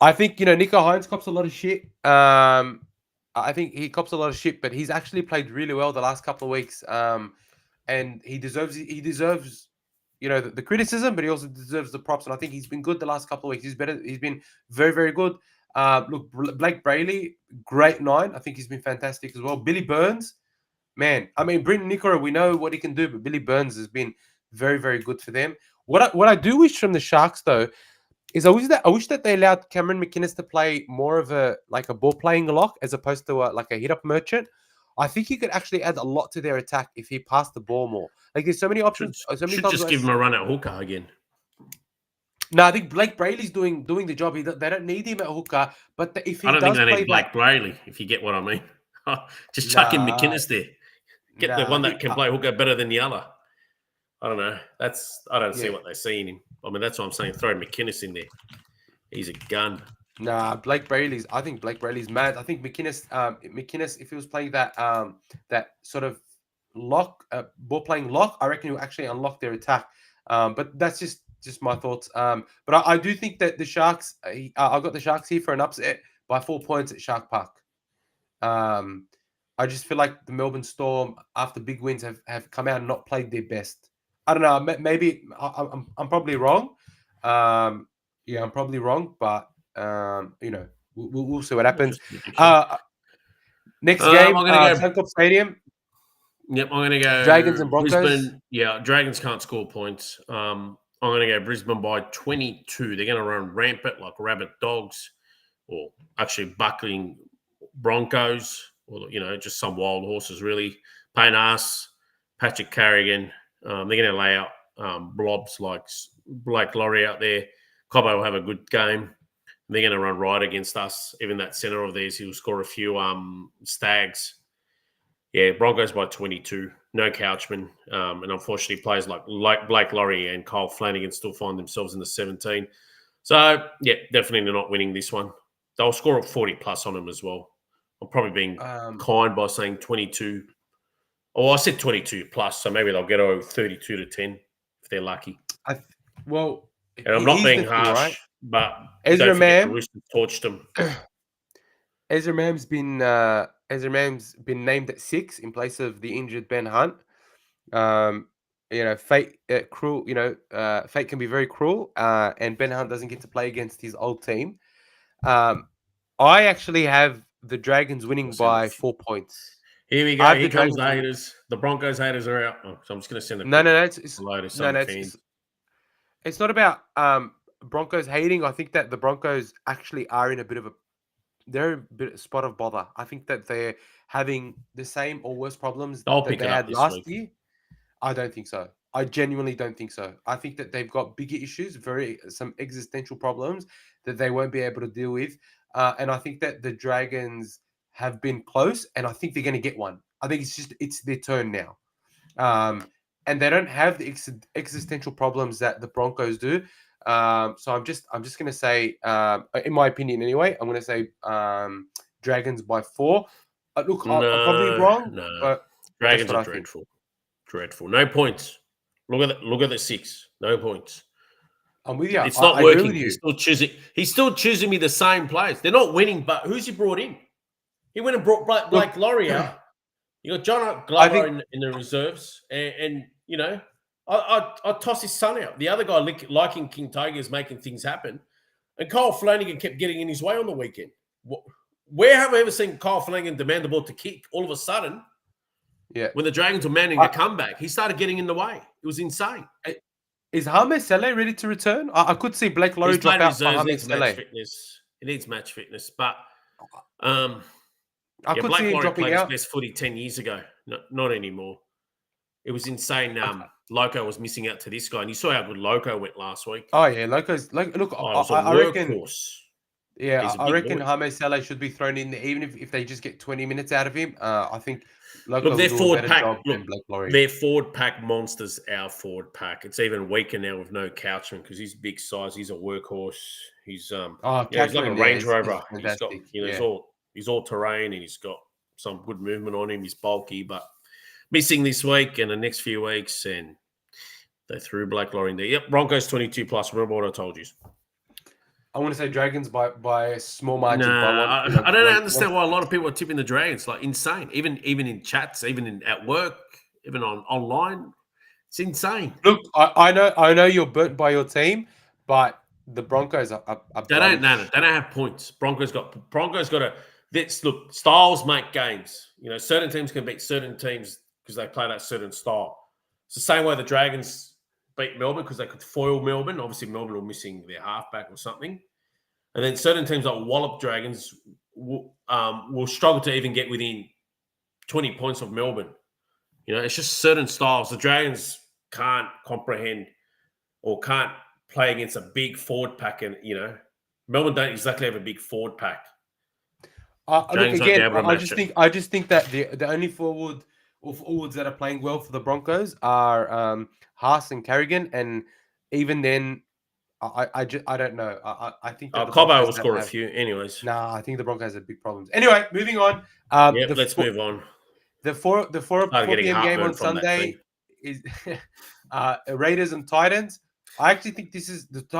I think Nico Hines cops a lot of shit. I think he cops a lot of shit, but he's actually played really well the last couple of weeks. And he deserves the criticism, but he also deserves the props. And I think he's been good the last couple of weeks. He's been very, very good. Look, Blake Brayley, great 9. I think he's been fantastic as well. Billy Burns, man. I mean, Brenton Nickora, we know what he can do, but Billy Burns has been very, very good for them. What I do wish from the Sharks, though, is I wish that they allowed Cameron McInnes to play more of a ball playing lock, as opposed to a hit up merchant. I think he could actually add a lot to their attack if he passed the ball more. There's so many options. Should just give him a run at hooker again. No, I think Blake Brayley's doing the job. They don't need him at hooker, but if he I don't does think they play need Blake Brayley, if you get what I mean. Just chuck in McInnes there. Get the one that can play hooker better than the other. I don't know. I don't see what they see in him. I mean, that's what I'm saying. Throw McInnes in there. He's a gun. Nah, I think Blake Brayley's mad. I think McInnes, if he was playing that sort of lock, ball playing lock, I reckon he'll actually unlock their attack. But that's just my thoughts. But I do think that the Sharks, I've got the Sharks here for an upset by 4 points at Shark Park. I just feel like the Melbourne Storm, after big wins, have come out and not played their best. I don't know. Maybe I'm probably wrong. I'm probably wrong, but we'll see what happens. Next game, Suncorp Stadium. Yep, I'm going to go Dragons and Broncos. Brisbane. Yeah, Dragons can't score points. I'm going to go Brisbane by 22. They're going to run rampant like Rabbitohs, or actually buckling Broncos, or just some wild horses really. Payne Haas, Patrick Carrigan. They're going to lay out blobs like Blake Laurie out there. Cobbo will have a good game. They're going to run right against us. Even that centre of theirs, he'll score a few stags. Yeah, Broncos by 22. No Couchman. And unfortunately, players like Blake Laurie and Kyle Flanagan still find themselves in the 17. So, yeah, definitely not winning this one. They'll score a 40+ on them as well. I'm probably being kind by saying 22. Oh, I said 22+, so maybe they'll get over 32-10 if they're lucky. And I'm not being harsh, right? But Ezra Mam Roosters torched them. Ezra Mam's been named at 6 in place of the injured Ben Hunt. Fate cruel. Fate can be very cruel, and Ben Hunt doesn't get to play against his old team. I actually have the Dragons winning by 4 points. Here we go. Here comes the haters. The Broncos haters are out. So I'm just going to send it's not about Broncos hating. I think that the Broncos actually are in a bit of a spot of bother. I think that they having the same or worse problems I'll that pick they it up had this last week. year? I don't think so. I genuinely don't think so. I think that they've got bigger issues, some existential problems that they won't be able to deal with. And I think that the Dragons have been close, and I think they're going to get one. I think it's their turn now. And they don't have the existential problems that the Broncos do. So I'm just going to say, in my opinion anyway, I'm going to say Dragons by 4. Look, I'm probably wrong, No. but Dragons that's what are I think. dreadful. No points. Look at the 6. No points. I'm with you. It's not I agree working. with you. He's still choosing me the same players. They're not winning, but who's he brought in? He went and brought Blake Laurie out. You got John Glover in the reserves, and you know, I toss his son out. The other guy, liking King Tiger, is making things happen, and Kyle Flanagan kept getting in his way on the weekend. Where have I ever seen Kyle Flanagan demand the ball to kick? All of a sudden, when the Dragons were manning a comeback, he started getting in the way. It was insane. Is Jaeman Salmon ready to return? I could see Blake Laurie drop out for Jaeman Salmon. He needs match fitness, but I could Blake see him Laurie dropping played out. his best footy 10 years ago. Not anymore. It was insane. Loco was missing out to this guy, and you saw how good Loco went last week. Oh yeah, look, I reckon. Yeah, I reckon Jaeman Salmon should be thrown in there, even if they just get 20 minutes out of him. I think Loco will do a better job than Blake Laurie. Their forward pack monsters, our forward pack. It's even weaker now with no Couchman because he's big size. He's a workhorse. He's he's like a Range Rover. He's all terrain, and he's got some good movement on him. He's bulky, but missing this week and the next few weeks, and they threw Blake Laurie in there. Yep, Broncos 22+. Remember what I told you. I want to say Dragons by a small margin. I don't understand why a lot of people are tipping the Dragons. Like insane. Even in chats, even at work, even online, it's insane. Look, I know you're burnt by your team, but the Broncos are they don't have points. Broncos got to. Look, styles make games. You know, certain teams can beat certain teams because they play that certain style. It's the same way the Dragons beat Melbourne because they could foil Melbourne. Obviously, Melbourne were missing their halfback or something. And then certain teams like Wallop Dragons will struggle to even get within 20 points of Melbourne. You know, it's just certain styles. The Dragons can't comprehend or can't play against a big forward pack. And, you know, Melbourne don't exactly have a big forward pack. Look, again, I just think that the only forwards that are playing well for the Broncos are Haas and Carrigan, and even then, I don't know. I think that Cobbo will score a few, anyways. Nah, I think the Broncos have big problems. Anyway, moving on. Let's move on. The 4 p.m. game on Sunday is Raiders and Titans. I actually think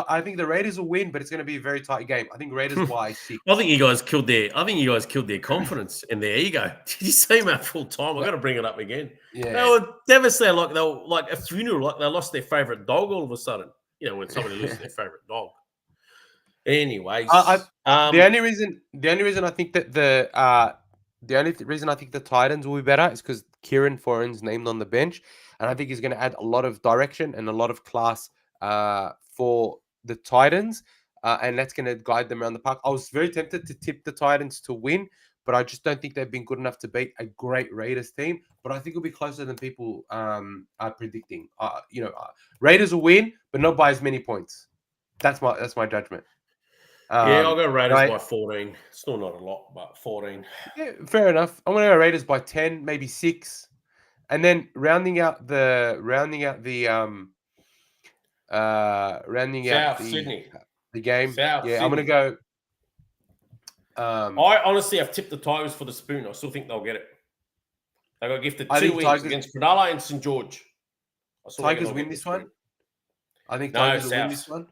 I think the Raiders will win, but it's going to be a very tight game. I think Raiders by 6. I think you guys killed their confidence and their ego. Did you see them at full time? I got to bring it up again. Yeah, they were devastated, like they were like a funeral, like they lost their favorite dog all of a sudden. You know, when somebody loses their favorite dog. Anyways, the only reason I think that the only reason I think the Titans will be better is because Kieran Foran's named on the bench, and I think he's going to add a lot of direction and a lot of class for the Titans, and that's going to guide them around the park. I was very tempted to tip the Titans to win, but I just don't think they've been good enough to beat a great Raiders team. But I think it'll be closer than people are predicting. Raiders will win, but not by as many points. That's my judgment. I'll go Raiders by 14. Still not a lot, but 14. Yeah, fair enough. I'm going to go Raiders by 10, maybe 6, and then rounding out the Sydney. The game. Sydney. I'm going to go. I honestly have tipped the Tigers for the spoon. I still think they'll get it. They got gifted 2 wins against Cronulla and St. George. Tigers win this one. I think Tigers will win this one.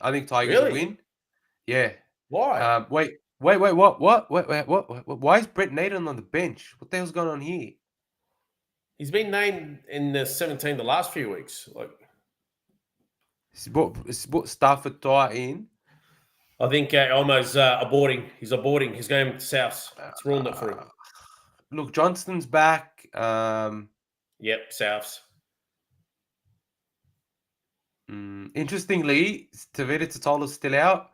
I think Tigers will win. Yeah. Why? Wait. What? Why is Brett Naden on the bench? What the hell's going on here? He's been named in the 17 the last few weeks. Like, he's brought Stafford Toa in. I think Elmo's aborting. He's aborting. He's going to Souths. It's ruined it for him. Look, Johnston's back. Yep, Souths. Interestingly, Tavita Totola's still out,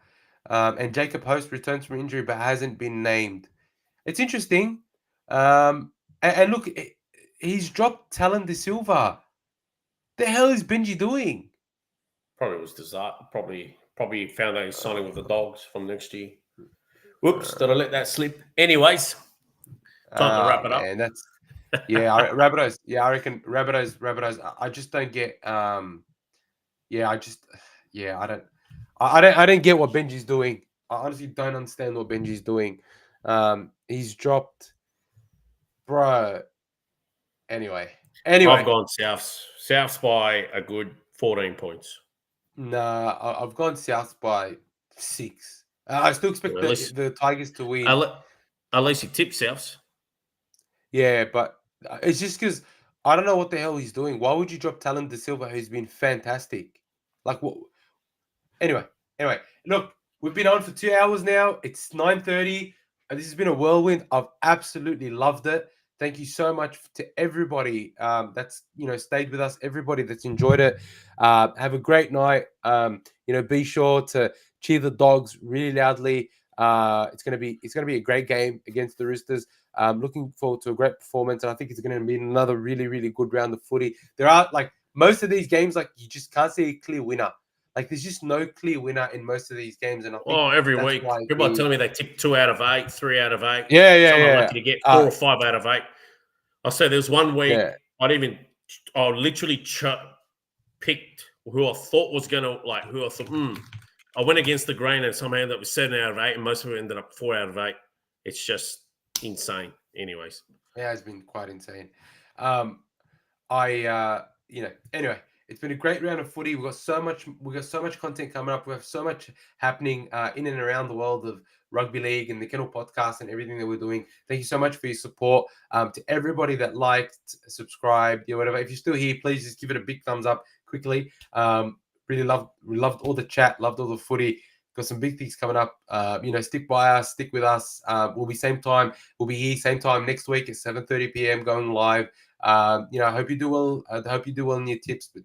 and Jacob Host returns from injury but hasn't been named. It's interesting. And look, he's dropped Talon De Silva. The hell is Benji doing? Probably was disaster. Probably found out he's signing with the Dogs from next year. Whoops, did I let that slip? Anyways, time to wrap it up. That's Rabbitohs. Yeah, I reckon Rabbitohs. I just don't get. I don't get what Benji's doing. I honestly don't understand what Benji's doing. He's dropped, bro. Anyway, I've gone Souths by a good 14 points. Nah, I've gone South by 6. I still expect the Tigers to win. At least you tip Souths. Yeah, but it's just because I don't know what the hell he's doing. Why would you drop Talon De Silva, who's been fantastic? Like, what? Anyway, look, we've been on for 2 hours now. It's 9:30. This has been a whirlwind. I've absolutely loved it. Thank you so much to everybody that's stayed with us. Everybody that's enjoyed it. Have a great night. Be sure to cheer the Dogs really loudly. It's gonna be a great game against the Roosters. Looking forward to a great performance, and I think it's going to be another really, really good round of footy. There are most of these games, you just can't see a clear winner. There's just no clear winner in most of these games, and I think every week people are telling me they tip 2 out of 8, 3 out of 8. Yeah. Lucky to get 4 or 5 out of 8. I'll say there's one week I literally picked who I thought was going to I went against the grain, and somehow that was 7 out of 8, and most of it ended up 4 out of 8. It's just insane. Anyways, it has been quite insane. Anyway, it's been a great round of footy. We've got so much content coming up. We have so much happening in and around the world of rugby league and the Kennel podcast and everything that we're doing. Thank you so much for your support. To everybody that liked, subscribed, whatever. If you're still here, please just give it a big thumbs up quickly. Really loved all the chat, loved all the footy. Got some big things coming up. Stick by us, stick with us. We'll be same time. We'll be here same time next week at 7:30 p.m. going live. I hope you do well. I hope you do well in your tips. But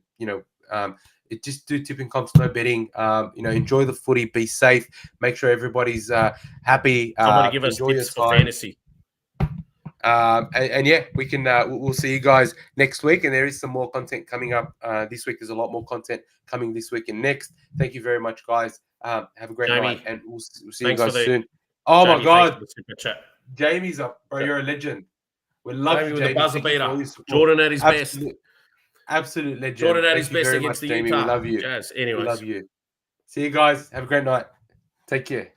just do tipping comps, no betting. Enjoy the footy. Be safe. Make sure everybody's happy. Somebody give us tips for fantasy. We can. We'll see you guys next week, and there is some more content coming up this week. There's a lot more content coming this week and next. Thank you very much, guys. Have a great night, and we'll see you guys soon. Oh my God, Jamie's up, bro. You're a legend. We love you, Jamie. The buzzer beater. Jordan at his best. Absolute legend. Jordan at his best against the Utah. We love you. Yes. Anyways. We love you. See you guys. Have a great night. Take care.